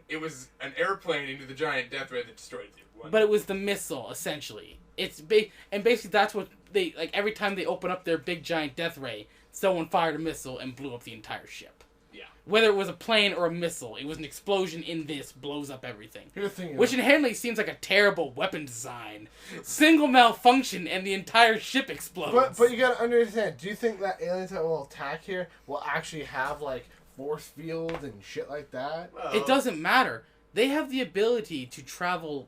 It was an airplane into the giant death ray that destroyed it. But it was the missile, essentially. And basically that's what they, every time they open up their big giant death ray, someone fired a missile and blew up the entire ship. Yeah. Whether it was a plane or a missile, it was an explosion in this, blows up everything. Here's the thing, which inherently seems like a terrible weapon design. Single malfunction and the entire ship explodes. But you gotta understand, do you think that aliens that will attack here will actually have, like, force fields and shit like that? Well, it doesn't matter. They have the ability to travel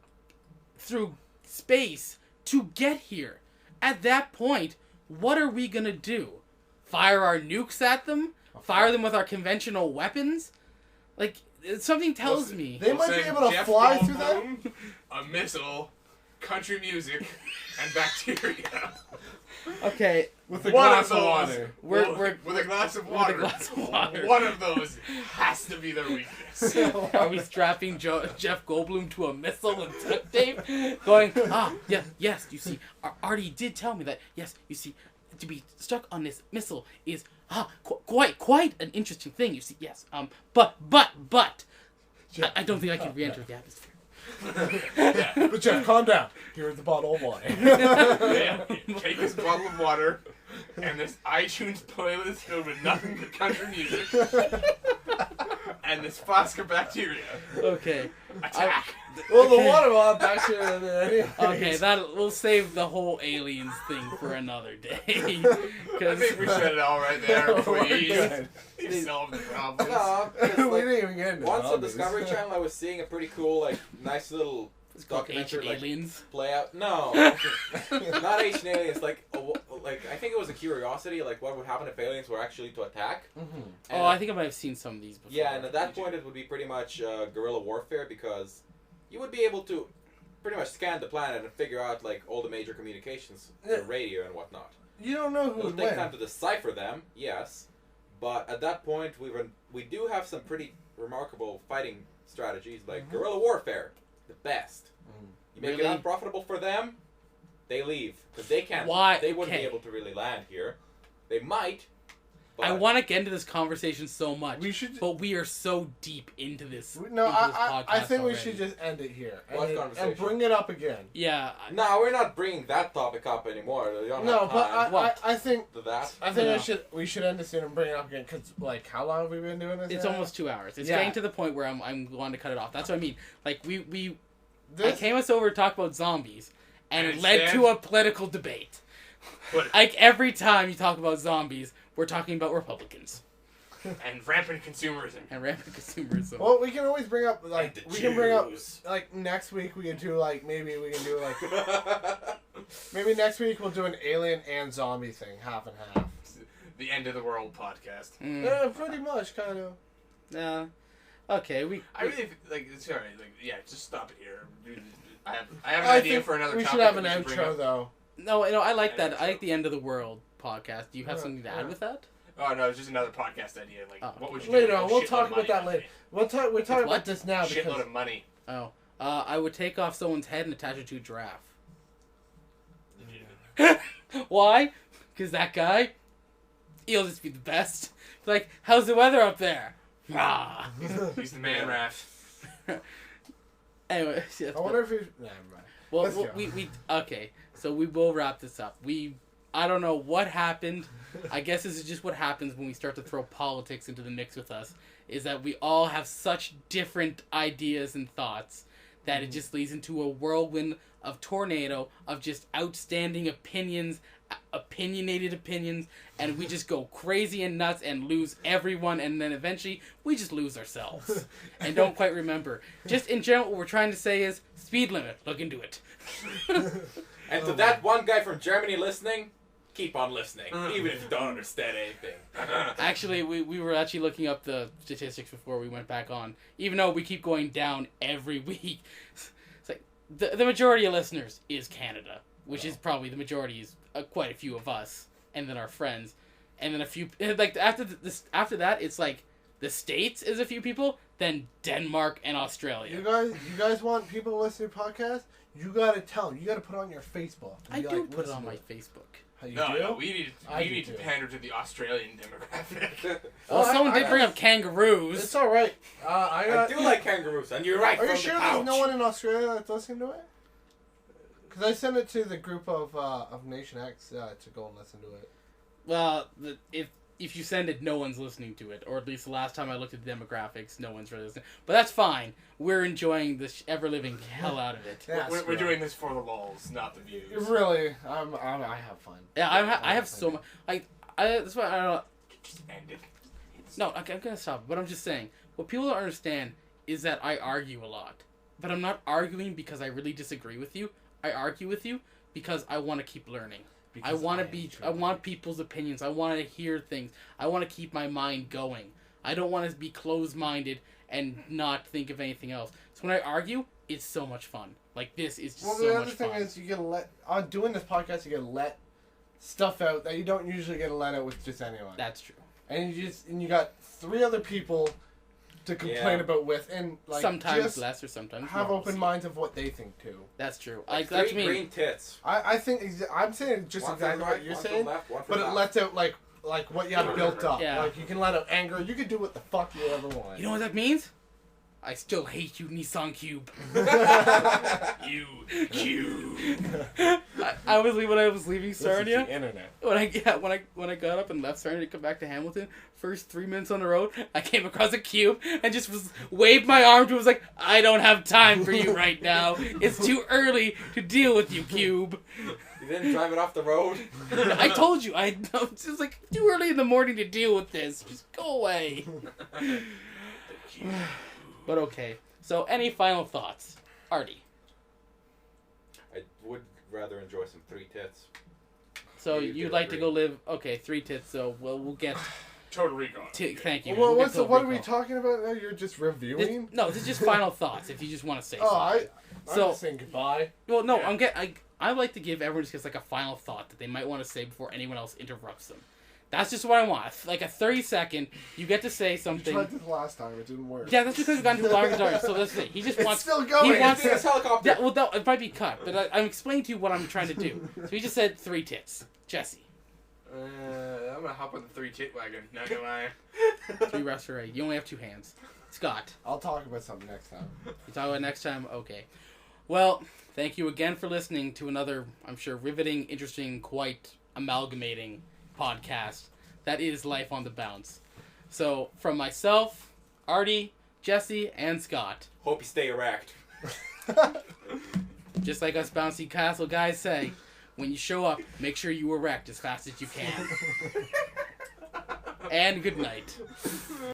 through space to get here. At that point, what are we gonna do? Fire our nukes at them? Fire them with our conventional weapons? Like, something tells me. They might be able to fly through that. A missile, country music, and bacteria. Okay. With a glass of water. With a glass of water. One of those has to be their weakness. Are we strapping Jeff Goldblum to a missile and duct tape? Going, yes, you see, Arte did tell me that, yes, you see, to be stuck on this missile is quite an interesting thing, you see, yes. But I don't think I can re-enter the atmosphere. But Jeff, calm down. Here's the bottle of water. Take this bottle of water and this iTunes playlist filled with nothing but country music and this flask of bacteria. Okay. Attack. Well, the water will have bacteria in there anyway. Okay, we'll save the whole aliens thing for another day. I think we said it all right there. Please. You solved the problem. No, We didn't even get into once on zombies. Discovery Channel, I was seeing a pretty cool, like, nice little documentary, like, aliens. play out. No, not Ancient Aliens. Like I think it was a curiosity, like what would happen if aliens were actually to attack. Mm-hmm. Oh, I think I might have seen some of these before. Yeah, and at that point it would be pretty much guerrilla warfare, because you would be able to pretty much scan the planet and figure out, like, all the major communications, the radio and whatnot. You don't know who It'll would take win. time to decipher them, yes, but at that point we do have some pretty remarkable fighting strategies, like guerrilla warfare, the best. You make it Really? unprofitable for them, they leave, because they can't. Why? They wouldn't Okay. be able to really land here. They might. But I want to get into this conversation so much, But we are so deep into this. No, into this I podcast think we already. should just end it here What and conversation? bring it up again. Yeah. No, we're not bringing that topic up anymore. We don't No, have but time I think for that. we should end this and bring it up again, because, like, how long have we been doing this? It's now? almost 2 hours. It's Yeah. getting to the point where I'm going to cut it off. That's what I mean. Like, I This, came us over to talk about zombies, and it And led instead- to a political debate. But- Like, every time you talk about zombies, we're talking about Republicans. And rampant consumerism. And rampant consumerism. well, we can always bring up, like, And the we can bring up, Jews. like, next week we can do, like, maybe next week we'll do an alien and zombie thing, half and half. The End of the World podcast. Yeah, pretty much, kind of. Yeah. Okay, I really like. Sorry, like, yeah, just stop it here. I have an idea think for another we topic. should have an that we should bring outro, up. though. No, I like I that. think I so. like the End of the World podcast. Do you have Yeah, something to yeah. add with that? Oh no, it's just another podcast idea. Like, Oh. what would you Later do? on, we'll talk about that later. We're talking What? about this now Shitload because of money. Oh. I would take off someone's head and attach it to a giraffe. Why? Because that guy, he'll just be the best. Like, how's the weather up there? Ah. He's the man, Raph. Anyway, yes, I wonder if he. Never mind. well, let's well, go. we okay. So we will wrap this up. I don't know what happened. I guess this is just what happens when we start to throw politics into the mix with us. Is that we all have such different ideas and thoughts that it just leads into a whirlwind of tornado of just outstanding opinions, opinionated opinions, and we just go crazy and nuts and lose everyone, and then eventually we just lose ourselves and don't quite remember. Just in general, what we're trying to say is speed limit. Look into it. And to that one guy from Germany listening, keep on listening, even if you don't understand anything. Actually, we were actually looking up the statistics before we went back on. Even though we keep going down every week, it's like the majority of listeners is Canada, which is probably the majority is quite a few of us, and then our friends, and then a few like after that it's like the States is a few people, then Denmark and Australia. You guys want people to listen to your podcast? You gotta tell them. You gotta put it on your Facebook. I Be do like, put it listen on to my Facebook. How you No, do? no, we need to too. pander to the Australian demographic. Well, someone I did bring up kangaroos. It's all right. I do like kangaroos, and you're right. Are you from sure the there's pouch. no one in Australia that's listening to it? Because I sent it to the group of Nation X to go and listen to it. Well, if if you send it, no one's listening to it. Or at least the last time I looked at the demographics, no one's really listening. But that's fine. We're enjoying the ever-living hell out of it. We're doing this for the lulz, not the views. Really, I have fun. Yeah, I have so much. That's why I don't. Just end it. No, I'm gonna stop. But I'm just saying, what people don't understand is that I argue a lot. But I'm not arguing because I really disagree with you. I argue with you because I want to keep learning. I want people's opinions. I want to hear things. I want to keep my mind going. I don't want to be closed-minded and not think of anything else. So when I argue, it's so much fun. Like, this is just so much fun. Well, the other thing is you get on doing this podcast, you get to let stuff out that you don't usually get to let out with just anyone. That's true. And you got 3 other people to complain about with, and like sometimes less or sometimes have open minds of what they think too. That's true. Like that's me. Green tits. I think I'm saying just exactly what you're saying, but it lets out like what you have built up. Yeah. Like you can let out anger. You can do what the fuck you ever want. You know what that means? I still hate you, Nissan Cube. You Cube. I was when I was leaving Sarnia. The internet. When I got up and left Sarnia to come back to Hamilton, first 3 minutes on the road, I came across a cube and just waved my arm to it. Was like, I don't have time for you right now. It's too early to deal with you, Cube. You didn't drive it off the road? I told you. It's just like too early in the morning to deal with this. Just go away. But okay. So, any final thoughts? Artie. I would rather enjoy some 3 tits. So, you'd like to go live... Okay, 3 tits, so we'll get... Total Recall. Thank you. Well, what are we talking about now? You're just reviewing? This is just final thoughts, if you just want to say something. I'm just saying goodbye. Well, no, yeah. I like to give everyone just like a final thought that they might want to say before anyone else interrupts them. That's just what I want. Like a 30-second, you get to say something. You tried this last time, it didn't work. Yeah, that's because we've gotten too long and so that's it. He just wants... It's still going. He wants this helicopter. Yeah, well, no, it might be cut, but I'm explaining to you what I'm trying to do. So he just said 3 tits. Jesse. I'm gonna hop on the 3 tit wagon, not gonna lie. 3 restoration. You only have 2 hands. Scott. I'll talk about something next time. You talk about it next time? Okay. Well, thank you again for listening to another, I'm sure, riveting, interesting, quite amalgamating podcast. That is Life on the Bounce. So, from myself, Artie, Jesse, and Scott. Hope you stay erect. Just like us Bouncy Castle guys say, when you show up, make sure you erect as fast as you can. And good night.